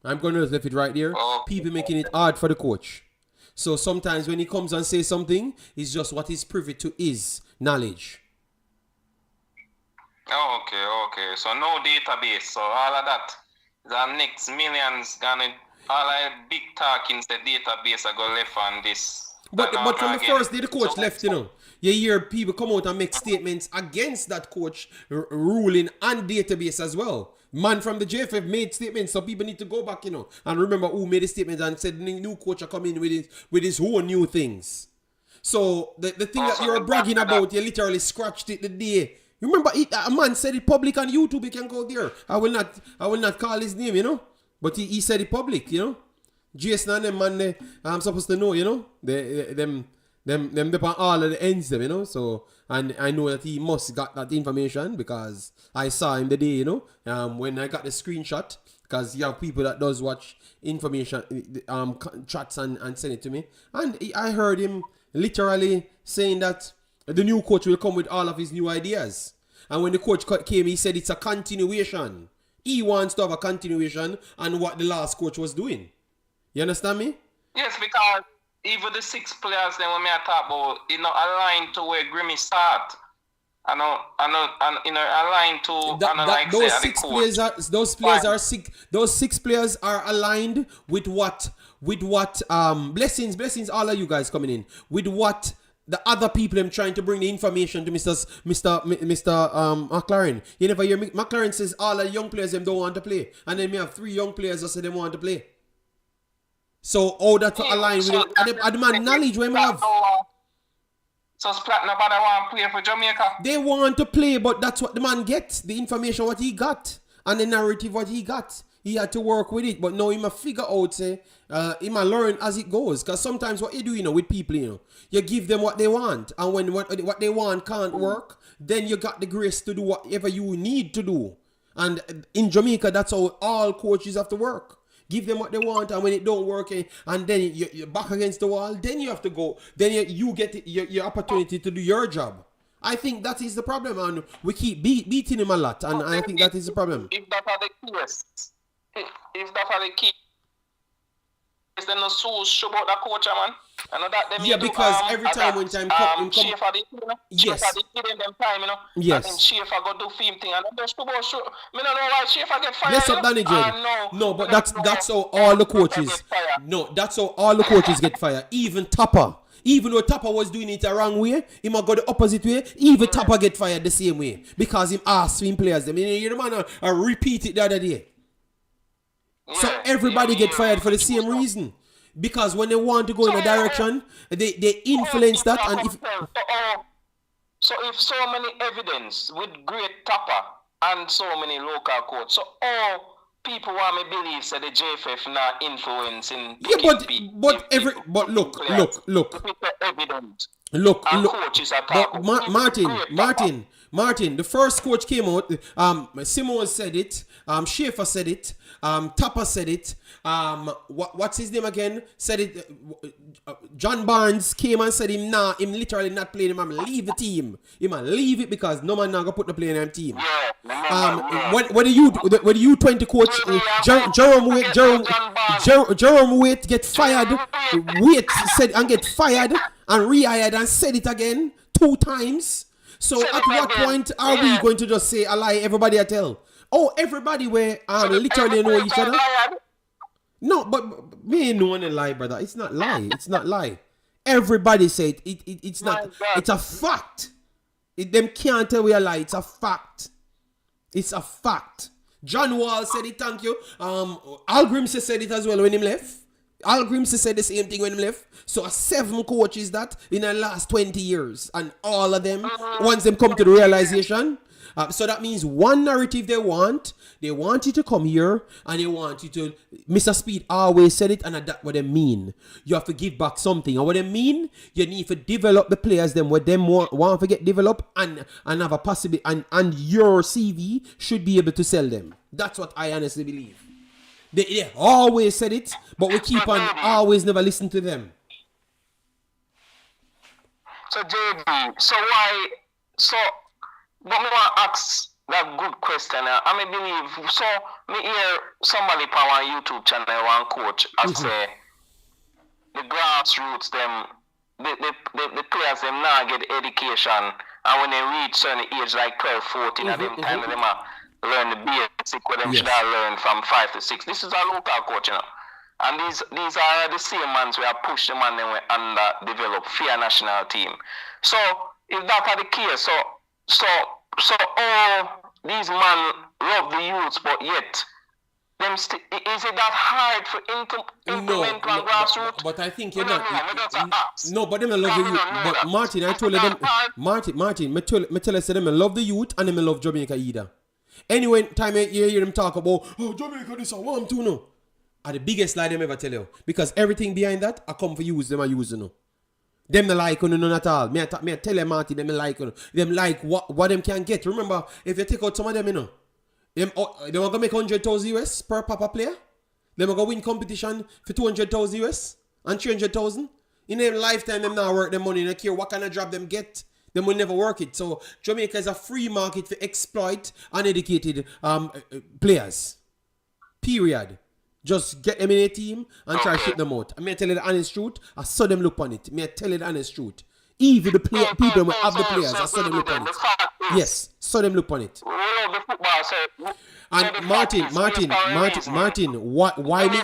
Speaker 1: I'm going to leave it right there. People making it hard for the coach. So sometimes when he comes and says something, it's just what he's privy to his knowledge.
Speaker 2: Okay. So no database. So all of that, the next millions gonna all that big talkings the database are going left on this.
Speaker 1: But from the first day the coach left, You hear people come out and make statements against that coach ruling and database as well. Man from the JFF made statements, so people need to go back, and remember who made the statement and said the new coach are coming with his whole new things. So the thing that you're bragging about, you literally scratched it the day. You remember a man said it public on YouTube, he can go there. I will not call his name, But he said it public, Jason and them man, I'm supposed to know, them depend all of the ends them, So and I know that he must got that information because I saw him the day, when I got the screenshot, because you have people that does watch information chats and send it to me, and I heard him literally saying that the new coach will come with all of his new ideas, and when the coach came, he said it's a continuation. He wants to have a continuation on what the last coach was doing. You understand me?
Speaker 2: Yes, because even the 6 players then when me talk about, aligned to where Grimmy start. I know, aligned to
Speaker 1: those 6 players are aligned with what blessings all of you guys coming in with what the other people I'm trying to bring the information to Mr. Mcclaren. You never hear Mcclaren says all the young players them don't want to play, and then we have 3 young players that say they want to play. So all that to align with the man knowledge we have.
Speaker 2: So Splat nobody want to play for Jamaica.
Speaker 1: They want to play, but that's what the man gets. The information what he got and the narrative what he got. He had to work with it, but now he must figure out, say, he must learn as it goes. Because sometimes what you do, with people, you give them what they want. And when what they want can't work, then you got the grace to do whatever you need to do. And in Jamaica, that's how all coaches have to work. Give them what they want, and when it don't work, and then you're back against the wall, then you have to go. Then you get your opportunity to do your job. I think that is the problem, and we keep beating him a lot, and I think that is the problem.
Speaker 2: If that are the case, if that are the case, then no so sure about the coach, man. I know that them
Speaker 1: because every time when time come,
Speaker 2: Schaefer they
Speaker 1: yes,
Speaker 2: Schaefer they give them time,
Speaker 1: yes.
Speaker 2: And then Schaefer go do film thing, and then sure. Me don't know why Schaefer get fired.
Speaker 1: Let's up Danny J. No, but that's how all the coaches. No, that's how all the coaches get fired. Even Tapper. Even though Tapper was doing it the wrong way, he might go the opposite way. Even Tapper get fired the same way because him asked swim players. I mean, the man repeat it the other day. So everybody get fired for the same reason. Because when they want to go in a direction, they influence that. And if
Speaker 2: so if so many evidence with great Tapper and so many local courts, so all people want me believe that the JFF now influencing.
Speaker 1: But look. Martin, the first coach came out. Simon said it. Schaefer said it. Tapper said it. What's his name again? Said it. John Barnes came and said him literally not playing him. I'm leave the team. He man leave it because no man now gonna put the player in the team. What do you 20 coach Jerome Waite get fired? Waite said and get fired and rehired and said it again 2 times. So at what point are we going to just say a lie everybody I tell? Oh, everybody where literally know each other. No, but me ain't no one a lie, brother. It's not lie. It's not lie. Everybody say it. It's not. It's a fact. Them can't tell we a lie. It's a fact. It's a fact. John Wall said it. Thank you. Al Grimsey said it as well when him left. Al Grimsey said the same thing when he left. So 7 coaches that in the last 20 years. And all of them, once them come to the realization. So that means one narrative they want you to come here and they want you to, Mr. Speed always said it and that's what they mean. You have to give back something. And what they mean, you need to develop the players them what them want to get developed and have a possibility and your CV should be able to sell them. That's what I honestly believe. They always said it, but we keep on always never listen to them.
Speaker 2: So JB, but me want to ask that good question. I believe, so me hear somebody on my YouTube channel, one coach, and say the grassroots, them, the players, them now get education, and when they reach certain age, like 12, 14, at them time, them learn the basic, what them should have learned from 5 to 6. This is a local coach, And these are the same ones we have pushed them and then we underdeveloped for a national team. So, if that are the case, so all these men love the youths, but yet them is it that hard for implement on grassroots?
Speaker 1: But I think you're not. No, but them I love the youth. But Martin, I told them. Martin, me tell you, say them I love the youth and them I love Jamaica either. Anyway, time you hear them talk about Jamaica this I want to know. Are the biggest lie them ever tell you because everything behind that I come for use them I use Them not like none at all. Me tell them Martin, them like them like what them can get. Remember, if you take out some of them, them they want to make 100,000 US per papa player. Them going to win competition for 200,000 US and 300,000. In their lifetime, them now work their money. They care what kind of job them get. Them will never work it. So Jamaica is a free market for exploit uneducated players. Period. Just get them in a team and try to ship them out. I may tell you the honest truth. I saw them look on it. May I tell you the honest truth. Even the people who have the players, I saw them look on it. Yes, saw them look on it. And Martin, why me?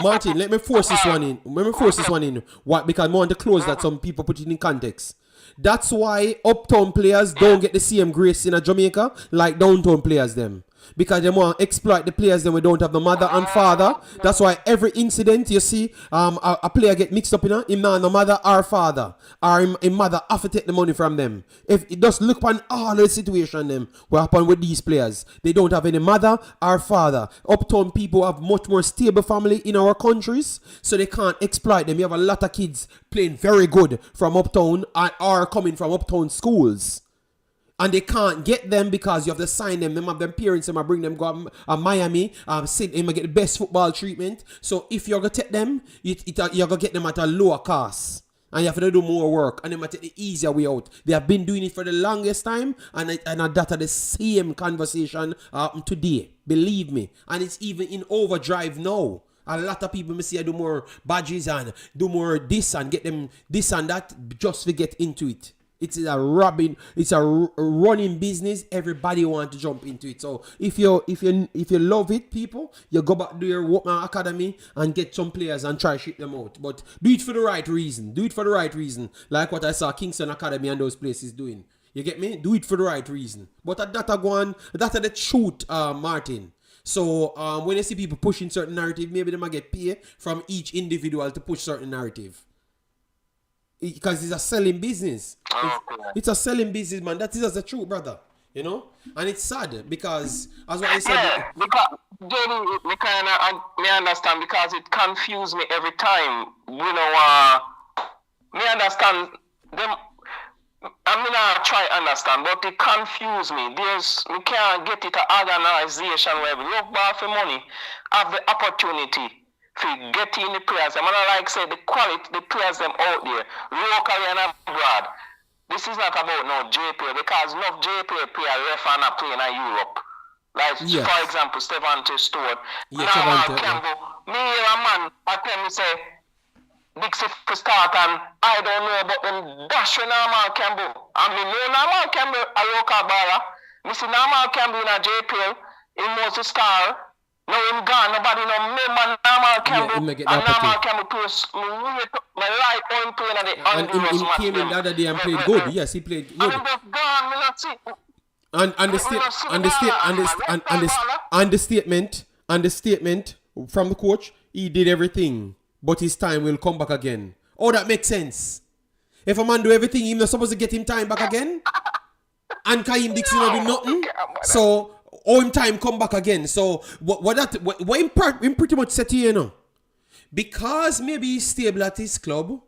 Speaker 1: Martin, let me force this one in. Why? Because I want to close that some people put it in context. That's why uptown players don't get the same grace in Jamaica like downtown players them. because they want to exploit the players then we don't have the mother and father. That's why every incident you see a player get mixed up in him not no mother or father or him mother have to take the money from them. If it just look on all the situation them what happen with these players, they don't have any mother or father. Uptown people have much more stable family in our countries, so they can't exploit them. You have a lot of kids playing very good from uptown or coming from uptown schools. And they can't get them because you have to sign them. Them have them parents, them bring them go to Miami, sit them get the best football treatment. So if you're gonna take them, you're gonna get them at a lower cost. And you have to do more work. And they might take the easier way out. They have been doing it for the longest time. And that are the same conversation today. Believe me. And it's even in overdrive now. A lot of people may say I do more badges and do more this and get them this and that just to get into it. It's a running business. Everybody want to jump into it. So if you love it, people, you go back to your Workman Academy and get some players and try to ship them out. But do it for the right reason. Do it for the right reason. Like what I saw Kingston Academy and those places doing. You get me? Do it for the right reason. But that's the truth, Martin. So when you see people pushing certain narrative, maybe they might get paid from each individual to push certain narrative. Because it's a selling business. It's a selling business, man. That is the truth, brother. You know? And it's sad because, as what I said...
Speaker 2: Yeah, because, JD, me understand because it confused me every time. You know, me understand them... I mean, I try to understand, but it confused me. We can't get it an organization where we look back for money, have the opportunity to get in the players. I'm gonna like say the quality, the players them out there, locally and abroad. This is not about no JPL because no JPL player ref and a play in Europe. Like for example, Stevante Stewart. Campbell. Me a man, I tell me say Dixie for start and I don't know about them dash with Normal Campbell. I mean Normal Campbell a local baller. Me see Normal Campbell in a JPL, he was a star. No, him gone. Nobody no remember Normal Campbell. And Normal Campbell plays my life on playing at the
Speaker 1: and he came in the other day and played good. Yes, he played good. And him just gone, me not see. And the statement from the coach, he did everything, but his time will come back again. Oh, that makes sense. If a man do everything, he's not supposed to get him time back again. And Kaim Dixon will do nothing. So him time come back again. So what him pretty much said to you know, because maybe he's stable at his club,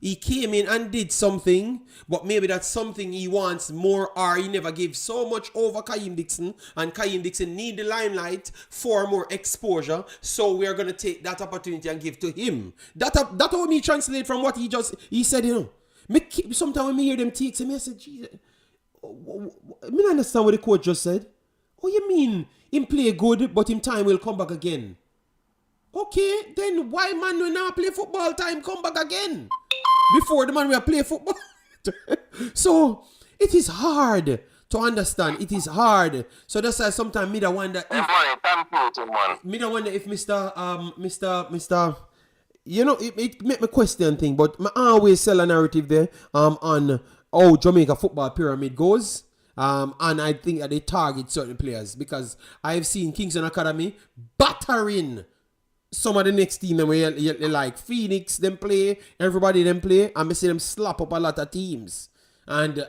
Speaker 1: he came in and did something, but maybe that's something he wants more, or he never gave so much over Kaim Dixon, and Kaim Dixon need the limelight for more exposure. So we are gonna take that opportunity and give to him. That how me translate from what he said. You know, sometimes when me hear them takes him, I said, Jesus, I don't understand what the coach just said. Oh, you mean him play good, but him time will come back again? Okay, then why man will not play football time come back again? Before the man will play football. So, it is hard to understand. It is hard. So that's why sometimes me da wonder if Mr. You know, it make me question thing, but I always sell a narrative there on how Jamaica football pyramid goes. And I think that they target certain players because I've seen Kingston Academy battering some of the next team them where you like Phoenix them play, everybody them play, and I see them slap up a lot of teams. And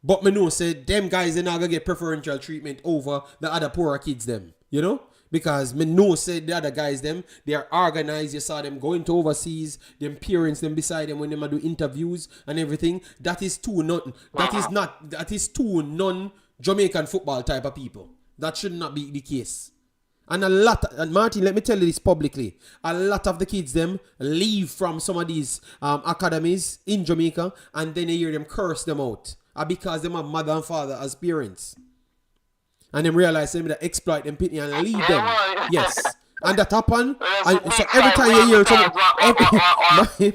Speaker 1: but me know say them guys they not gonna get preferential treatment over the other poorer kids them, you know? Because me know say the other guys them, they are organized. You saw them going to overseas, them parents them beside them when they do interviews and everything. That is too non-Jamaican football type of people. That should not be the case. And Martin, let me tell you this publicly. A lot of the kids them leave from some of these academies in Jamaica, and then you hear them curse them out. Because them have mother and father as parents. And them realize them that exploit them pitney and leave them. Yes. And that happen. And so every time you hear someone,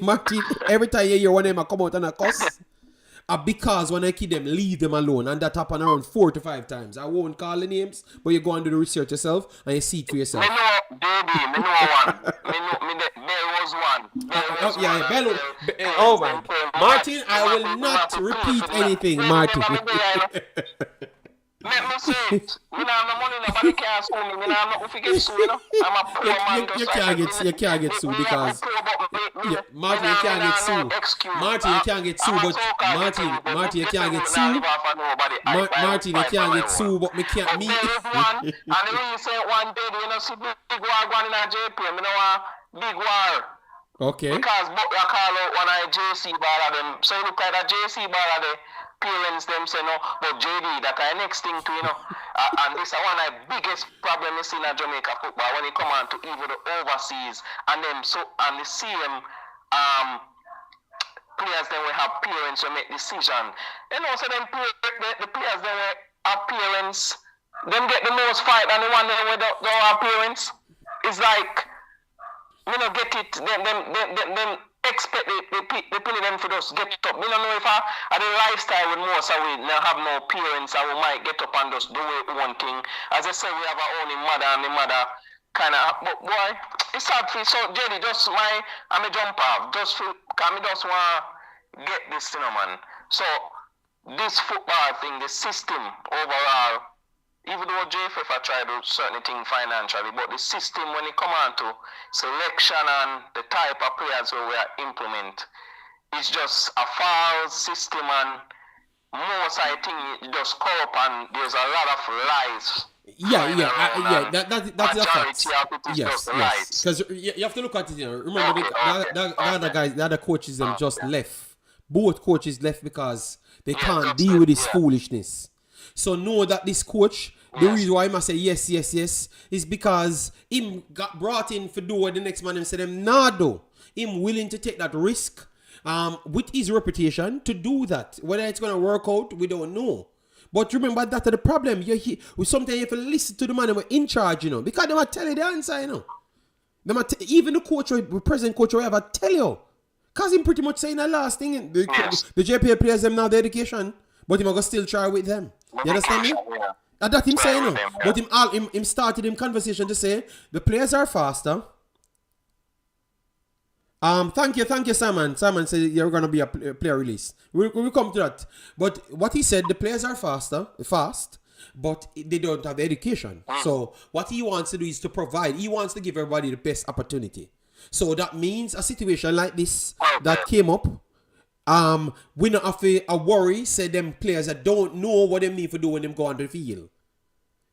Speaker 1: Martin, every time you hear one of them come out and a cuss, because when I kid them, leave them alone. And that happen around 4 to 5 times. I won't call the names, but you go and do the research yourself and you see it for yourself.
Speaker 2: Me know, baby, me know one. There was one.
Speaker 1: Oh man. Martin, I will not repeat anything, Martin.
Speaker 2: Let me say it. Me have no money, nobody can sue me. Me have nothing to get sued, you know. I'm a poor man.
Speaker 1: You can't get sued because Martin, you can't get sued. Martin, you can't get sued, but Martin, you can't get sued. Martin, you can't get sued, but me can't meet.
Speaker 2: And the recent one day, you know, see big war going in a JP. Me know a big war.
Speaker 1: Okay.
Speaker 2: Because Butler call out one of the JC bar of them. So you look at the JC bar of the parents them say no, but JD, that kind of next thing to, you know. And this is one of the biggest problems you see in Jamaica football when it come on to even the overseas and them and the same players then will have parents who make decision. You know, so them the players then will have parents, them get the most fight and the one that don't have parents. It's like, you know, get it, them expect the people them for just get up. You know, if I the lifestyle with most of we now have no parents and we might get up and just do one thing. As I said, we have our only mother and the mother kind of, but boy, it's hard for you. So Jerry, just I'm a jump off, just for, cause me just want to get this, you know, man. So this football thing, the system overall, even though JFF I try to do certain things financially, but the system when it come on to selection and the type of players we implement, it's just a foul system and most I think it just corrupt and there's a lot of lies.
Speaker 1: That's a fact. Yes. Because you have to look at it, you know. Remember the other guys, the other coaches them just left. Both coaches left because they can't deal with this foolishness. So know that this coach, the reason why I must say yes, is because him got brought in for do what the next man him said him nah do. Him willing to take that risk with his reputation to do that. Whether it's gonna work out, we don't know. But remember that the problem. Sometimes you have to listen to the man who in charge, you know, because they might tell you the answer, you know. Even the coach, the present coach, whatever, tell you. Because him pretty much saying the last thing. The JPA players them now the education, but him going to still try with them. You understand me? And that him saying, no. But him started him conversation to say the players are faster. Thank you, Simon. Simon said you're gonna be a player release. We'll come to that. But what he said, the players are fast, but they don't have education. So what he wants to do is to provide. He wants to give everybody the best opportunity. So that means a situation like this that came up. We not have a worry. Say them players that don't know what they mean for do when them go on the field.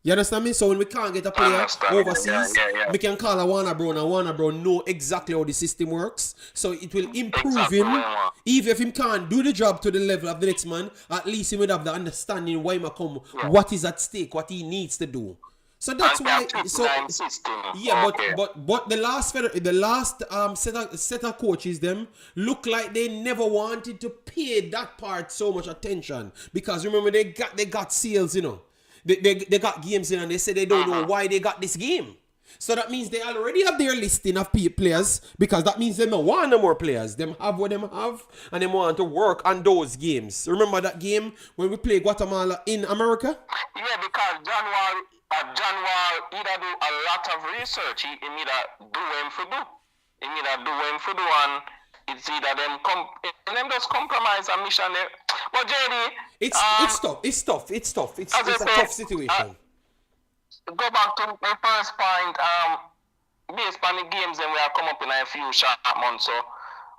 Speaker 1: You understand me? So when we can't get a player overseas, we can call a Warner Bro, and a Warner Bro know exactly how the system works. So it will improve him. Even if he can't do the job to the level of the next man, at least he would have the understanding why he come, what is at stake, what he needs to do. So that's why. So but the last set of coaches them look like they never wanted to pay that part so much attention because remember they got sales, you know. They got games in and they say they don't know why they got this game. So that means they already have their listing of players because that means they don't want no more players. Them have what them have and they want to work on those games. Remember that game when we play Guatemala in America?
Speaker 2: Yeah, because John Wall either do a lot of research. He either do him for do. He either do him for do and it's either them just compromise a mission there. But JD,
Speaker 1: it's tough. It's a tough situation.
Speaker 2: Go back to my first point. Based on the games, then we have come up in a few short months. So,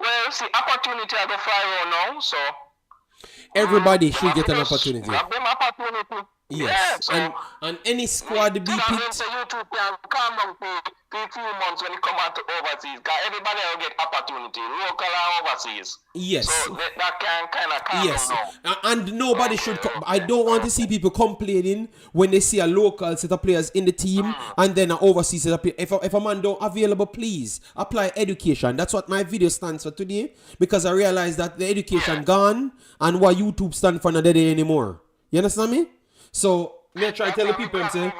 Speaker 2: well, see, opportunity at the fly now. So
Speaker 1: everybody should get an opportunity.
Speaker 2: Have them opportunity.
Speaker 1: Yes, yeah, so, and any squad be picked.
Speaker 2: YouTube can calm down for a few months when it come out to overseas. Because everybody will get opportunity, local and overseas.
Speaker 1: Yes.
Speaker 2: So that can kind of calm down.
Speaker 1: And nobody should. I don't want to see people complaining when they see a local set of players in the team and then an overseas set of players. If a man don't available, please apply education. That's what my video stands for today because I realize that the education gone and what YouTube stand for not there anymore. You understand me? So, me try to tell the people, I'm saying,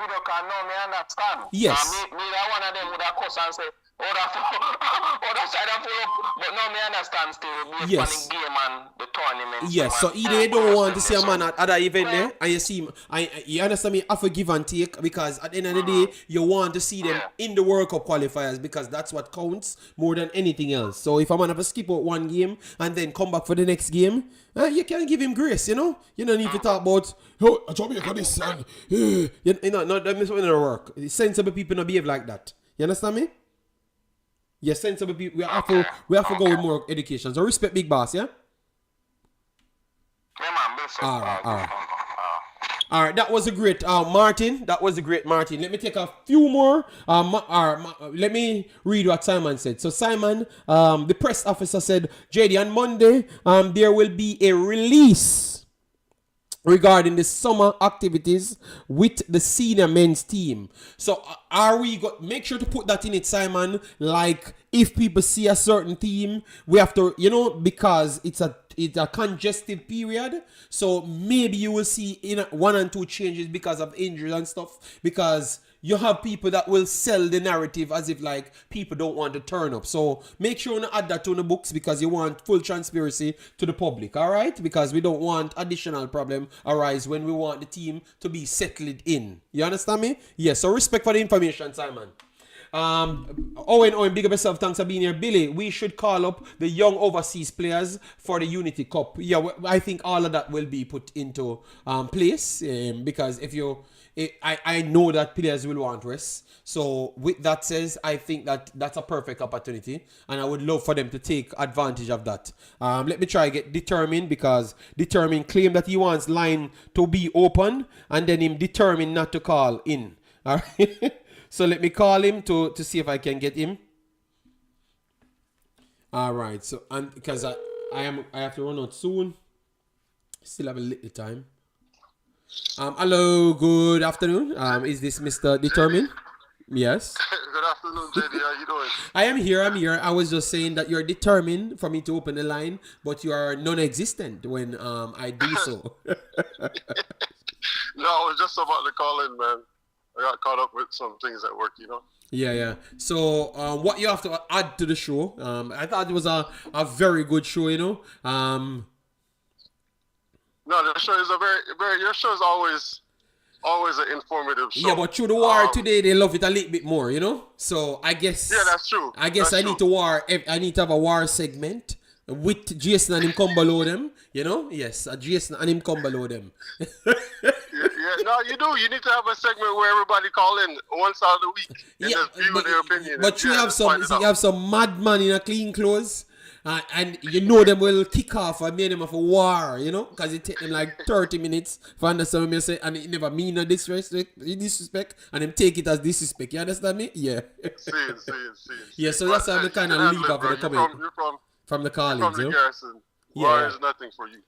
Speaker 2: yes.
Speaker 1: Yes.
Speaker 2: Me one of them would have cussed and say, Other side of full up, but now me understand still based on the
Speaker 1: Yes.
Speaker 2: game and the tournaments,
Speaker 1: Yes, so
Speaker 2: man.
Speaker 1: either you don't want to see a
Speaker 2: So,
Speaker 1: man at other event
Speaker 2: well,
Speaker 1: there, and you see, you understand me, have a give and take, because at the end of the day, you want to see them
Speaker 2: yeah.
Speaker 1: in the World Cup qualifiers, because that's what counts more than anything else. So if a man have to skip out one game and then come back for the next game, you can give him grace, you know? You don't need to talk about, oh, Jamaica this, and, you know, no, that means it don't work. Sensible people don't behave like that. You understand me? Yeah, sensible people, we have to go with more education. So respect Big Boss, yeah?
Speaker 2: Yeah, man, best
Speaker 1: All right, all right. All right, that was a great Martin. That was a great Martin. Let me take a few more. Let me read what Simon said. So Simon, the press officer said, JD, on Monday, there will be a release regarding the summer activities with the senior men's team. So are we make sure to put that in it, Simon? Like if people see a certain team, we have to, because it's a congestive period. So maybe you will see in 1 and 2 changes because of injuries and stuff. Because you have people that will sell the narrative as if like people don't want to turn up. So make sure you add that to the books because you want full transparency to the public, all right? Because we don't want additional problem arise when we want the team to be settled in. You understand me? Yes. So respect for the information, Simon. Owen, big up yourself. Thanks for being here. Billy, we should call up the young overseas players for the Unity Cup. Yeah, I think all of that will be put into place because I know that players will want rest. So with that says, I think that that's a perfect opportunity, and I would love for them to take advantage of that. Let me try get Determined because Determined claim that he wants line to be open, and then him determined not to call in. All right. So let me call him to see if I can get him. All right. So and because I have to run out soon. Still have a little time. Hello. Good afternoon. Is this Mr. Determined? Yes.
Speaker 3: Good afternoon, JD. How you doing?
Speaker 1: I am here. I was just saying that you're determined for me to open the line, but you are non-existent when I do so.
Speaker 3: No, I was just about to call in, man. I got caught up with some things at work,
Speaker 1: Yeah. So, what you have to add to the show? I thought it was a very good show,
Speaker 3: No, the show is a very. Your show is always an informative show.
Speaker 1: Yeah, but through the war today, they love it a little bit more, So I guess.
Speaker 3: Yeah, that's true.
Speaker 1: I guess
Speaker 3: that's
Speaker 1: need to I need to have a war segment with Jason and him come below them, Yes, Jason and him come below them.
Speaker 3: No, you do. You need to have a segment where everybody call in once out of the week and just view their opinion.
Speaker 1: But you have some madman in a clean clothes, and them will kick off and make them of a war, because it take them like 30 minutes for understand what I say, and it never mean no disrespect, and them take it as disrespect. You understand me? Yeah.
Speaker 3: See.
Speaker 1: Yeah, so that's how we kind of leave off the comment from the callings,
Speaker 3: From the Garrison. War is nothing for you.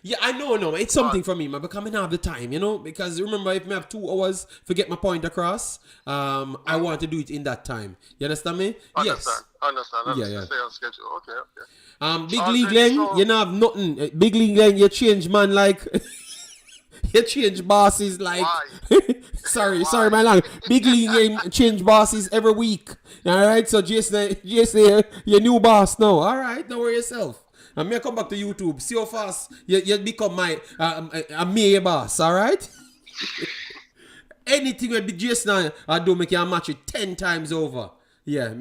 Speaker 1: Yeah, I know, no, it's something for me, man, but I have the time, because remember, if I have 2 hours to get my point across, I want to do it in that time. You understand me?
Speaker 3: Understand.
Speaker 1: Yeah.
Speaker 3: Stay on schedule. Okay.
Speaker 1: Big League Glenn, you don't have nothing. Big League Glenn, you change man like... you change bosses like... sorry, my language. Big League Glenn change bosses every week. Alright, so Jason, your new boss now. Alright, don't worry yourself. And me come back to YouTube. See how fast you become my a mayor boss, alright? Anything with Big Jason I do make you match it 10 times over. Yeah.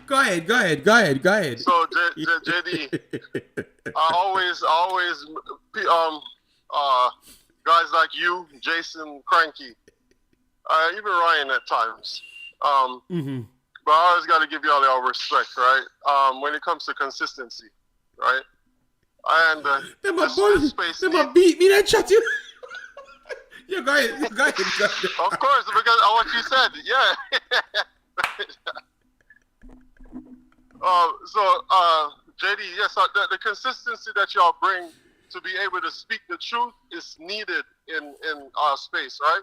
Speaker 1: Go ahead.
Speaker 3: So JD, I always guys like you, Jason, Cranky, even Ryan at times. But I always got to give y'all your respect, right? When it comes to consistency, right? And this space.
Speaker 1: They might beat me. That chat you. Yeah, go ahead.
Speaker 3: Of course, because of what you said, yeah. JD, yes, the consistency that y'all bring to be able to speak the truth is needed in our space, right?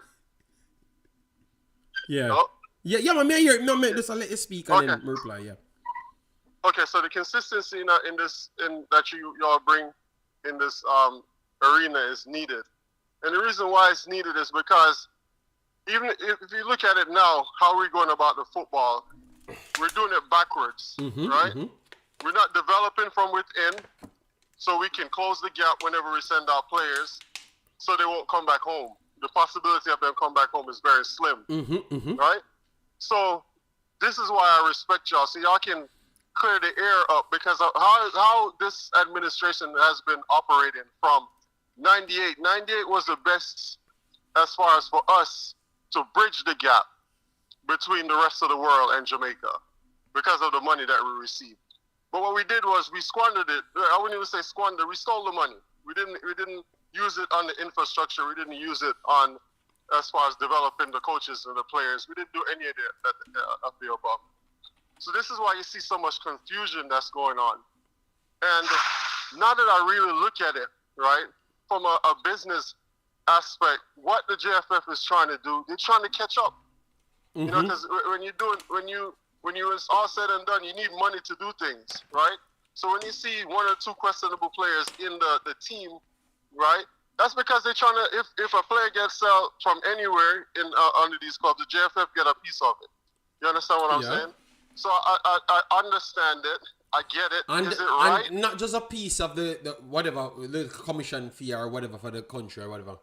Speaker 1: Yeah.
Speaker 3: Hello?
Speaker 1: Yeah, man, man, just let you speak and then reply, yeah.
Speaker 3: Okay, so the consistency that y'all bring in this arena is needed. And the reason why it's needed is because even if you look at it now, how we're going about the football, we're doing it backwards, right? We're not developing from within, so we can close the gap whenever we send out players, so they won't come back home. The possibility of them come back home is very slim, right? So this is why I respect y'all. So y'all can clear the air up, because of how this administration has been operating from 98. 98 was the best as far as for us to bridge the gap between the rest of the world and Jamaica because of the money that we received. But what we did was we squandered it. I wouldn't even say squander. We stole the money. We didn't use it on the infrastructure. We didn't use it on as far as developing the coaches and the players. We didn't do any of the above. So this is why you see so much confusion that's going on. And now that I really look at it, right, from a business aspect, what the JFF is trying to do, they're trying to catch up. You know, because when it's all said and done, you need money to do things, right? So when you see one or two questionable players in the team, right, that's because they're trying to, if a player gets sold from anywhere in under these clubs, the JFF get a piece of it. You understand what I'm saying? So I understand it. I get it.
Speaker 1: And,
Speaker 3: is it right?
Speaker 1: And not just a piece of the whatever, the commission fee or whatever for the country or whatever.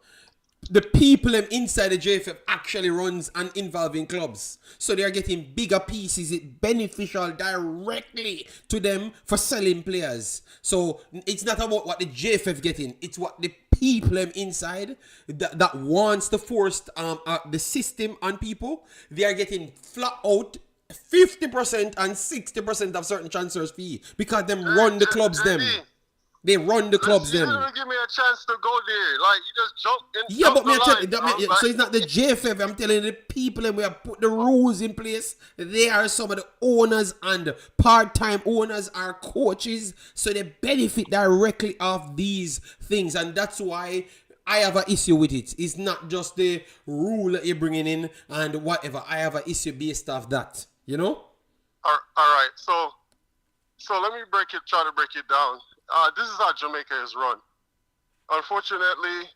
Speaker 1: The people inside the JFF actually runs and involving clubs. So they are getting bigger pieces. It's beneficial directly to them for selling players. So it's not about what the JFF getting. It's what the people inside that wants to force the system on people. They are getting flat out 50% and 60% of certain transfers fee because them run the clubs them. They run the clubs them.
Speaker 3: You didn't give me a chance to go there. Like, you just jumped in.
Speaker 1: Yeah, but so it's not the JFF. I'm telling you, the people and we have put the rules in place. They are some of the owners and part-time owners are coaches. So they benefit directly off these things. And that's why I have an issue with it. It's not just the rule that you're bringing in and whatever. I have an issue based off that. You know?
Speaker 3: All right. So let me try to break it down. This is how Jamaica is run. Unfortunately,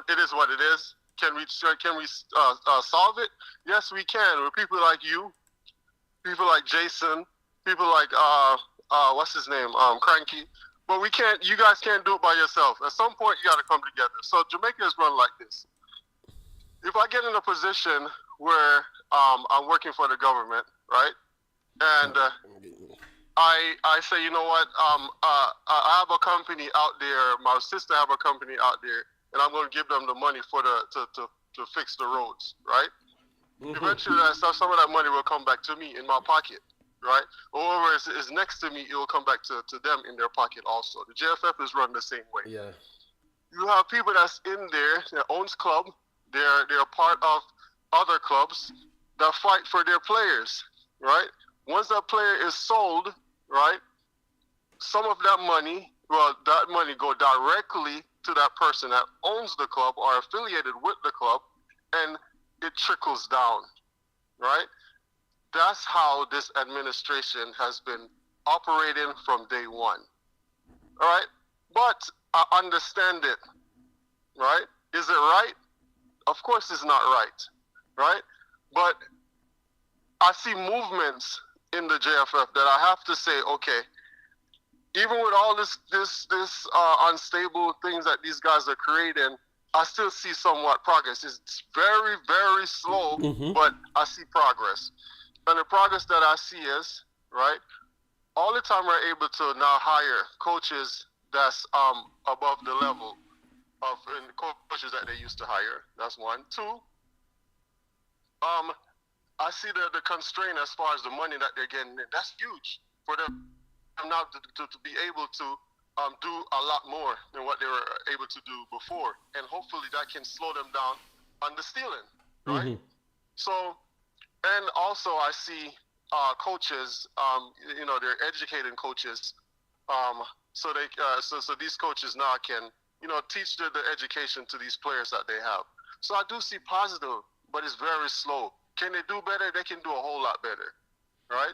Speaker 3: it is what it is. Can we solve it? Yes, we can. With people like you, people like Jason, people like what's his name, Cranky. But we can't. You guys can't do it by yourself. At some point, you got to come together. So Jamaica is run like this. If I get in a position where I'm working for the government, right, and I say, you know what, I have a company out there, my sister have a company out there, and I'm going to give them the money for to fix the roads, right? Eventually, some of that money will come back to me in my pocket, right? Or whoever is next to me, it will come back to them in their pocket also. The JFF is run the same way.
Speaker 1: Yeah.
Speaker 3: You have people that's in there that owns club. They're part of other clubs that fight for their players, right? Once that player is sold, right, some of that money go directly to that person that owns the club or affiliated with the club, and it trickles down, right? That's how this administration has been operating from day one, all right? But I understand it, right? Is it right? Of course it's not right? But I see movements in the JFF that I have to say, okay, even with all this unstable things that these guys are creating, I still see somewhat progress. It's very, very slow, but I see progress. And the progress that I see is, right, all the time we're able to now hire coaches that's above the level of coaches that they used to hire. That's one. Two, I see the constraint as far as the money that they're getting in. That's huge for them now to be able to do a lot more than what they were able to do before. And hopefully that can slow them down on the stealing, right? So, and also I see coaches, they're educating coaches. So these coaches now can, teach the education to these players that they have. So I do see positive, but it's very slow. Can they do better? They can do a whole lot better, right?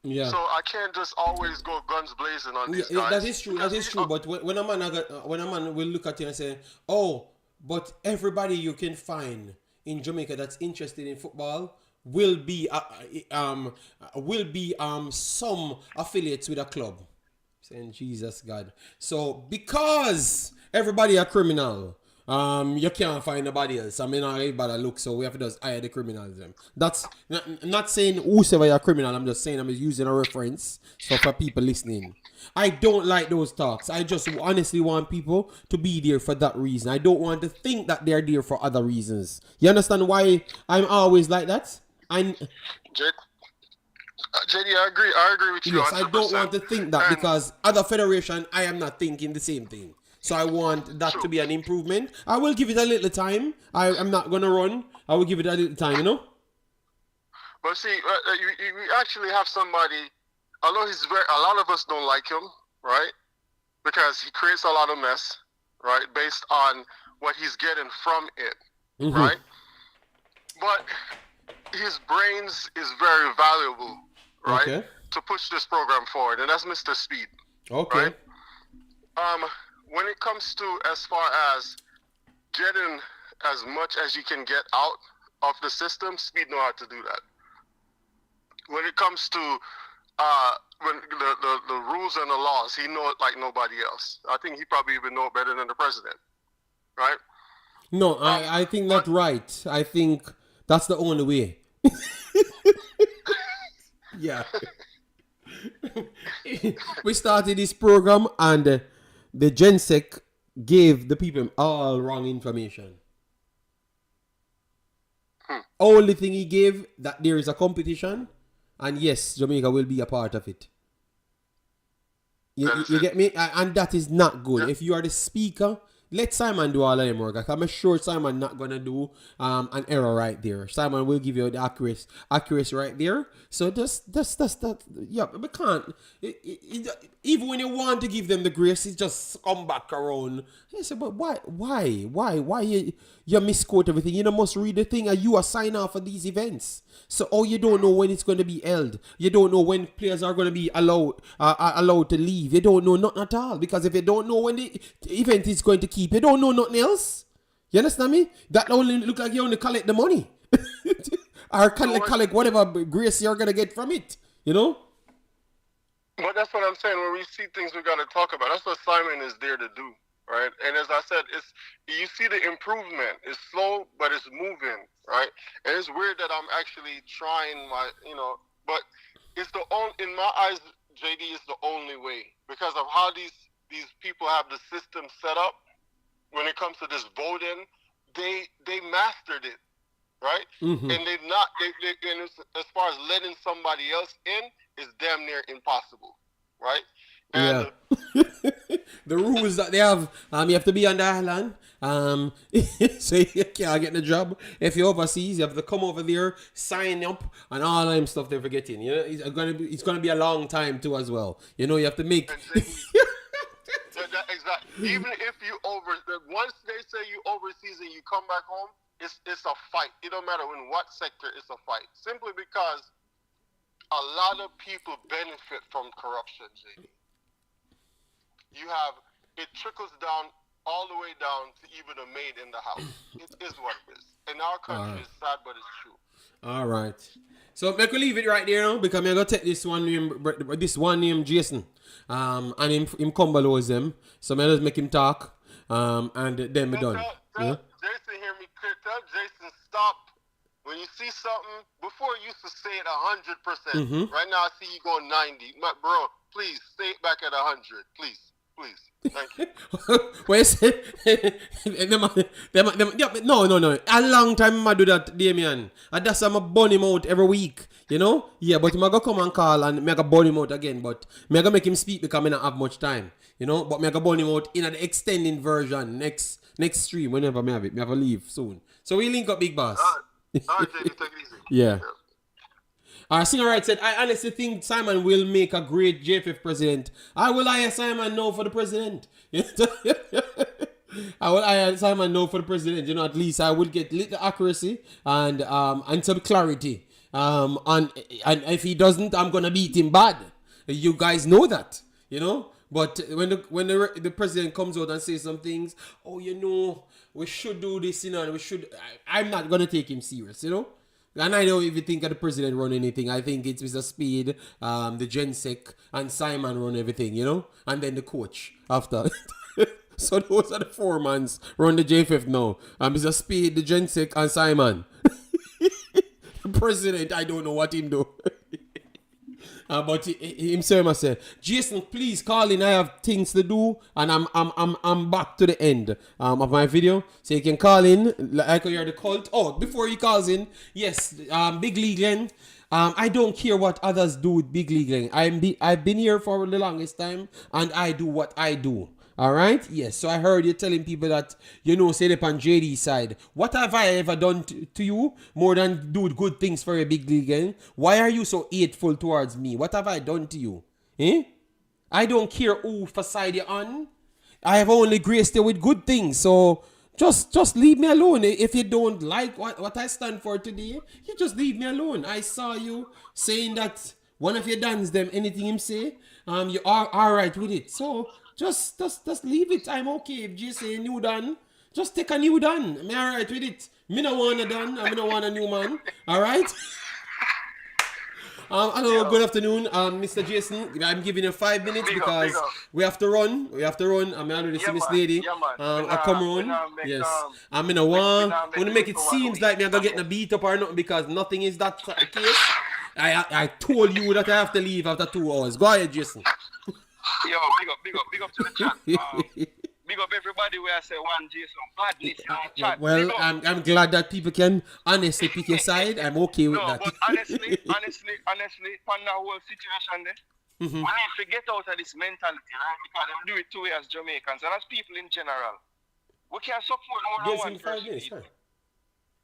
Speaker 1: Yeah.
Speaker 3: So I can't just always go guns blazing on these guys.
Speaker 1: That is true. That is true. But when a man will look at you and say, "Oh, but everybody you can find in Jamaica that's interested in football will be some affiliates with a club. Saying Jesus God. So because everybody a criminal, you can't find nobody else. I mean, everybody look, so we have to just hire the criminals. Them. That's not saying whosoever you're a criminal. I'm just saying I'm using a reference so for people listening. I don't like those talks. I just honestly want people to be there for that reason. I don't want to think that they're there for other reasons. You understand why I'm always like that?
Speaker 3: JD, I agree with you.
Speaker 1: Yes,
Speaker 3: 100%.
Speaker 1: I don't want to think that because other federation, I am not thinking the same thing. So I want that to be an improvement. I will give it a little time. I'm not going to run. I will give it a little time, you know?
Speaker 3: But see, we actually have somebody, although a lot of us don't like him, right? Because he creates a lot of mess, right? Based on what he's getting from it, right? But his brains is very valuable, right?
Speaker 1: Okay.
Speaker 3: To push this program forward, and that's Mr. Speed.
Speaker 1: Okay.
Speaker 3: Right? When it comes to as far as getting as much as you can get out of the system, Speed know how to do that. When it comes to when the rules and the laws, he know it like nobody else. I think he probably even know it better than the president, right?
Speaker 1: No, I think not right. I think that's the only way. Yeah. We started this program and the GenSec gave the people all wrong information. Only thing he gave that there is a competition and yes, Jamaica will be a part of it. You get me? And that is not good. Yeah. If you are the speaker, let Simon do all of them work. I'm sure Simon not gonna do an error right there. Simon will give you the accuracy right there. So that's that. Yeah, we can't. Even when you want to give them the grace, it just come back around. I say, but why you misquote everything? You must read the thing and you are sign off for these events. So you don't know when it's going to be held. You don't know when players are going to be allowed to leave. You don't know nothing at all. Because if you don't know when the event is going to keep, you don't know nothing else. You understand me? That only look like you only collect the money. Or collect whatever grace you're going to get from it. You know?
Speaker 3: But that's what I'm saying. When we see things we got to talk about, that's what Simon is there to do. Right? And as I said, you see the improvement. It's slow, but it's moving, right? And it's weird that I'm actually trying but it's in my eyes, JD, is the only way because of how these people have the system set up. When it comes to this voting, they mastered it, right? Mm-hmm. And and as far as letting somebody else in is damn near impossible, right? And
Speaker 1: the rules that they have, you have to be on the island. So you can't get the job. If you're overseas, you have to come over there, sign up, and all that stuff they're forgetting. You know, it's gonna be a long time too as well. You know, you have to make.
Speaker 3: Exactly. Even if once they say you overseas and you come back home, it's a fight. It don't matter in what sector, it's a fight. Simply because a lot of people benefit from corruption, JD. It trickles down all the way down to even a maid in the house. It is what it is. In our country, it's sad, but it's true.
Speaker 1: All right. So I could leave it right there now because I'm going to take this one name Jason. And him come below them. So I'm just make him talk. And then we're done.
Speaker 3: Tell Jason, hear me clear. Tell Jason, stop. When you see something, before you used to say it 100%. Mm-hmm. Right now I see you going 90. Bro, please say it back at 100. Please. Thank you.
Speaker 1: Wait, no. A long time I do that, Damien. And that's why I burn him out every week. You know? Yeah, but I'm going to come and call and I'm going to burn him out again. But I'm going to make him speak because I don't have much time. You know? But I'm going to burn him out in the extending version next stream whenever I have it. I have to leave soon. So we link up, Big Boss.
Speaker 3: All right, JD, take it easy.
Speaker 1: Yeah. Singer Right said, I honestly think Simon will make a great JFF president. I will hire Simon now for the president. I will hire Simon now for the president. You know, at least I will get little accuracy and some clarity. And if he doesn't, I'm gonna beat him bad. You guys know that. You know, But when the president comes out and says some things, oh, we should do this, and we should. I'm not gonna take him serious. And I don't even think the president run anything. I think it's Mr. Speed, the Gensec, and Simon run everything, and then the coach after. So those are the four mans run the JFF now. Mr. Speed, the Gensec, and Simon. The president, I don't know what him do. But himself must say, Jason, please call in. I have things to do, and I'm back to the end of my video, so you can call in like you're the cult. Oh, before he calls in, yes, Big League Glenn. I don't care what others do with Big League Glenn. I've been here for the longest time, and I do what I do. All right? Yes. So I heard you telling people that, say it on JD's side. What have I ever done to you more than do good things for a Big League Gang? Why are you so hateful towards me? What have I done to you? I don't care who for side you're on. I have only graced you with good things. So just leave me alone. If you don't like what I stand for today, you just leave me alone. I saw you saying that one of your dance them, anything him say, you are all right with it. So just leave it. I'm okay. If you say new done, just take a new done. I'm all right with it. Me no want a done. I don't want a new man. All right. Hello, good afternoon, Mr. Jason. I'm giving you 5 minutes because we have to run. I'm already see this lady. I come on. Yes. I'm in a one. I want to make it seems like me I'm gonna get a beat up or nothing because nothing is that case. I told you that I have to leave after 2 hours. Go ahead, Jason.
Speaker 2: Yo, big up to the chat. Big up everybody where I say one Jason badness in the chat.
Speaker 1: Well, I'm glad that people can honestly pick your side. I'm okay with that.
Speaker 2: But honestly, on that whole situation there, we need to get out of this mentality, right? Because they do it two way as Jamaicans and as people in general. We can support more than one person.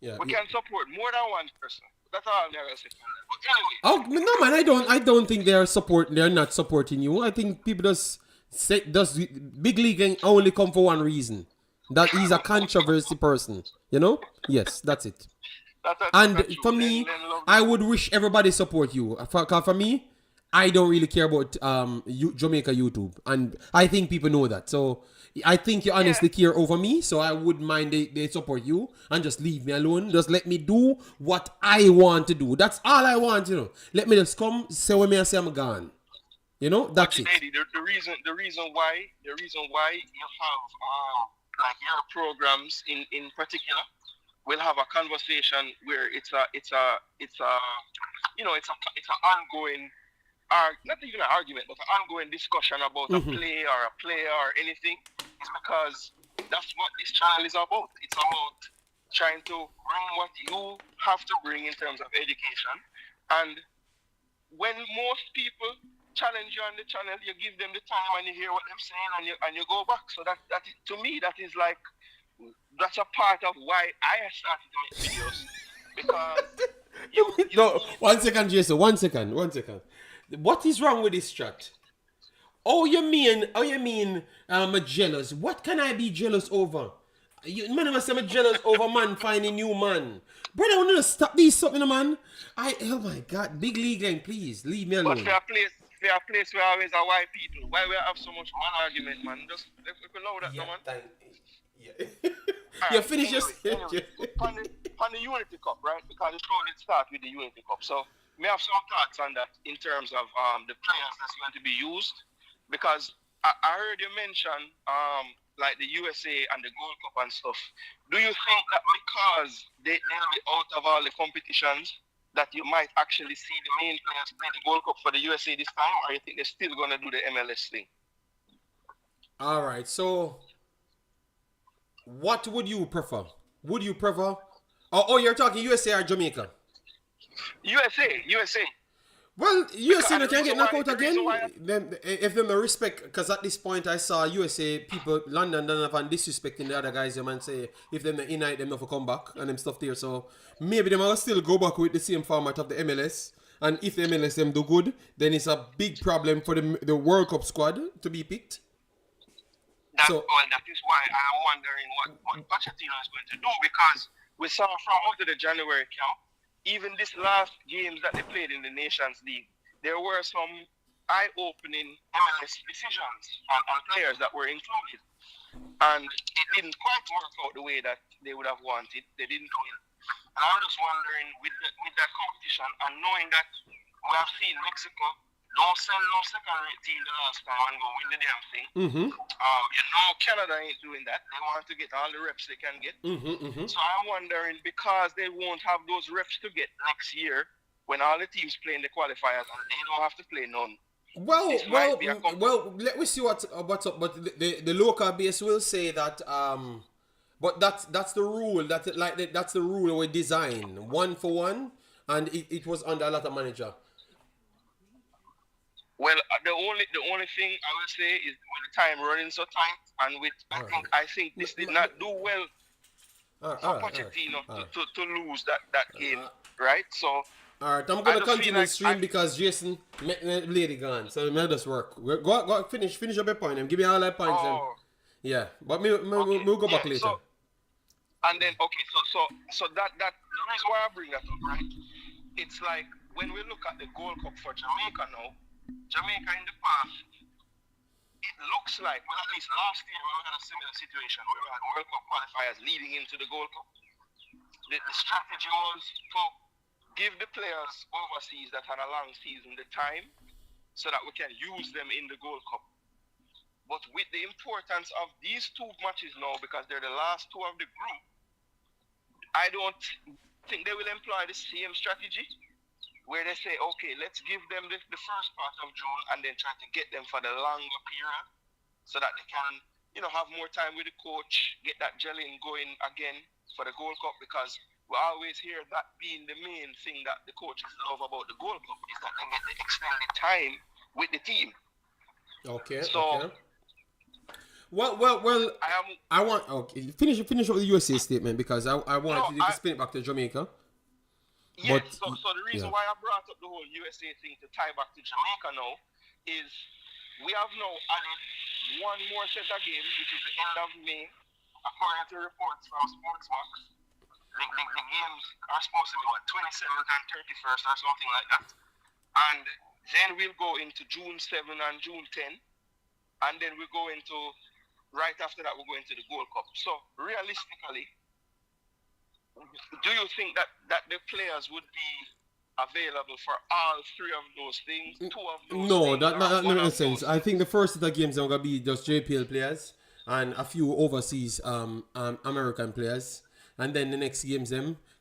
Speaker 1: Yeah,
Speaker 2: we can support more than one person. That's all I'm gonna say. But
Speaker 1: Oh
Speaker 2: anyway.
Speaker 1: no, man! I don't think they're not supporting you. I think people does Big League can only come for one reason. That he's a controversy person. Yes, that's it. And for me, I would wish everybody support you. For me, I don't really care about Jamaica YouTube, and I think people know that. So I think you honestly care over me, so I wouldn't mind they support you and just leave me alone. Just let me do what I want to do. That's all I want, Let me just come say when I say I'm gone. That's it.
Speaker 2: The reason why you have like your programs in particular, we'll have a conversation where it's an ongoing. Not even an argument, but an ongoing discussion about a play or a player or anything, is because that's what this channel is about. It's about trying to bring what you have to bring in terms of education. And when most people challenge you on the channel, you give them the time and you hear what they're saying and you go back. So that to me, that is like, that's a part of why I started to make videos. Because
Speaker 1: no, 1 second, Jason. 1 second. What is wrong with this chat? Oh, you mean I'm jealous? What can I be jealous over? Man, I'm jealous over man finding new man. Brother, I want to stop these something, man. Oh my God, Big League Gang, please leave me alone.
Speaker 2: But for a place where always are white people, why we have so much man argument, man? Just if we could allow that, man.
Speaker 1: You finish your
Speaker 2: on the Unity Cup, right? Because the show did start with the Unity Cup, so may have some thoughts on that in terms of the players that's going to be used, because I heard you mention like the USA and the Gold Cup and stuff. Do you think that because they'll be out of all the competitions that you might actually see the main players play the Gold Cup for the USA this time, or you think they're still going to do the MLS thing?
Speaker 1: All right, so what would you prefer? Would you prefer? Oh, you're talking USA or Jamaica?
Speaker 2: USA.
Speaker 1: Well, USA they can get knocked out again. Then, if them respect, because at this point I saw USA people, London, Donovan disrespecting the other guys. Them and say if them unite them not for come back and them stuff there. So maybe them will still go back with the same format of the MLS. And if the MLS them do good, then it's a big problem for the World Cup squad to be picked.
Speaker 2: That is why I'm wondering what Pochettino is going to do, because we saw from out of the January camp, even this last games that they played in the Nations League, there were some eye-opening MLS decisions on players that were included. And it didn't quite work out the way that they would have wanted. They didn't win. And I'm just wondering, with that competition, and knowing that we have seen Mexico don't send no second-rate team the last time and go win the damn thing. Canada ain't doing that. They want to get all the reps they can get. So I'm wondering, because they won't have those reps to get next year, when all the teams play in the qualifiers and they don't have to play none.
Speaker 1: Well, let me see what's up. But the local base will say that but that's the rule that's the rule we design 1 for 1, and it was under a lot of manager.
Speaker 2: Well, the only thing I will say is with the time running so tight, and with I think this did not do well for Pochettino to lose that game, right? So.
Speaker 1: Alright, I'm gonna continue the stream because Jason lady gone, so let us work. Go finish up your point and give me all that points. Yeah, but we'll go back later.
Speaker 2: So, and then so that the reason why I bring that up, right? It's like when we look at the Gold Cup for Jamaica now, Jamaica in the past, it looks like, well, at least last year we had a similar situation where we had World Cup qualifiers leading into the Gold Cup. The strategy was to give the players overseas that had a long season the time so that we can use them in the Gold Cup. But with the importance of these two matches now, because they're the last two of the group, I don't think they will employ the same strategy where they say, okay, let's give them the first part of June and then try to get them for the longer period so that they can, have more time with the coach, get that gelling going again for the Gold Cup, because we always hear that being the main thing that the coaches love about the Gold Cup is that they get the extended time with the team.
Speaker 1: Okay.
Speaker 2: So,
Speaker 1: okay. Well. I want finish up the USA statement because I want you to spin it back to Jamaica.
Speaker 2: Yes. So the reason why I brought up the whole USA thing to tie back to Jamaica now is we have now added one more set of games, which is the end of May, according to reports from Sportsbox. The games are supposed to be 27th and 31st or something like that. And then we'll go into June 7 and June 10. And then we go into, right after that, we'll go into the Gold Cup. So realistically, do you think that the players would be available for all three of those things? Two of those things?
Speaker 1: No, that makes sense. I think the first set of games are going to be just JPL players and a few overseas American players. And then the next games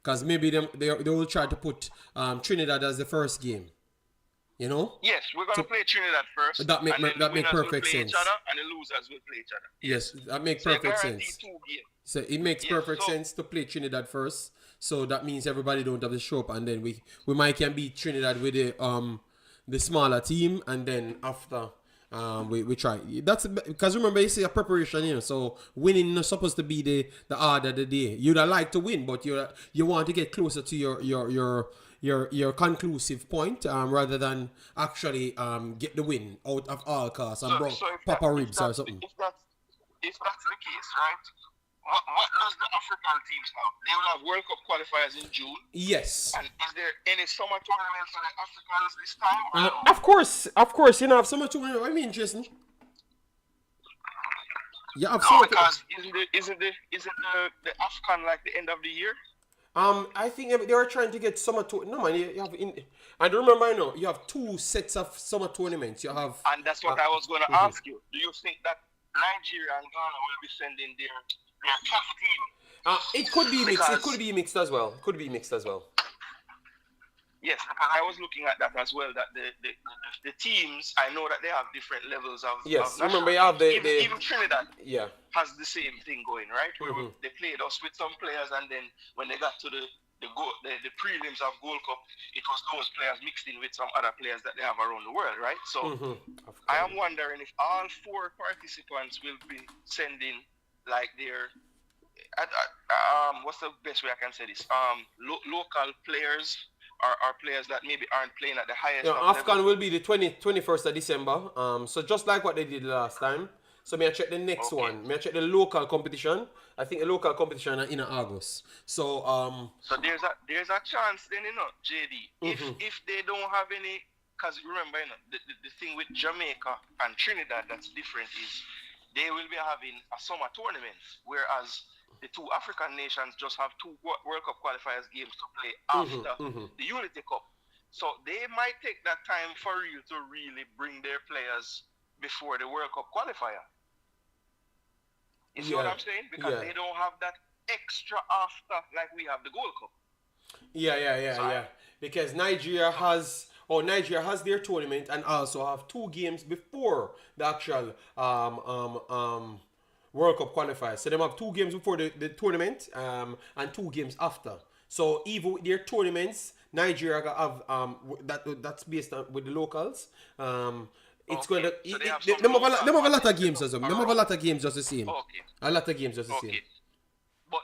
Speaker 1: because maybe they will try to put Trinidad as the first game.
Speaker 2: Yes, we're going to play Trinidad first.
Speaker 1: That make perfect sense.
Speaker 2: Each other, and the losers will play each other.
Speaker 1: Yes, that makes perfect sense. So it makes perfect sense to play Trinidad first. So that means everybody don't have to show up, and then we might can beat Trinidad with the smaller team, and then after. We try. That's because remember you say a preparation, so winning is supposed to be the order of the day. You'd like to win, but you want to get closer to your conclusive point rather than actually get the win out of all costs and Papa ribs or something.
Speaker 2: If that's the case, right? What does the African teams have? They will have World Cup qualifiers in June.
Speaker 1: Yes.
Speaker 2: And is there any summer tournaments for the Africans this time?
Speaker 1: Of course, have summer tournament. What do you mean, Jason? Yeah, absolutely.
Speaker 2: Because isn't the Afcon like the end of the year?
Speaker 1: I think they are trying to get summer tournament. No man, you have I don't remember. You have 2 sets of summer tournaments. You have.
Speaker 2: And that's what I was going to ask you. Do you think that Nigeria and Ghana will be sending their tough team?
Speaker 1: It could be mixed. It could be mixed as well.
Speaker 2: Yes, because I was looking at that as well. That the teams, I know that they have different levels of.
Speaker 1: Yes,
Speaker 2: of
Speaker 1: remember you have
Speaker 2: even Trinidad.
Speaker 1: Yeah.
Speaker 2: Has the same thing going, right? Where they played us with some players, and then when they got to the prelims of Gold Cup, it was those players mixed in with some other players that they have around the world, right? So I am wondering if all 4 participants will be sending like their what's the best way I can say this? Local players are players that maybe aren't playing at the highest level.
Speaker 1: Afcon will be the 21st of December. So just like what they did last time. So may I check the next one? May I check the local competition? I think the local competition are in August. So
Speaker 2: so there's a chance then, JD. If they don't have any because remember, the thing with Jamaica and Trinidad that's different is they will be having a summer tournament, whereas the two African nations just have two World Cup qualifiers games to play after the Unity Cup. So they might take that time for you to really bring their players before the World Cup qualifier. You see what I'm saying? Because they don't have that extra after like we have the Gold Cup.
Speaker 1: Yeah. Because Nigeria has their tournament and also have 2 games before the actual World Cup qualifiers. So they have 2 games before the tournament and 2 games after. So even with their tournaments, Nigeria have that's based on with the locals. It's going to. So they have a lot of games as well. They have a lot of games just the same.
Speaker 2: Okay.
Speaker 1: A lot of games just the same.
Speaker 2: But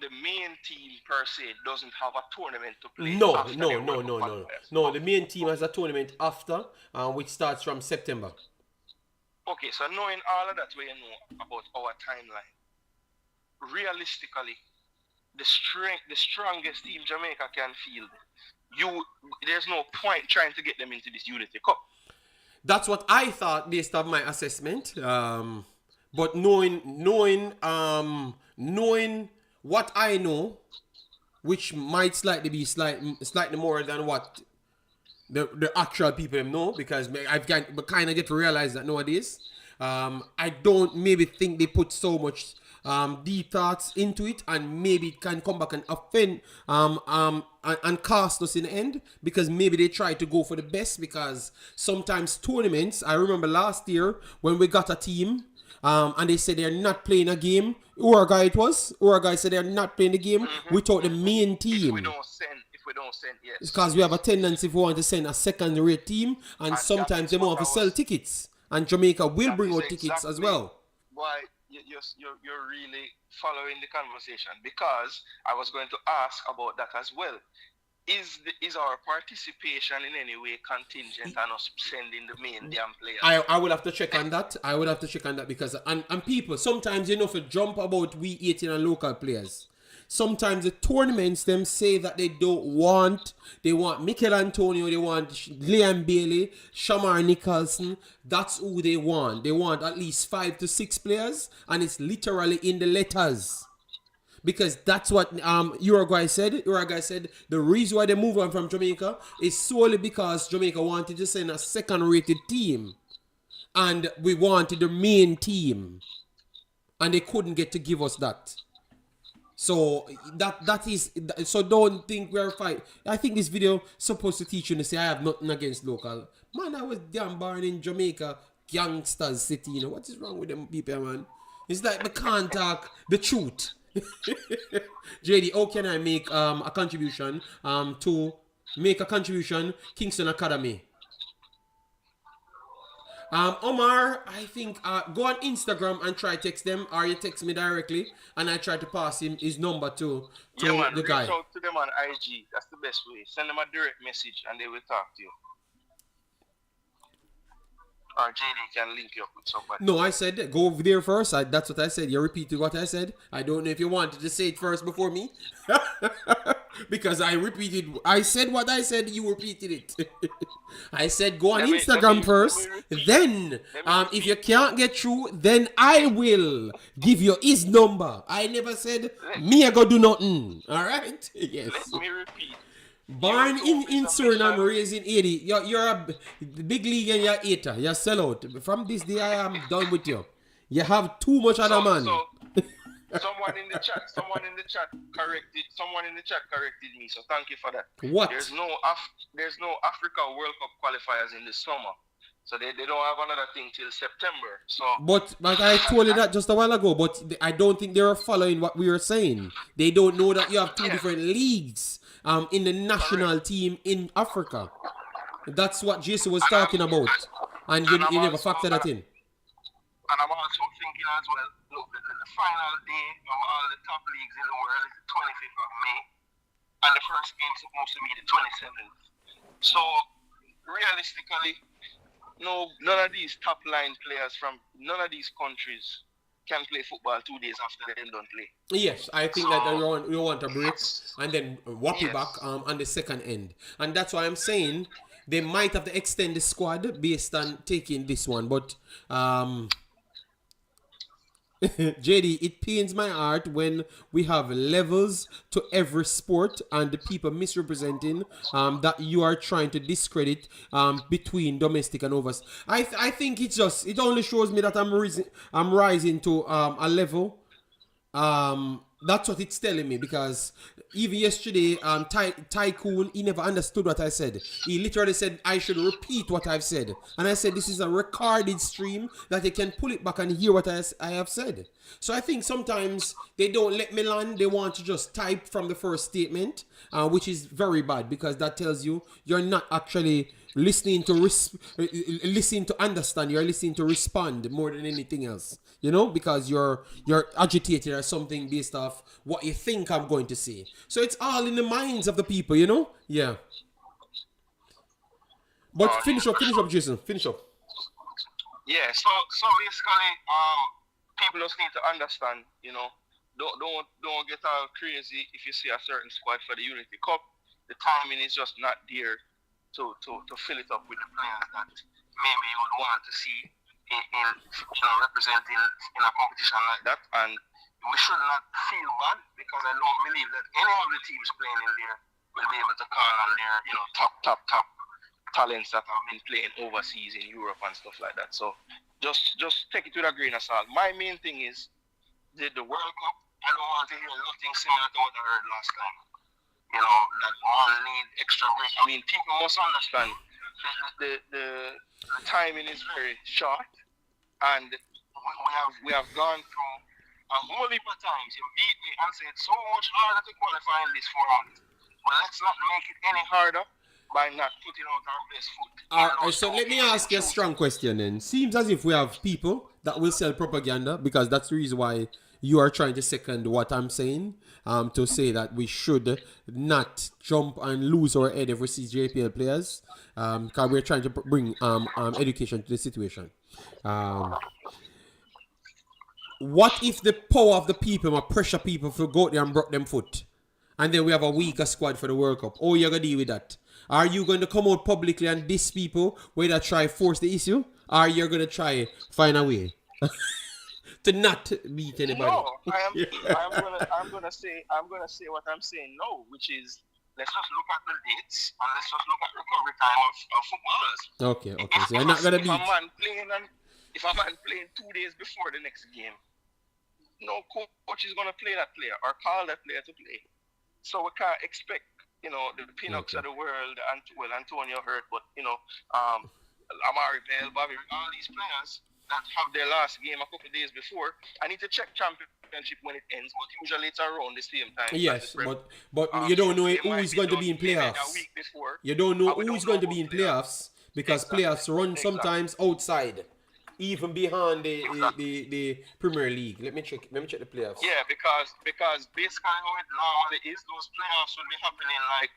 Speaker 2: the main team per se doesn't have a tournament to play.
Speaker 1: No. The main team has a tournament after, which starts from September.
Speaker 2: Okay, so knowing all of that, we know about our timeline. Realistically, the strongest team Jamaica can field. There's no point trying to get them into this Unity Cup.
Speaker 1: That's what I thought based on my assessment. But knowing what I know, which might slightly be slightly more than what the actual people know, because I've kind of get to realize that nowadays, I don't maybe think they put so much deep thoughts into it, and maybe it can come back and offend and cost us in the end, because maybe they try to go for the best, because sometimes tournaments, I remember last year when we got a team and they said they're not playing a game. Uruguay said they're not playing the game without the main team.
Speaker 2: If we don't send, yes.
Speaker 1: It's because we have a tendency if we want to send a second-rate team, and sometimes they want to sell tickets, and Jamaica will bring out tickets as well.
Speaker 2: Why you're really following the conversation, because I was going to ask about that as well. Is our participation in any way contingent on us sending the main damn players?
Speaker 1: I would have to check on that. Because and people sometimes, for jump about we 18 and local players. Sometimes the tournaments them say that they want Mikel Antonio, they want Liam Bailey, Shamar Nicholson. That's who they want. They want at least 5 to 6 players, and it's literally in the letters. Because that's what Uruguay said. Uruguay said the reason why they move on from Jamaica is solely because Jamaica wanted to send a second-rated team, and we wanted the main team, and they couldn't get to give us that. So that is so. Don't think we're fighting. I think this video supposed to teach you to say I have nothing against local. Man, I was damn born in Jamaica, gangsters city. What is wrong with them people, man? It's like we can't talk the truth. JD, how can I make a contribution Kingston Academy? Omar, I think go on Instagram and try text them, or you text me directly and I try to pass him his number to the guy.
Speaker 2: Reach out to them on IG. That's the best way. Send them a direct message and they will talk to you. Or JD can link you up with somebody.
Speaker 1: No, I said go over there first. That's what I said. You repeated what I said. I don't know if you wanted to say it first before me. Because I said what I said, you repeated it. I said go on Instagram first. Then, if you can't get through, then I will give you his number. I never said me I go do nothing. Alright? Yes.
Speaker 2: Let me repeat.
Speaker 1: Born in Suriname, raised in Haiti. You're a big league and you're a hater. You're a sellout. From this day, I am done with you. You have too much other man.
Speaker 2: Someone in the chat corrected me. So thank you for that.
Speaker 1: What?
Speaker 2: There's no Africa World Cup qualifiers in the summer. So they don't have another thing till September. So
Speaker 1: But I told you that just a while ago. But I don't think they are following what we were saying. They don't know that you have 2 different leagues. In the national team in Africa. That's what Jason was talking about. And you never factor that in.
Speaker 2: And I'm also thinking as well, look, the final day of all the top leagues in the world is the 25th of May. And the first game is supposed to be the 27th. So, realistically, none of these top line players from none of these countries can play football 2 days after they don't play.
Speaker 1: Yes, I think that you want a break and then whop you back on the second end. And that's why I'm saying they might have to extend the squad based on taking this one. But JD, it pains my heart when we have levels to every sport and the people misrepresenting that you are trying to discredit between domestic and overseas. I think it only shows me that I'm rising to a level. That's what it's telling me, because even yesterday, Tycoon, he never understood what I said. He literally said I should repeat what I've said, and I said this is a recorded stream that they can pull it back and hear what I have said. So I think sometimes they don't let me land. They want to just type from the first statement, which is very bad, because that tells you you're not actually listening to listening to understand. You're listening to respond more than anything else. You know, because you're agitated or something based off what you think I'm going to say. So it's all in the minds of the people, you know? Yeah. But finish up, Jason. Finish up.
Speaker 2: Yeah, so basically, people just need to understand, you know, don't get all crazy if you see a certain squad for the Unity Cup. The timing is just not there to fill it up with the players that maybe you would want to see in representing in a competition like that. And we should not feel bad, because I don't believe that any of the teams playing in there will be able to call on their, you know, top talents that have been playing overseas in Europe and stuff like that. So just take it with a grain of salt. My main thing is the World Cup. I don't want to hear nothing similar to what I heard last time. You know, that one need extra break. I mean, people must understand the timing is very short, and we have gone through a whole heap of times. You beat me and said so much harder to qualify in this format. But let's not make it any harder by not putting out our best foot.
Speaker 1: So let me ask you a strong question then. Seems as if we have people that will sell propaganda, because that's the reason why you are trying to second what I'm saying, to say that we should not jump and lose our head if we see JPL players, because we're trying to bring education to the situation. What if the power of the people might pressure people to go out there and broke them foot, and then we have a weaker squad for the World Cup? Oh, you're going to deal with that? Are you going to come out publicly and diss people whether try force the issue, or you're going to try find a way to not beat anybody?
Speaker 2: No, I'm gonna say what I'm saying now, which is, let's just look at the dates and let's just look at recovery time of footballers.
Speaker 1: Okay. So you're not gonna beat.
Speaker 2: If a man playing 2 days before the next game, no coach is gonna play that player or call that player to play. So we can't expect, you know, the Pinox of the world, and Antonio Hurt, but you know, Amari Bell, Bobby, all these players that have their last game a couple of days before. I need to check championship when it ends, but usually it's around the same time.
Speaker 1: Yes, but you don't know who is going to be in playoffs.
Speaker 2: A week before.
Speaker 1: You don't know who is going to be in playoffs, because playoffs run sometimes outside, even behind the Premier League. Let me check the playoffs.
Speaker 2: Yeah, because basically how it normally is, those playoffs will be happening like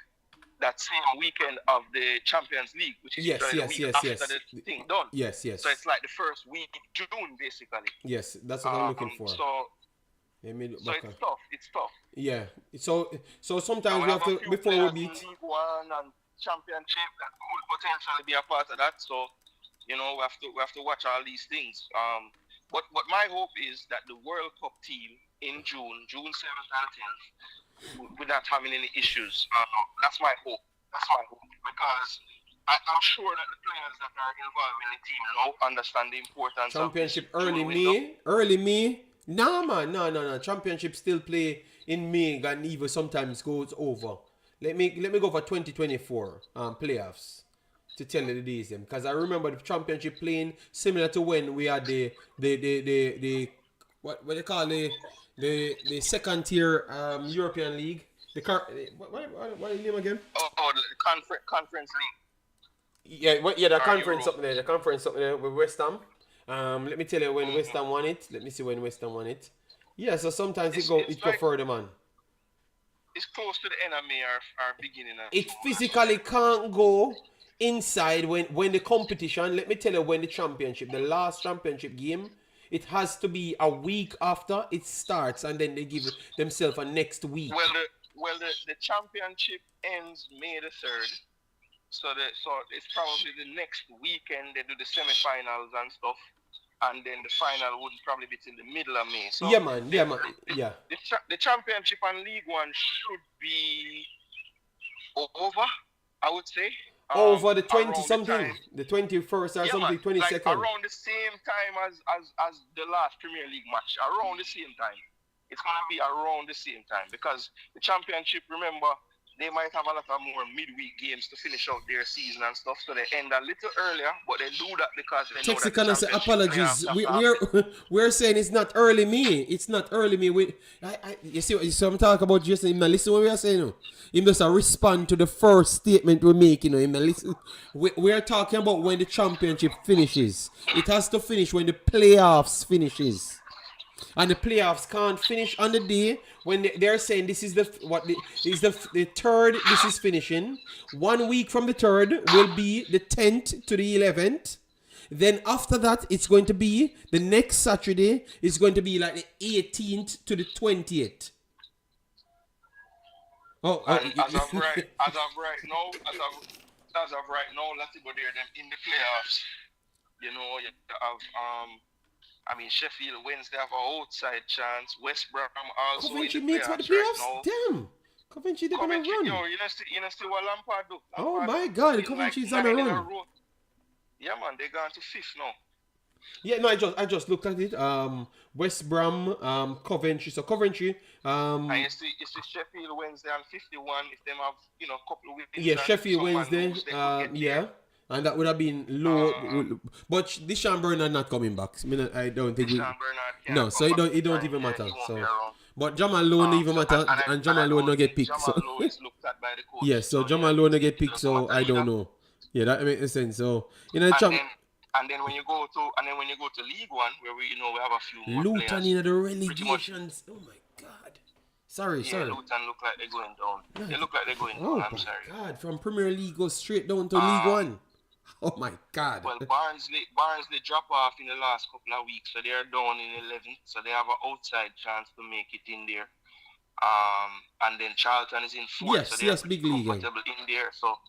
Speaker 2: that same weekend of the Champions League, which is the week after the thing done.
Speaker 1: Yes.
Speaker 2: So it's like the first week of June, basically.
Speaker 1: Yes, that's what I'm looking for.
Speaker 2: So it's tough.
Speaker 1: Yeah. So sometimes we have to, before we beat
Speaker 2: League One and Championship, that could potentially be a part of that. So, you know, we have to watch all these things. But my hope is that the World Cup team in June 7th and 10th, we're not having any issues. That's my hope. Because I'm sure that the players that are involved in the team now understand the importance
Speaker 1: Championship
Speaker 2: of
Speaker 1: early May. No, man. No. Championship still play in May, and even sometimes goes over. Let me go for 2024 playoffs to tell you the days them, because I remember the championship playing similar to when we had the what they call the second tier European League. What is the name again?
Speaker 2: The conference league.
Speaker 1: Yeah, the conference up there. The conference up there with West Ham. Let me tell you when West Ham won it. Let me see when West Ham won it. Yeah, so sometimes it go further, man.
Speaker 2: It's close to the end of May or beginning of
Speaker 1: It physically can't go inside when the competition. Let me tell you, when the last championship game, it has to be a week after it starts, and then they give themselves a next week.
Speaker 2: Well, the championship ends May the 3rd. So it's probably the next weekend they do the semi-finals and stuff, and then the final would probably be in the middle of May. So
Speaker 1: yeah, man.
Speaker 2: The championship and League One should be over, I would say.
Speaker 1: Over the 20 something, the 21st or something, 22nd.
Speaker 2: Like around the same time as the last Premier League match, around the same time. It's going to be around the same time because the championship, remember, they might have a lot of more midweek games to finish out their season and stuff, so they end a little earlier, but they do that because they know that the
Speaker 1: say apologies. We're saying it's not early me. It's not early me. You see, so I'm talking about just him. Listen what we are saying. Him just respond to the first statement we're making. Him listen. We are talking about when the championship finishes. It has to finish when the playoffs finishes. And the playoffs can't finish on the day when they're saying this is the third. This is finishing. 1 week from the third will be the 10th to the 11th. Then after that, it's going to be the next Saturday. It's going to be like the 18th to the 20th.
Speaker 2: Oh, as of right now, let's go there. Then in the playoffs, you have Sheffield Wednesday have an outside chance. West Brom also
Speaker 1: Coventry
Speaker 2: in the
Speaker 1: makes for the
Speaker 2: playoffs
Speaker 1: playoffs.
Speaker 2: right now.
Speaker 1: Damn, Coventry they're gonna run.
Speaker 2: You know still what Lampard do.
Speaker 1: Oh my God, Coventry's on a run.
Speaker 2: Yeah, man, they gone to fifth now.
Speaker 1: Yeah, no, I just looked at it. West Brom, Coventry. So Coventry.
Speaker 2: And you see Sheffield Wednesday and 51. If them have a couple of wins.
Speaker 1: Yeah, Sheffield Wednesday. Yeah. And that would have been low, but this Sean Bernard not coming back. I don't think we. No, so it don't even matter. So, but Jamal Lowe don't even matter, and Jamal Lowe not get picked. So, yeah, so Jamal Lowe not get picked. So I don't know. Yeah, that makes sense. So
Speaker 2: and then when you go to League One, where we have a few more
Speaker 1: Luton
Speaker 2: players,
Speaker 1: in the relegations. Oh my God. Sorry.
Speaker 2: Luton look like they're going down. They look like they're going down. I'm sorry.
Speaker 1: God, from Premier League go straight down to League One. Oh my God.
Speaker 2: Well, Barnsley drop off in the last couple of weeks, so they're down in 11th, so they have an outside chance to make it in there. And then Charlton is in 4th,
Speaker 1: yes, big league
Speaker 2: comfortable in there. So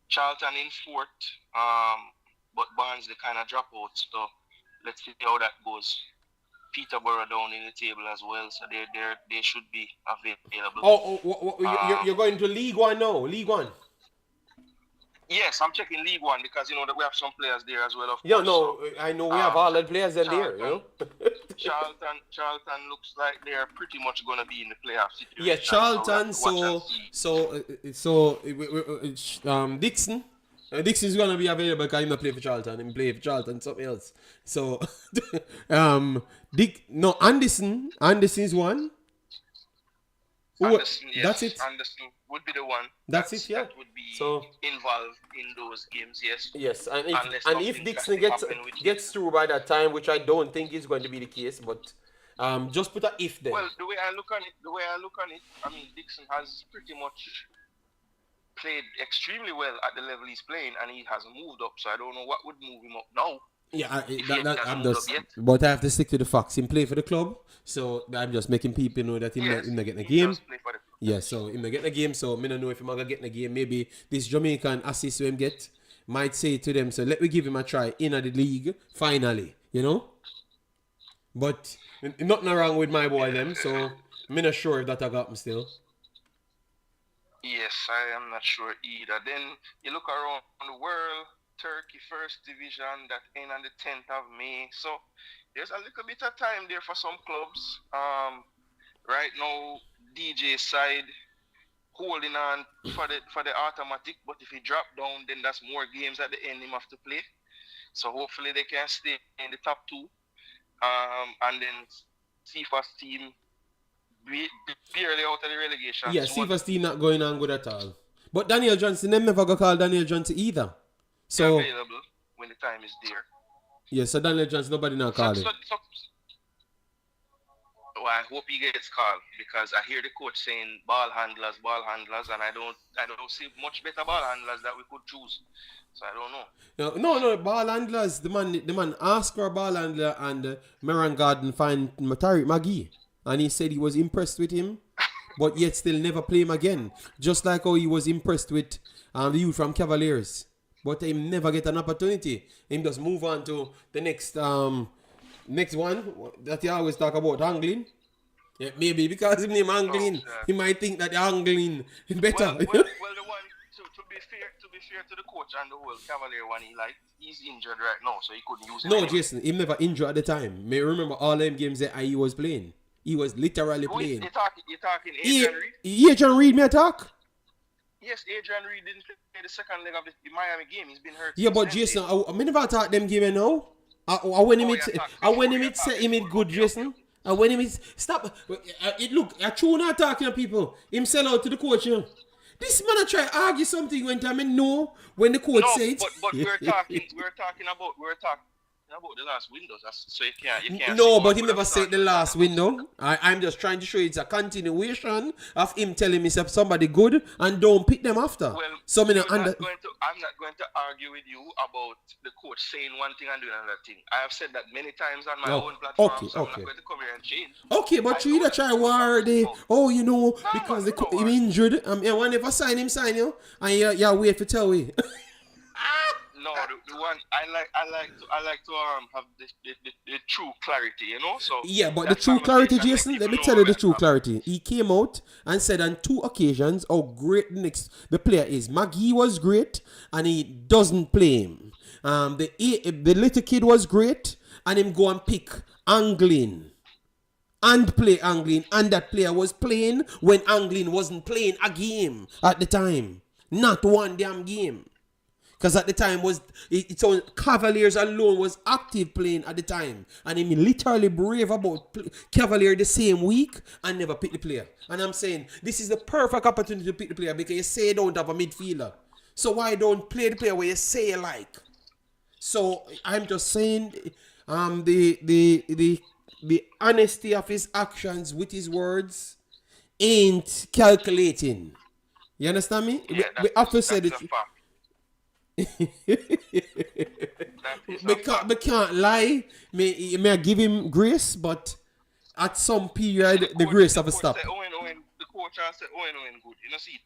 Speaker 2: Charlton in 4th, but Barnsley kind of drop out. So let's see how that goes. Peterborough down in the table as well, so they should be available.
Speaker 1: You're going to League One now? League One?
Speaker 2: Yes, I'm checking League One because that we have some players there as well.
Speaker 1: I know we have all the players there.
Speaker 2: Charlton looks like they're pretty much going to be in the playoff situation.
Speaker 1: Yeah, Charlton. Dixon. Dixon's gonna be available because he not play for Charlton. He play for Charlton something else. So, Anderson. Anderson's one.
Speaker 2: Anderson, yes.
Speaker 1: That's it.
Speaker 2: Anderson would be the one.
Speaker 1: That's it, yeah.
Speaker 2: That would be involved in those games, yes.
Speaker 1: Yes, and if Dixon gets through by that time, which I don't think is going to be the case, but just put a if there.
Speaker 2: Well, the way I look on it, I mean, Dixon has pretty much played extremely well at the level he's playing, and he has moved up. So I don't know what would move him up now.
Speaker 1: Yeah, I'm just. But I have to stick to the facts. He play for the club, so I'm just making people know that he's not getting a game. Yeah, so he's not getting a game. So I don't know if he's gonna get in a game. Maybe this Jamaican assist him get might say to them, so let me give him a try in the league finally. But nothing wrong with my boy them. So I'm not sure if that I got him still.
Speaker 2: Yes, I am not sure either. Then you look around the world. Turkey First Division that end on the 10th of May. So there's a little bit of time there for some clubs. Right now, DJ side holding on for the automatic, but if he drop down, then that's more games at the end him have to play. So hopefully they can stay in the top 2. And then CFA's team barely out of the relegation.
Speaker 1: Yeah, CFA's team not going on good at all. But Daniel Johnson, them never go call Daniel Johnson either. So
Speaker 2: available when the time is there.
Speaker 1: Yeah, so Daniel Johnson, nobody now call him.
Speaker 2: Well, I hope he gets called because I hear the coach saying ball handlers, and I don't see much better ball handlers that we could choose. So I don't know.
Speaker 1: No, ball handlers. The man asked for a ball handler, and Meran Garden find Tariq Magee, and he said he was impressed with him. but yet still never play him again. Just like how he was impressed with the youth from Cavaliers. But he never get an opportunity. Him just move on to the next one that he always talk about, angling. Yeah, maybe because his name angling, he might think that the angling is better.
Speaker 2: Well, the one to be fair to the coach and the whole Cavalier one, he's injured right now, so he couldn't use it.
Speaker 1: No, Jason, he never injured at the time. May remember all them games that he was playing. He was literally playing.
Speaker 2: You're talking Adrian Reed?
Speaker 1: Adrian Reed, may I talk?
Speaker 2: Yes, Adrian Reed didn't play the second leg of the Miami game. He's been hurt.
Speaker 1: Yeah, but Jason, I never talk them game now. When him say him good, Jason. And when him stop, look, I true not talking to people. Him sell out to the coach, you know. This man I try to argue something when time no when the coach said.
Speaker 2: But we're talking about the last windows. So you can't.
Speaker 1: No, but he never said the last window. I'm just trying to show you it's a continuation of him telling me somebody good and don't pick them after.
Speaker 2: Well,
Speaker 1: so I'm
Speaker 2: not going to argue with you about the coach saying one thing and doing another thing. I have said that many times on my own platform.
Speaker 1: Okay,
Speaker 2: so I'm not going to come here and change.
Speaker 1: Okay, but you either try because him injured. One if I sign you, and yeah, wait for tell me.
Speaker 2: No, the one I like to have the true clarity, you know. So
Speaker 1: yeah, but the true clarity, Jason. Let me tell you the true clarity. He came out and said on 2 occasions how great the player is. Maggie was great, and he doesn't play him. The little kid was great, and him go and pick angling. And play angling, and that player was playing when angling wasn't playing a game at the time. Not one damn game. Because at the time it's on Cavaliers alone was active playing at the time. And he literally brave about Cavalier the same week and never pick the player. And I'm saying this is the perfect opportunity to pick the player because you say you don't have a midfielder. So why don't play the player where you say you like? So I'm just saying the honesty of his actions with his words ain't calculating. You understand me?
Speaker 2: Yeah,
Speaker 1: we often said it. We can't lie. May I give him grace, but at some period the grace have to stop.
Speaker 2: The coach said Owen good. You know see.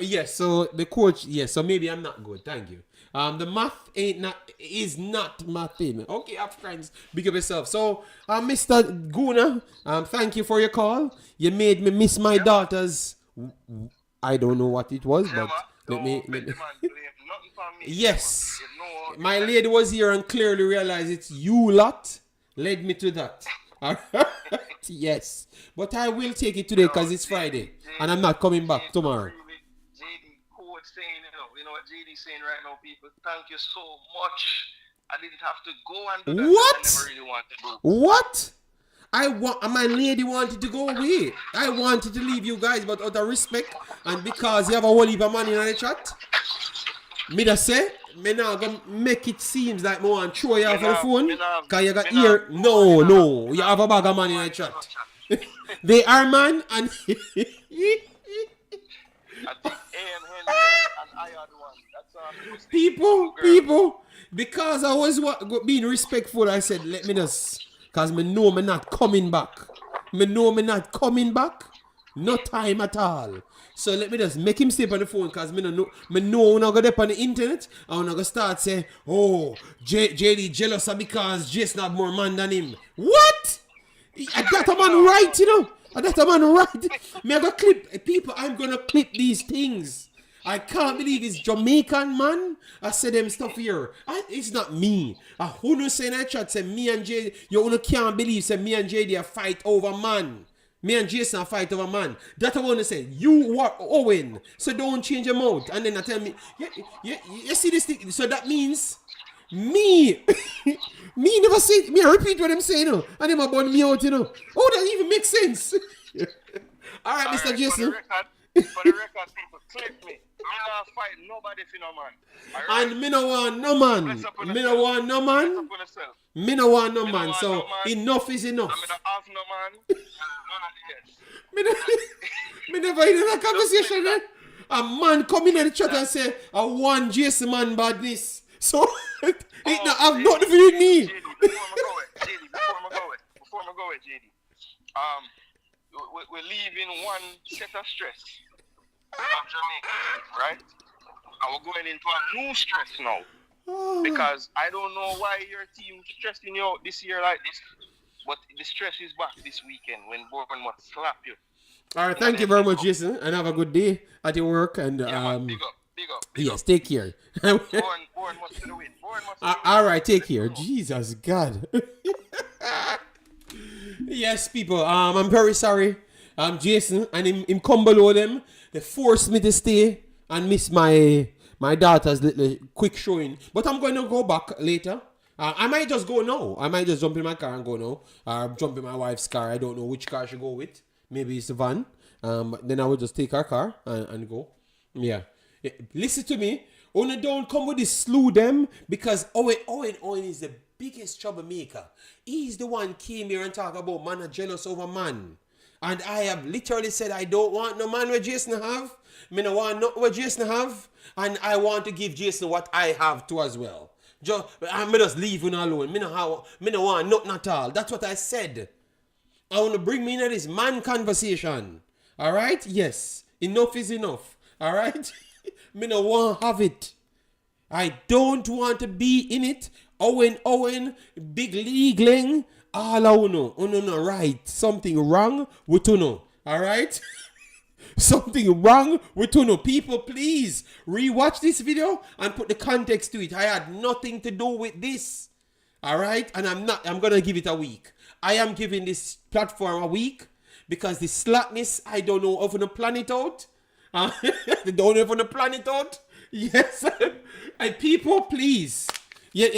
Speaker 1: Yes, so the coach, yes, so maybe I'm not good. Thank you. The math is not mathing. Okay, friends, big up yourself. So, Mr. Guna, thank you for your call. You made me miss my daughter's. I don't know what it was, but let me. Yes, my lady was here and clearly realized it's you lot led me to that. Yes, but I will take it today because it's Friday and I'm not coming back tomorrow.
Speaker 2: Saying, you know what JD saying right now, people. Thank you so much. I didn't have to go and do that.
Speaker 1: What?
Speaker 2: I never really wanted to do.
Speaker 1: What? My lady wanted to go away. I wanted to leave you guys, but out of respect and because you have a whole heap of money in the chat, me just say, me now gonna make it seems like me want to throw you off the phone because you got ear. No, you have a bag of money in the chat. They are man and. People, because I was being respectful, I said, let me just, because me know me not coming back. No time at all. So let me just make him stay on the phone, because me know when I go up on the internet, I'm going to start saying, oh, JD jealous because Jason have more man than him. What? That a man right, you know? That a man right. Me I go clip, people, I'm going to clip these things. I can't believe it's Jamaican man. I said them stuff here. It's not me. Who no say in that chat say me and JD. You can't believe say me and JD a fight over man. Me and Jason a fight over man. That I want to say. You are Owen. So don't change your mouth. And then I tell me, you see this thing. So that means me. Me never say. Me I repeat what I'm saying. And them about me out. Oh, that even makes sense. All right, Mr. Jason.
Speaker 2: For the record, people, clip me. I'm not fighting nobody for no man. Right?
Speaker 1: And me no want no man. Me no want no man. Me no want no man. So enough is enough.
Speaker 2: I'm not have no man.
Speaker 1: Me never in a conversation there. A man come in the chat and say, I want Jason man badness. So it not have nothing to do with me.
Speaker 2: Before I go with JD. we're leaving one set of stress from Jamaica, right? And we're going into a new stress now. Because I don't know why your team stressing you out this year like this, but the stress is back this weekend when Bournemouth slap you.
Speaker 1: All right, thank you very much, Jason, and have a good day at your work. And
Speaker 2: Man, big up.
Speaker 1: yes, take care.
Speaker 2: Bournemouth to the win.
Speaker 1: All right, take care. Jesus God. Yes, people. I'm very sorry. Jason and him come below them. They forced me to stay and miss my daughter's little quick showing. But I'm going to go back later. I might just go now. I might just jump in my car and go now. Or jump in my wife's car. I don't know which car she go with. Maybe it's the van. But then I will just take her car and go. Yeah. Listen to me. Only don't come with this slew them because Owen is the biggest troublemaker. He's the one came here and talk about man are jealous over man. And I have literally said I don't want no man where Jason have. Me no want nothing where Jason have. And I want to give Jason what I have too as well. I just leave him alone. Me no want nothing at all. That's what I said. I want to bring me into this man conversation. Alright? Yes. Enough is enough. Alright? Me no want have it. I don't want to be in it. Owen, big leagueling. All I know. No, right. Something wrong with Uno. Alright? Something wrong with Uno. People, please rewatch this video and put the context to it. I had nothing to do with this. Alright? And I'm gonna give it a week. I am giving this platform a week because the slackness, I don't know if to plan it out. They don't know if to plan it out. Yes. And people, please. Yeah,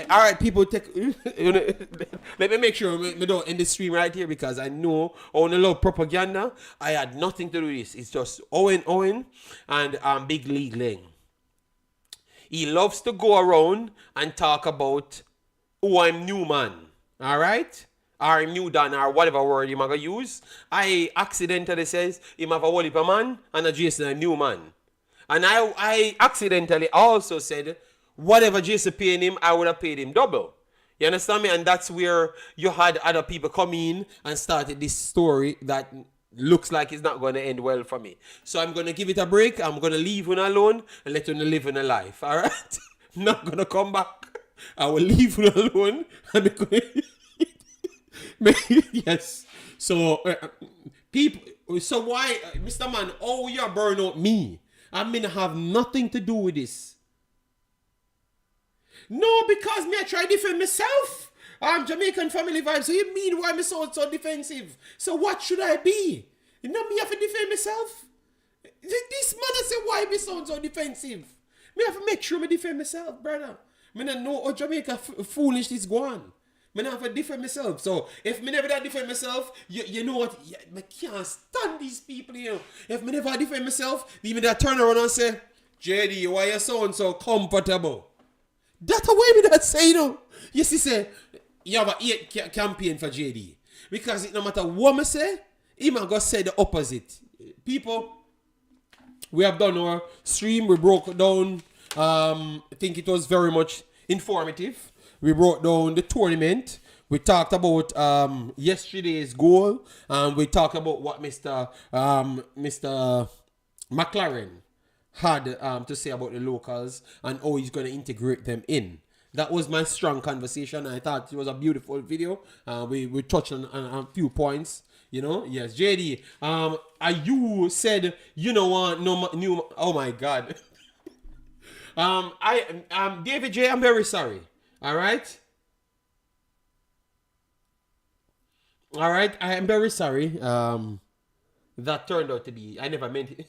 Speaker 1: all right, people, let me make sure we don't end the stream right here because I know on a lot of propaganda. I had nothing to do with this. It's just Owen and Big League Ling. He loves to go around and talk about I'm new man. All right? Or new Dan or whatever word you might use. I accidentally says him have a whole heap of man and a Jason a new man. And I accidentally also said whatever Jason paying him, I would have paid him double. You understand me? And that's where you had other people come in and started this story that looks like it's not going to end well for me. So I'm going to give it a break. I'm going to leave him alone and let him live in a life. All right? Not going to come back. I will leave him alone. Yes. So, people, so why, Mr. Man, oh, you burn out me. I mean, I have nothing to do with this. No, because me I try to defend myself. I'm Jamaican family vibes. So you mean why me so defensive? So what should I be? You know me have to defend myself? This man I say why me sound so defensive? Me have to make sure me defend myself, brother. Me not know how Jamaica foolish this go on. Me not have to defend myself. So if me never defend myself, you know what? I can't stand these people here. If me never defend myself, me that turn around and say, JD, why you sound so comfortable? That's the way me that say, you know. You see, say, you have a 8 campaign for JD. Because no matter what me say, he might go say the opposite. People, we have done our stream. We broke down, I think it was very much informative. We broke down the tournament. We talked about yesterday's goal. We talked about what Mr. Mcclaren had to say about the locals and how he's going to integrate them in. That was my strong conversation. I thought it was a beautiful video. We touched on a few points. You know, yes, JD. You said you know want no new. Oh my God. David J. I'm very sorry. All right. I am very sorry. That turned out to be. I never meant it.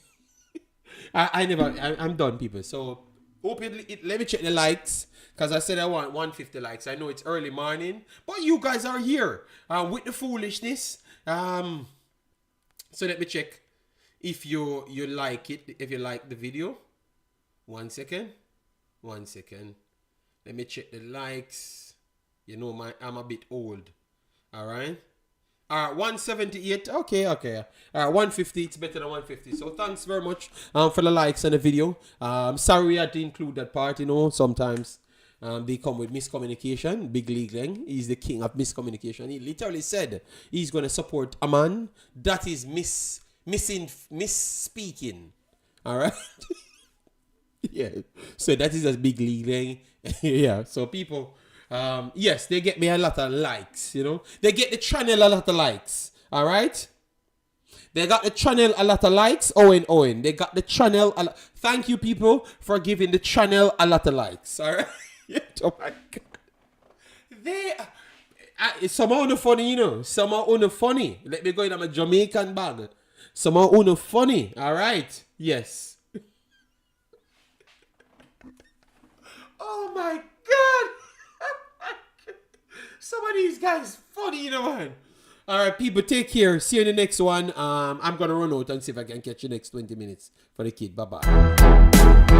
Speaker 1: I'm done, people. So, let me check the likes. Because I said I want 150 likes. I know it's early morning. But you guys are here with the foolishness. So, let me check if you like it. If you like the video. 1 second. Let me check the likes. You know, I'm a bit old. All right. 178. Okay. 150. It's better than 150. So thanks very much for the likes and the video. Sorry I had to include that part. You know, sometimes They come with miscommunication. Big League Leng, he's the king of miscommunication. He literally said he's going to support a man that is misspeaking. All right? Yeah. So that is a Big League Leng. Yeah. So people, yes, they get me a lot of likes, you know. They get the channel a lot of likes. All right? They got the channel a lot of likes. Owen. They got the channel a lot. Thank you, people, for giving the channel a lot of likes. All right? Oh, my God. They... some are funny, you know. Some are funny. Let me go in my Jamaican bag. Some are funny. All right? Yes. Oh, my God. Some of these guys funny, you know, man. All right, people, take care. See you in the next one. I'm going to run out and see if I can catch you next 20 minutes for the kid. Bye-bye.